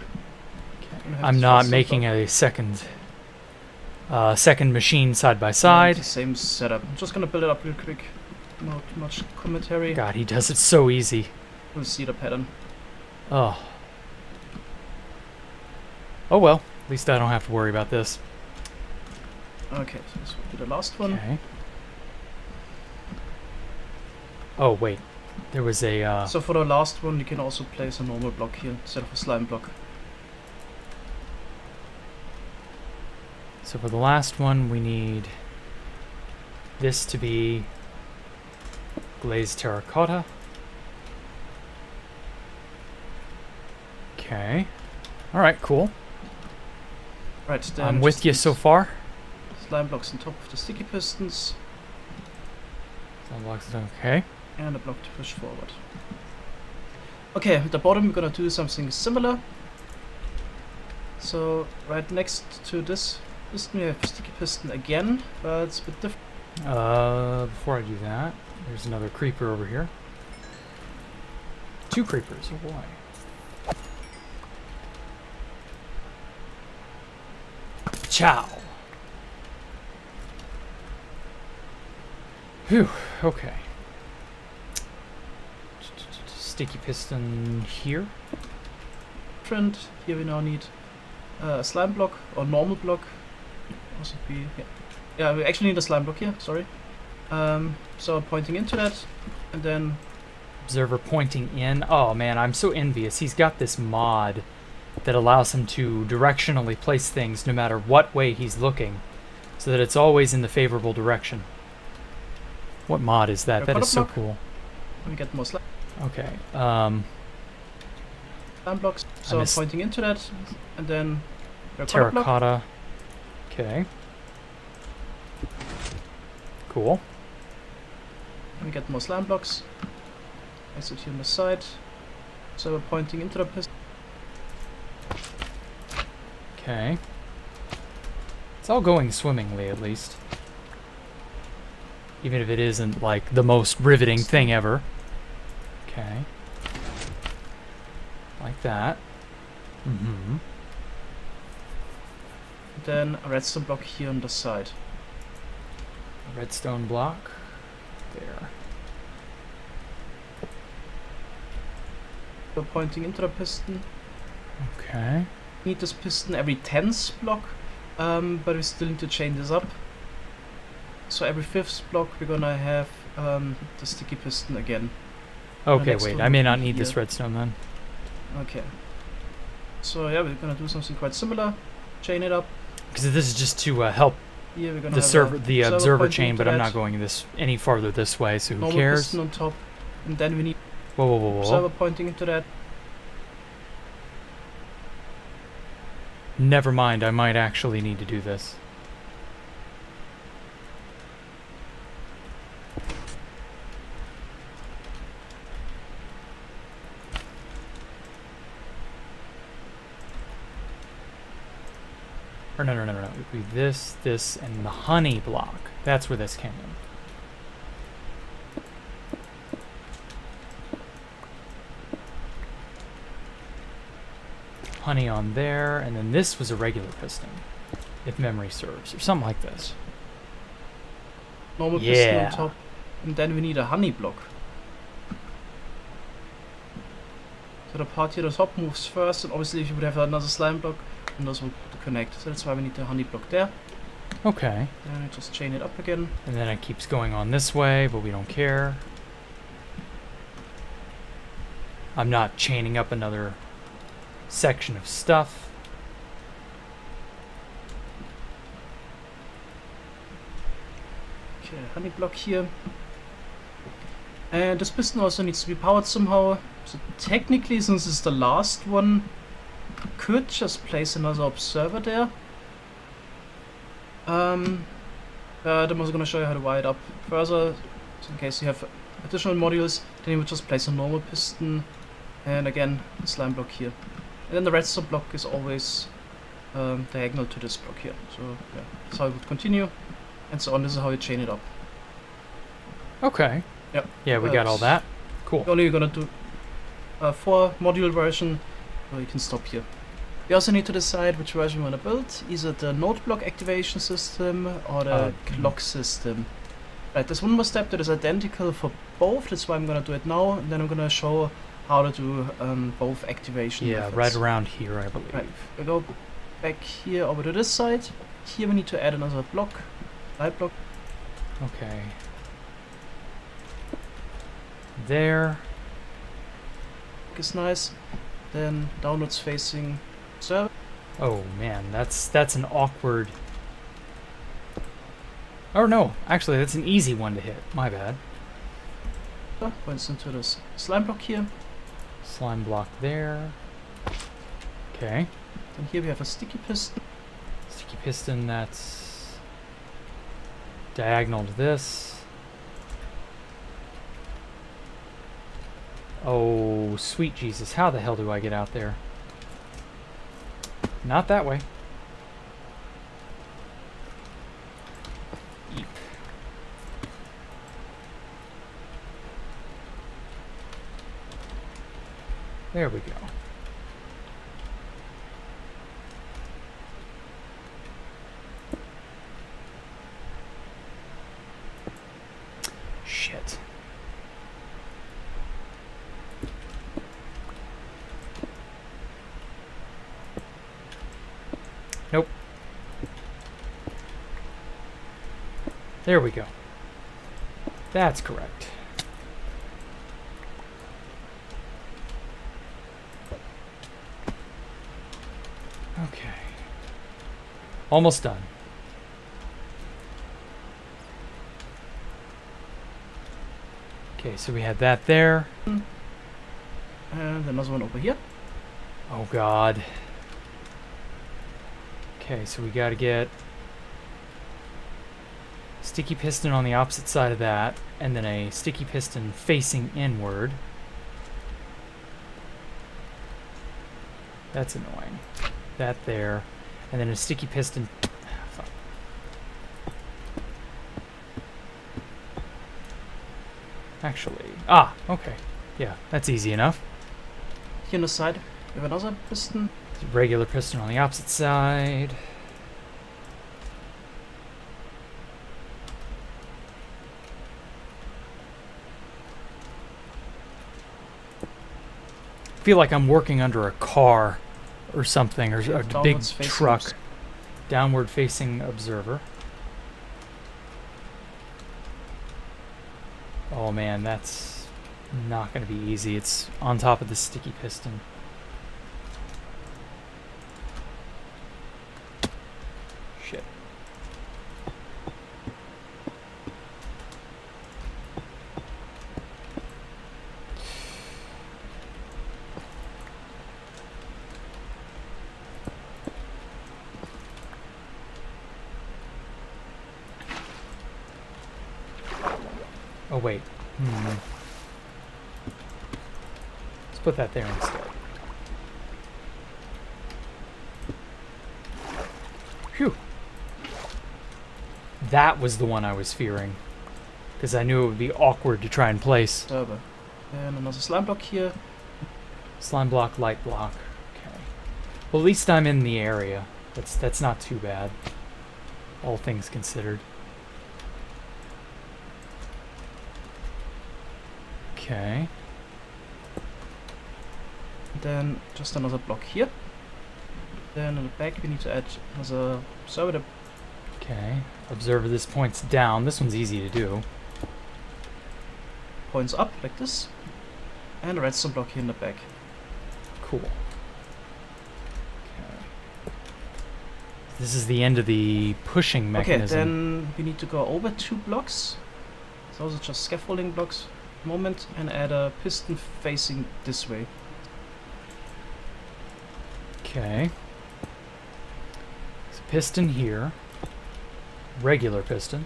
I'm not making a second machine side by side. The same setup. I'm just gonna build it up real quick. Not much commentary. God, he does it so easy. We'll see the pattern. Oh. Oh well, at least I don't have to worry about this. Okay, so this will be the last one. Okay. Oh wait, there was a. So for the last one, you can also place a normal block here instead of a slime block. So for the last one, we need this to be glazed terracotta. Okay. All right, cool. Right, then I'm with you so far. Slime blocks on top of the sticky pistons. Slime blocks, okay. And a block to push forward. Okay, at the bottom we're gonna do something similar. So right next to this piston we have a sticky piston again, but it's a bit different. Before I do that, there's another creeper over here. 2 creepers, oh boy. Ciao. Phew, okay. Sticky piston here. Here we now need a slime block or normal block. Also be yeah, we actually need a slime block here. Sorry. So pointing into that, and then Observer pointing in. Oh man, I'm so envious. He's got this mod that allows him to directionally place things no matter what way he's looking, so that it's always in the favorable direction. What mod is that? That is so cool. We get more slime Okay. blocks. So pointing into that, and then Terracotta. Okay. Cool. And we get more slime blocks. Place it here on the side. So we're pointing into the piston. Okay. It's all going swimmingly, at least. Even if it isn't, like, the most riveting thing ever. Okay. Like that. Mm-hmm. Then a redstone block here on the side. A redstone block. There. We're pointing into the piston. Okay. Need this piston every 10th block, but we still need to chain this up. So every 5th block we're gonna have the sticky piston again. Okay, next wait. one I may will not be need this here. redstone then. Okay. So yeah, we're gonna do something quite similar. Chain it up. Because this is just to help Here we're gonna the have server, a the server observer pointing chain, into but I'm that. not going this any farther this way, so who Normal cares? piston on top, and then we need Whoa, whoa, whoa, server whoa. pointing into that. Never mind, I might actually need to do this. Or no. It would be this, and the honey block. That's where this came in. Honey on there, and then this was a regular piston, if memory serves, or something like this. Normal piston Yeah. on top, and then we need a honey block. So the part here, the top moves first, and obviously if you would have another slime block, and those would connect. So that's why we need the honey block there. Okay. Then we just chain it up again. And then it keeps going on this way, but we don't care. I'm not chaining up another section of stuff. Okay, honey block here. And this piston also needs to be powered somehow. So technically, since it's the last one, could just place another observer there. I'm also going to show you how to wire it up further, so in case you have additional modules. Then you would just place a normal piston, and again the slime block here. And then the redstone block is always diagonal to this block here. So yeah, that's how it would continue, and so on. This is how you chain it up. Okay. Yep. Yeah, we got all that. Cool. We're only going to do a 4 module version, so you can stop here. We also need to decide which version we want to build, either the node block activation system or the clock system. Right, there's one more step that is identical for both, that's why I'm going to do it now, and then I'm going to show how to do both activation methods. Right around here, I believe. Right, we go back here over to this side. Here we need to add another block, light block. Okay. There. Is nice. Then downwards facing server. Oh man, that's an awkward. Oh no, actually that's an easy one to hit. My bad. Points into this slime block here. Slime block there. Okay. Then here we have a sticky piston. Sticky piston that's diagonal to this. Oh, sweet Jesus. How the hell do I get out there? Not that way. Eep. There we go. Shit. Nope. There we go. That's correct. Okay. Almost done. Okay, so we had that there. And another one over here. Oh God. Okay, so we gotta get sticky piston on the opposite side of that, and then a sticky piston facing inward. That's annoying. That there, and then a sticky piston. Fuck. Actually, okay, yeah, that's easy enough. Here on the side, we have another piston. Regular piston on the opposite side. I feel like I'm working under a car or something, or a big truck. Downward facing observer. Oh man, that's not going to be easy. It's on top of the sticky piston. Shit. Oh wait. Let's put that there instead. Phew. That was the one I was fearing. Because I knew it would be awkward to try and place. Turbo. And another slime block here. Slime block, light block. Okay. Well, at least I'm in the area. That's not too bad. All things considered. Okay. Then just another block here. Then in the back we need to add another observer. Okay. Observer, this points down. This one's easy to do. Points up like this. And a redstone block here in the back. Cool. Okay. This is the end of the pushing mechanism. Okay, then we need to go over 2 blocks. Those are just scaffolding blocks. Moment, and add a piston facing this way. Okay. So piston here. Regular piston.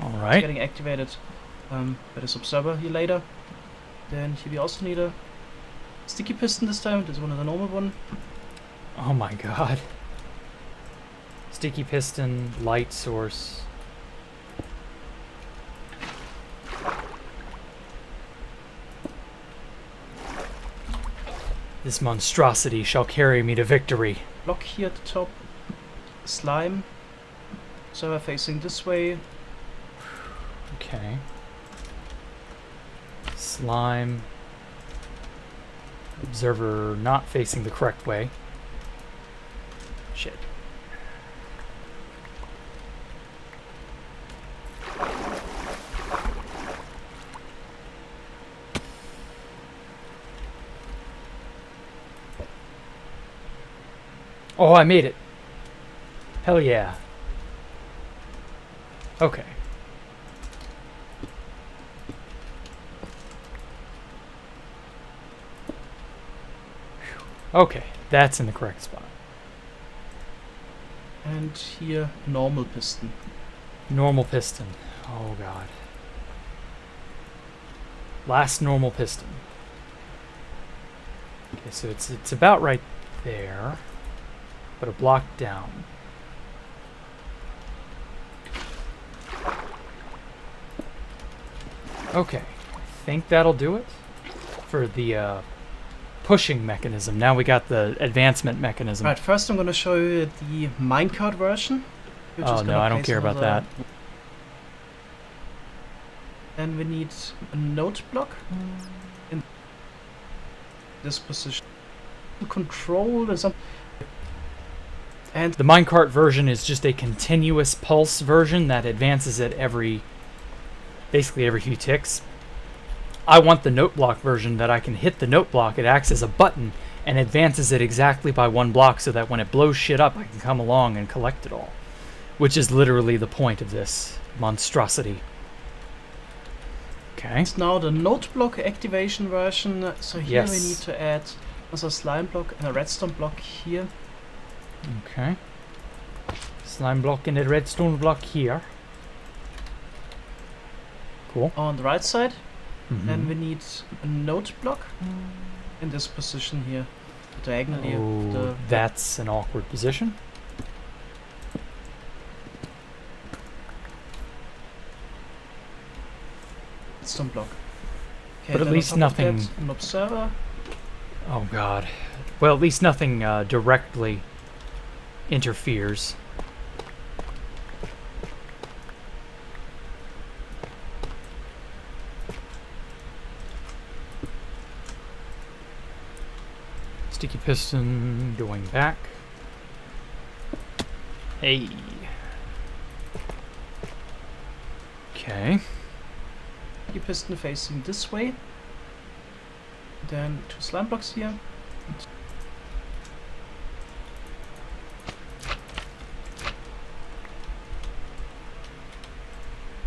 All right. It's getting activated by this observer here later. Then here we also need a sticky piston this time. This one is a normal one. Oh my god. Sticky piston, light source. This monstrosity shall carry me to victory. Block here at the top. Slime. Server facing this way. Okay. Slime. Observer not facing the correct way. Shit. Oh, I made it. Hell yeah. Okay. Okay, that's in the correct spot. And here, normal piston. Normal piston. Oh god. Last normal piston. Okay, so it's about right there, but a block down. Okay, I think that'll do it for the pushing mechanism. Now we got the advancement mechanism. Right, first I'm going to show you the minecart version. Oh no, I don't care about that. Then we need a note block in this position. Control and some. And the minecart version is just a continuous pulse version that advances at basically every few ticks. I want the note block version that I can hit the note block, it acts as a button and advances it exactly by 1 block so that when it blows shit up I can come along and collect it all. Which is literally the point of this monstrosity. Okay. It's now the node block activation version. So here we Yes. need to add also slime block and a redstone block here. Okay. Slime block and a redstone block here. Cool. On the right side. Then Mhm. we need a node block in this position here. Diagonally of Oh, the that's an awkward position. redstone block. Okay, But at then on least top of nothing- that, an observer. Oh god. Well, at least nothing directly interferes. Sticky piston going back. Hey. Okay. Sticky piston facing this way. Then 2 slime blocks here.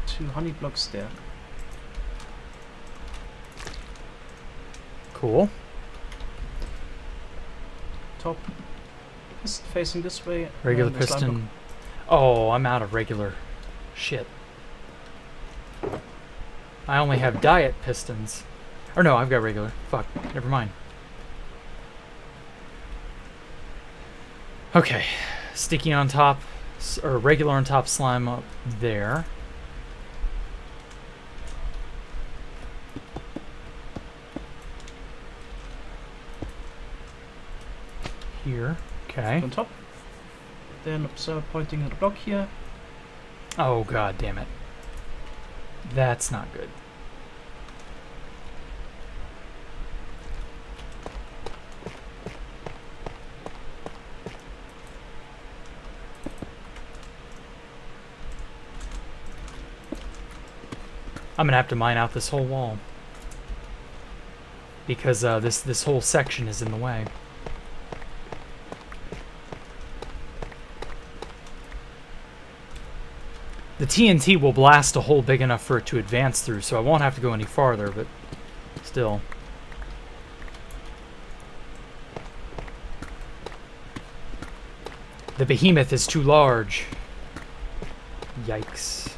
2 honey blocks there. Cool. Top piston facing this way. Regular and the slime block. piston. Oh, I'm out of regular. Shit. I only have diet pistons. Or no, I've got regular. Fuck. Never mind. Okay. Sticky on top, or regular on top, slime up there. Here. Okay. On top. Then observer pointing at the block here. Oh god damn it. That's not good. I'm gonna have to mine out this whole wall because this whole section is in the way. The TNT will blast a hole big enough for it to advance through, so I won't have to go any farther, but still. The behemoth is too large. Yikes.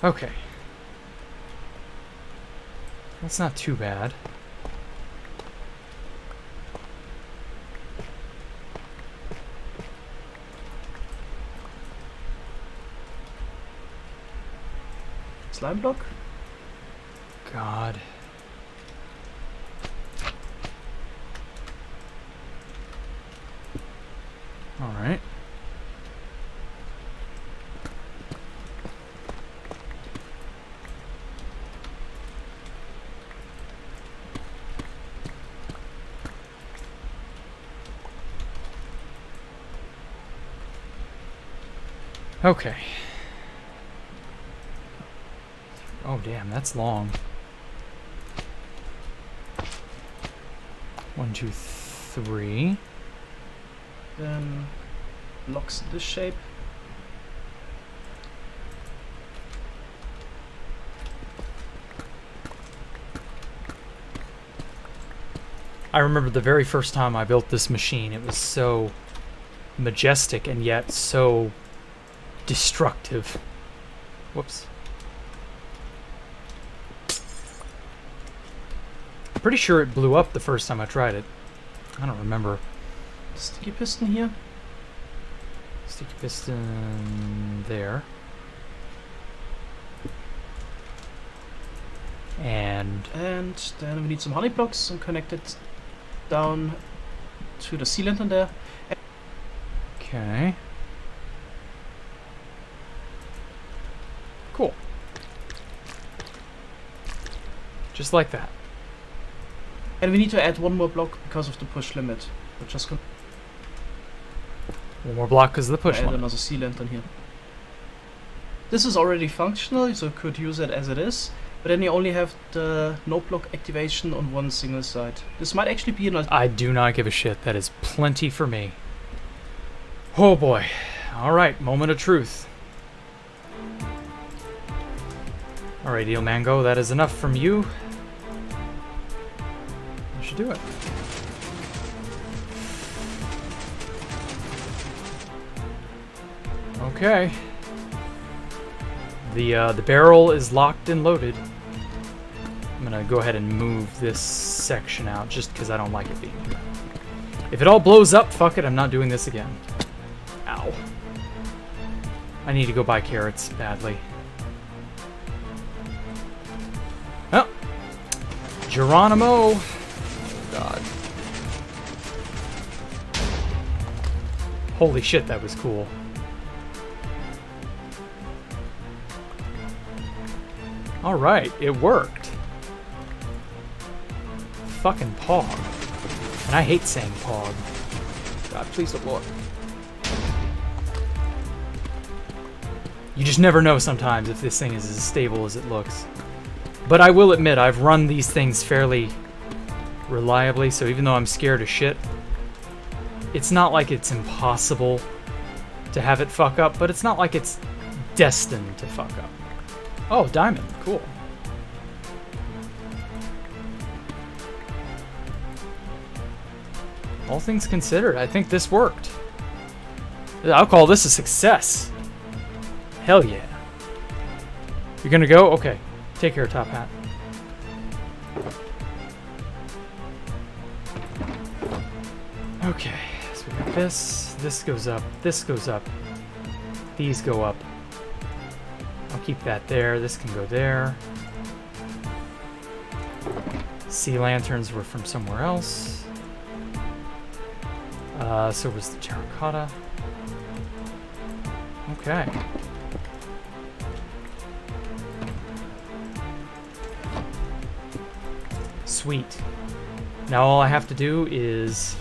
Okay. That's not too bad. Slime block. God. All right. Okay. Oh damn, that's long. 1, 2, 3. Then blocks this shape. I remember the very first time I built this machine. It was so majestic and yet so destructive. Whoops. Pretty sure it blew up the first time I tried it. I don't remember. Sticky piston here. Sticky piston there. And And then we need some honey blocks and connect it down to the sealant in there. okay. Cool. Just like that. And we need to add one more block because of the push limit. We're just gonna One more block because of the push add limit. another sealant in here. This is already functional, so you could use it as it is. But then you only have the no block activation on one single side. This might actually be an I do not give a shit. That is plenty for me. Oh boy. Alright, moment of truth. Alright, Eel Mango, that is enough from you. I should do it. Okay. The barrel is locked and loaded. I'm gonna go ahead and move this section out just because I don't like it being here. If it all blows up, fuck it, I'm not doing this again. Ow. I need to go buy carrots badly. Oh. Geronimo. Oh, God. Holy shit, that was cool. Alright, it worked. Fucking Pog. And I hate saying Pog. God, please don't blow it. You just never know sometimes if this thing is as stable as it looks. But I will admit, I've run these things fairly reliably, so even though I'm scared of shit, it's not like it's impossible to have it fuck up, but it's not like it's destined to fuck up. Oh, diamond. Cool. All things considered, I think this worked. I'll call this a success. Hell yeah. You're gonna go? Okay. Take care, Top Hat. Okay. So we got this. This goes up. This goes up. These go up. I'll keep that there. This can go there. Sea lanterns were from somewhere else. So was the terracotta. Okay. Sweet. Now all I have to do is...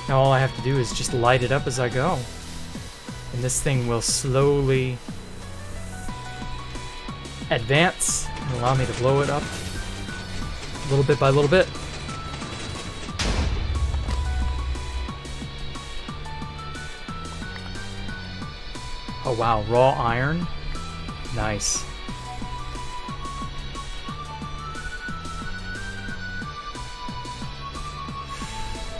Now all I have to do is just light it up as I go. And this thing will slowly advance and allow me to blow it up little bit by little bit. Oh wow, raw iron. Nice.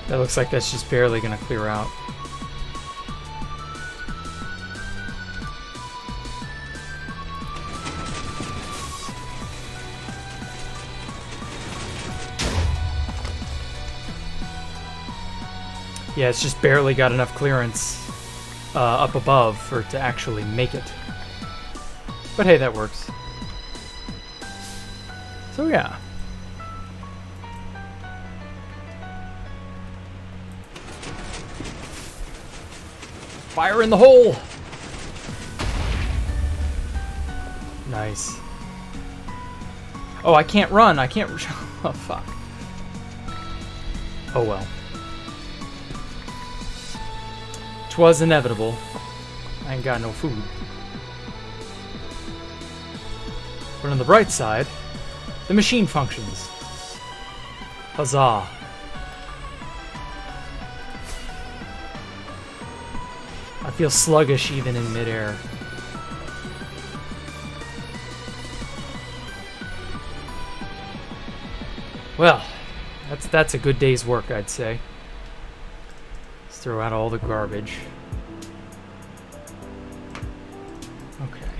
That looks like that's just barely gonna clear out. Yeah, it's just barely got enough clearance up above for it to actually make it. But hey, that works. So yeah. Fire in the hole! Nice. Oh, I can't run. I can't... Oh, fuck. Oh, well. 'Twas inevitable. I ain't got no food. But on the bright side, the machine functions. Huzzah. I feel sluggish even in midair. Well, that's a good day's work, I'd say. Let's throw out all the garbage. Okay.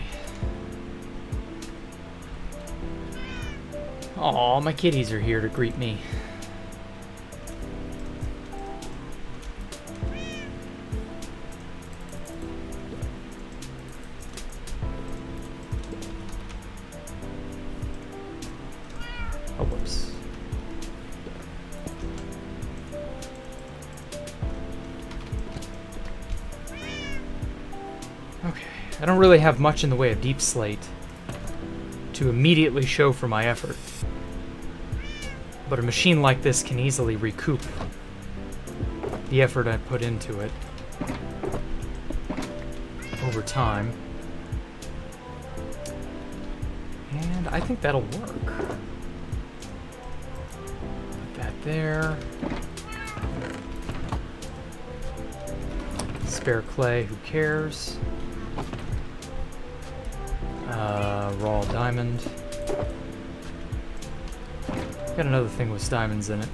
Aw, my kitties are here to greet me. Oh, whoops. Okay, I don't really have much in the way of deep slate to immediately show for my effort. But a machine like this can easily recoup the effort I put into it over time. And I think that'll work. Put that there. Spare clay, who cares? Raw diamond. Got another thing with diamonds in it.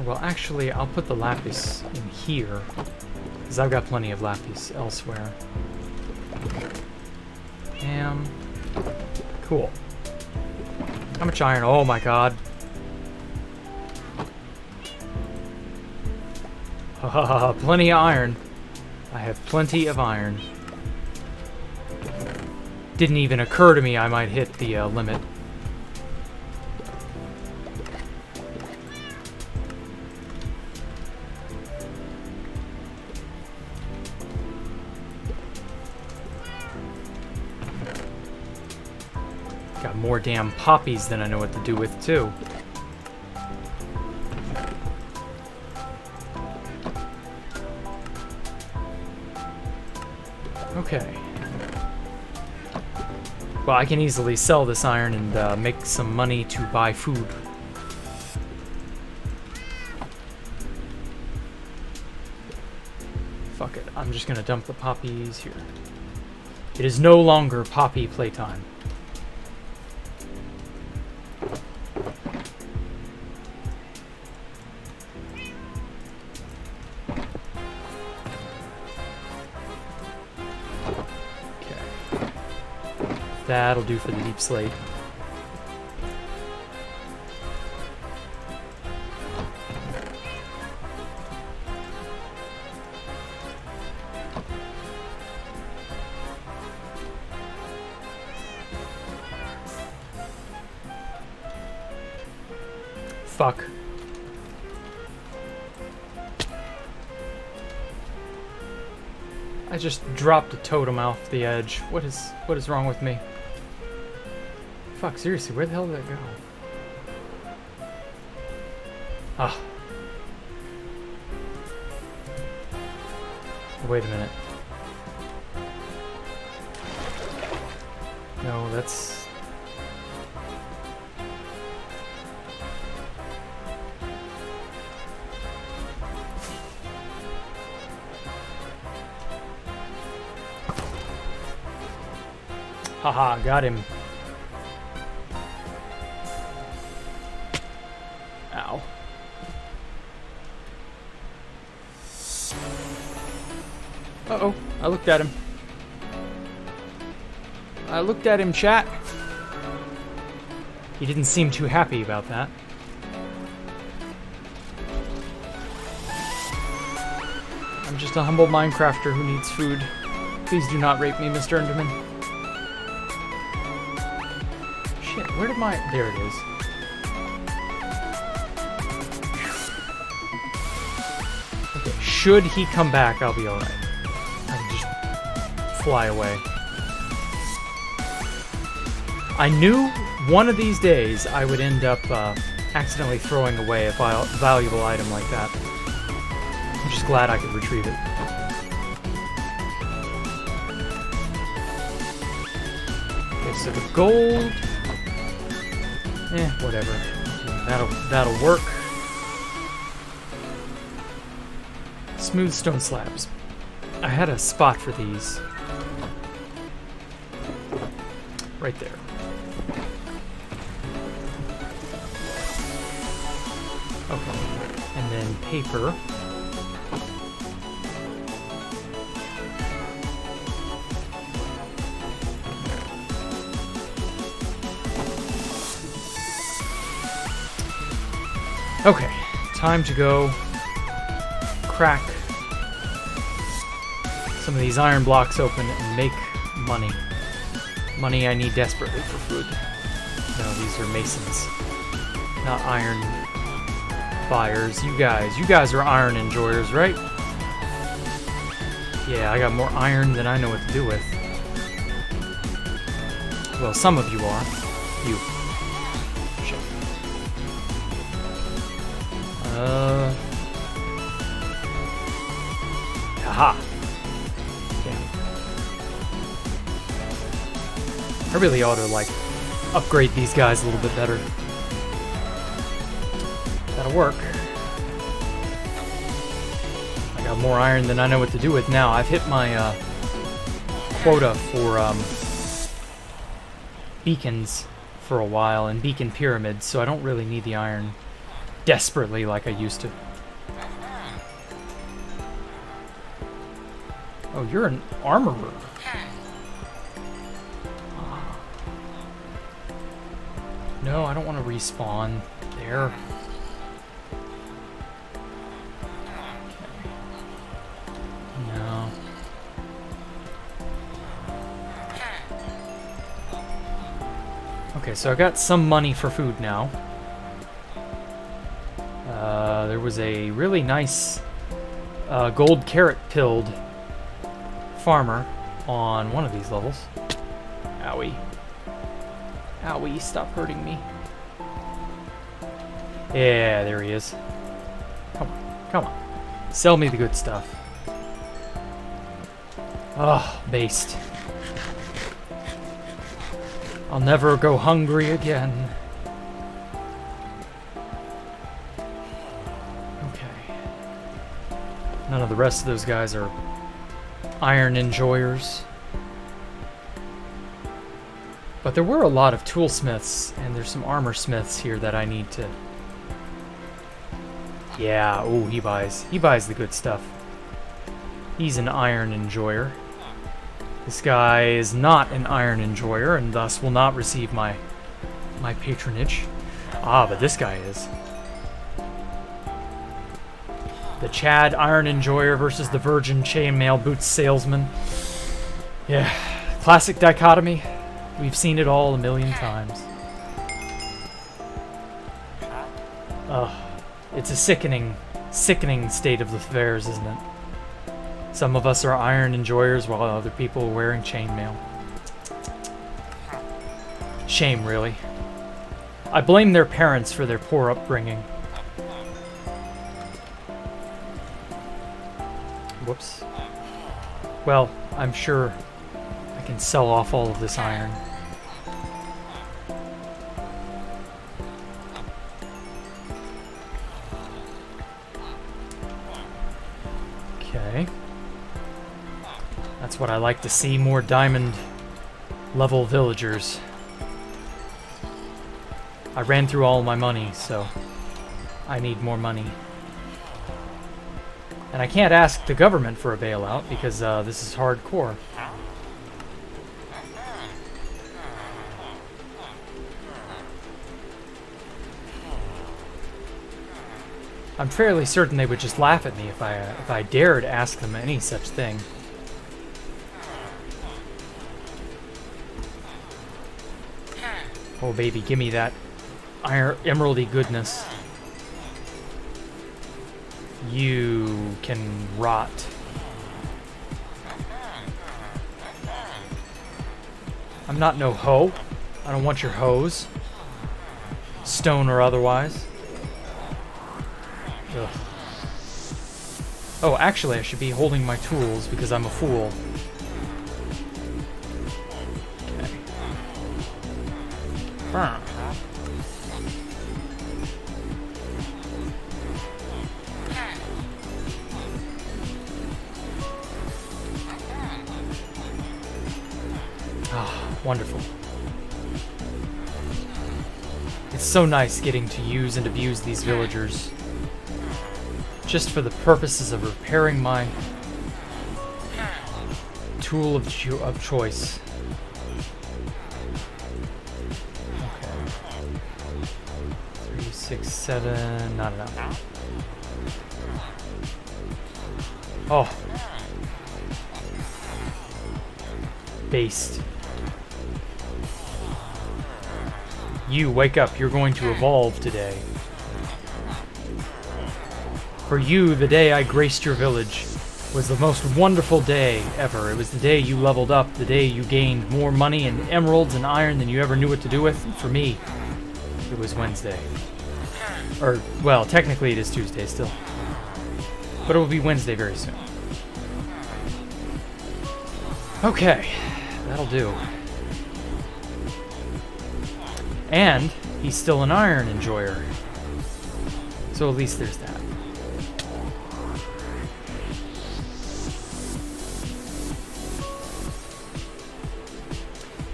Well, actually, I'll put the lapis in here, because I've got plenty of lapis elsewhere. Cool. How much iron? Oh my god. Haha, plenty of iron. I have plenty of iron. Didn't even occur to me I might hit the limit. Got more damn poppies than I know what to do with, too. Okay. Well, I can easily sell this iron and make some money to buy food. Fuck it, I'm just gonna dump the poppies here. It is no longer poppy playtime. That'll do for the deep slate. Fuck. I just dropped a totem off the edge. What is wrong with me? Fuck, seriously, where the hell did that go? Ah. Wait a minute. No, that's... Haha, got him. Ow. Uh-oh, I looked at him. I looked at him, chat. He didn't seem too happy about that. I'm just a humble Minecrafter who needs food. Please do not rape me, Mr. Enderman. Shit, where did my... There it is. Okay, should he come back, I'll be alright. I can just fly away. I knew one of these days I would end up accidentally throwing away a valuable item like that. I'm just glad I could retrieve it. Okay, so the gold... whatever. That'll work. Smooth stone slabs. I had a spot for these. Right there. Okay. And then paper. Okay, time to go crack some of these iron blocks open and make money. Money I need desperately for food. No, these are masons, not iron buyers. You guys are iron enjoyers, right? Yeah, I got more iron than I know what to do with. Well, some of you are. You. Aha! Yeah. I really ought to, like, upgrade these guys a little bit better. That'll work. I got more iron than I know what to do with now. I've hit my quota for beacons for a while and beacon pyramids, so I don't really need the iron desperately like I used to. Oh, you're an armorer. No, I don't want to respawn there. Okay. No. Okay, so I got some money for food now. There was a really nice gold carrot-pilled farmer on one of these levels. Owie. Owie, stop hurting me. Yeah, there he is. Come on, come on. Sell me the good stuff. Oh, based. I'll never go hungry again. Okay. None of the rest of those guys are iron enjoyers. But there were a lot of toolsmiths, and there's some armor smiths here that I need to... Yeah, oh, he buys the good stuff. He's an iron enjoyer. This guy is not an iron enjoyer, and thus will not receive my patronage. Ah, but this guy is. The Chad iron enjoyer versus the virgin chainmail boots salesman. Yeah, classic dichotomy. We've seen it all a million times. Ugh, it's a sickening state of affairs, isn't it? Some of us are iron enjoyers while other people are wearing chainmail. Shame, really. I blame their parents for their poor upbringing. Whoops. Well, I'm sure I can sell off all of this iron. Okay. That's what I like to see, more diamond level villagers. I ran through all my money, so I need more money. And I can't ask the government for a bailout because this is hardcore. I'm fairly certain they would just laugh at me if I dared ask them any such thing. Oh baby, give me that emeraldy goodness. You can rot. I'm not no hoe. I don't want your hoes. Stone or otherwise. Ugh. Oh, actually, I should be holding my tools because I'm a fool. Okay. Burn. Ah, wonderful. It's so nice getting to use and abuse these villagers. Just for the purposes of repairing my tool of choice. Okay. 3, 6, 7, not enough. Oh. Based. You, wake up. You're going to evolve today. For you, the day I graced your village was the most wonderful day ever. It was the day you leveled up, the day you gained more money and emeralds and iron than you ever knew what to do with. And for me, it was Wednesday. Or, well, technically it is Tuesday still. But it will be Wednesday very soon. Okay, that'll do. And he's still an iron enjoyer. So at least there's that.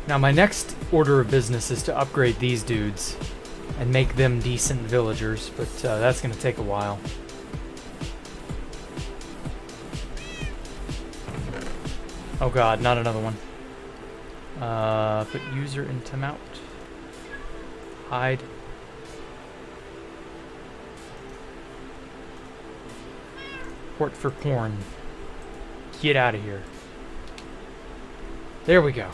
Now my next order of business is to upgrade these dudes and make them decent villagers, but that's going to take a while. Oh god, not another one. Put user in timeout. Hide. Port for porn. Get out of here. There we go.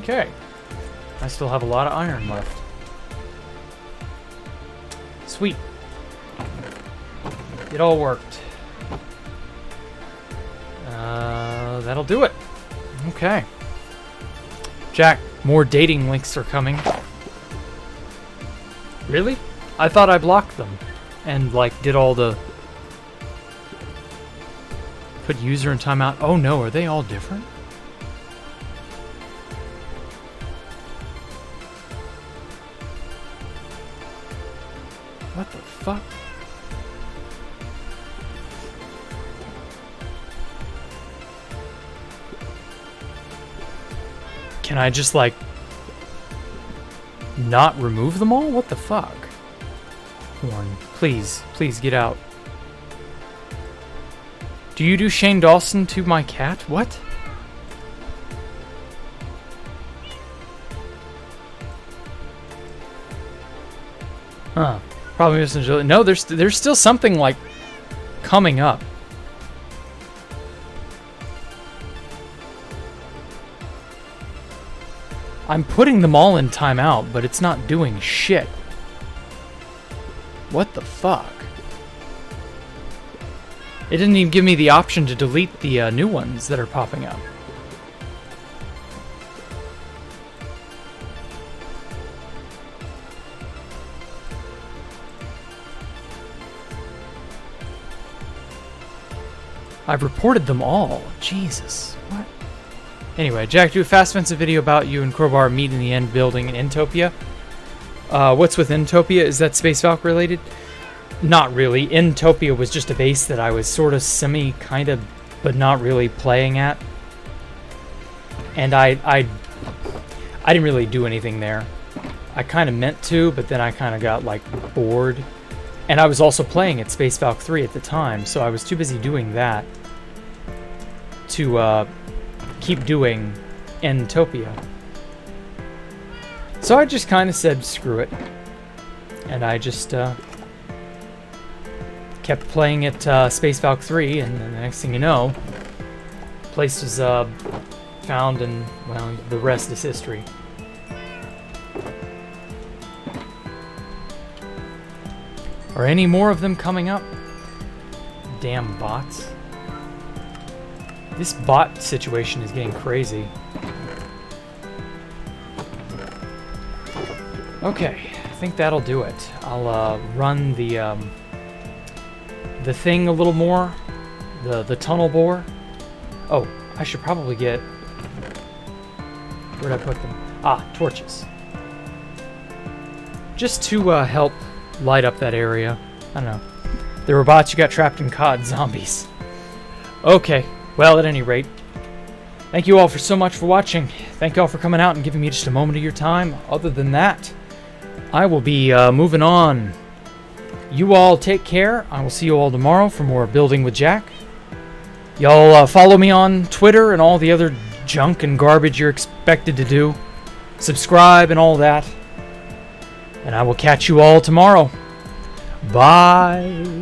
Okay. I still have a lot of iron left. Sweet. It all worked. That'll do it. Okay. Jack, more dating links are coming. Really? I thought I blocked them. And, like, did all the... Put user in timeout. Oh no, are they all different? What the fuck? Can I just, like, not remove them all? What the fuck? Horn, please, please get out. Do you do Shane Dawson to my cat? What? Huh. Probably misunderstood. No, there's still something, like, coming up. I'm putting them all in timeout, but it's not doing shit. What the fuck? It didn't even give me the option to delete the new ones that are popping up. I've reported them all. Jesus. What? Anyway, Jack, do a fast offensive video about you and Crowbar meet in the end building in Entopia. What's with Entopia? Is that Space Valk related? Not really. Entopia was just a base that I was sort of kind of, but not really playing at. And I didn't really do anything there. I kind of meant to, but then I kind of got, like, bored. And I was also playing at Space Valk 3 at the time, so I was too busy doing that to keep doing Entopia. So I just kind of said, screw it. And I just kept playing at Space Valk 3, and the next thing you know, the place was found, and, well, the rest is history. Are any more of them coming up? Damn bots. This bot situation is getting crazy. Okay, I think that'll do it. I'll run the thing a little more, the tunnel bore. Oh, I should probably get... Where'd I put them? Ah, torches. Just to help light up that area. I don't know. There were bots who got trapped in COD zombies. Okay, well, at any rate, thank you all so much for watching. Thank you all for coming out and giving me just a moment of your time. Other than that, I will be moving on. You all take care. I will see you all tomorrow for more Building with Jack. Y'all follow me on Twitter and all the other junk and garbage you're expected to do. Subscribe and all that. And I will catch you all tomorrow. Bye.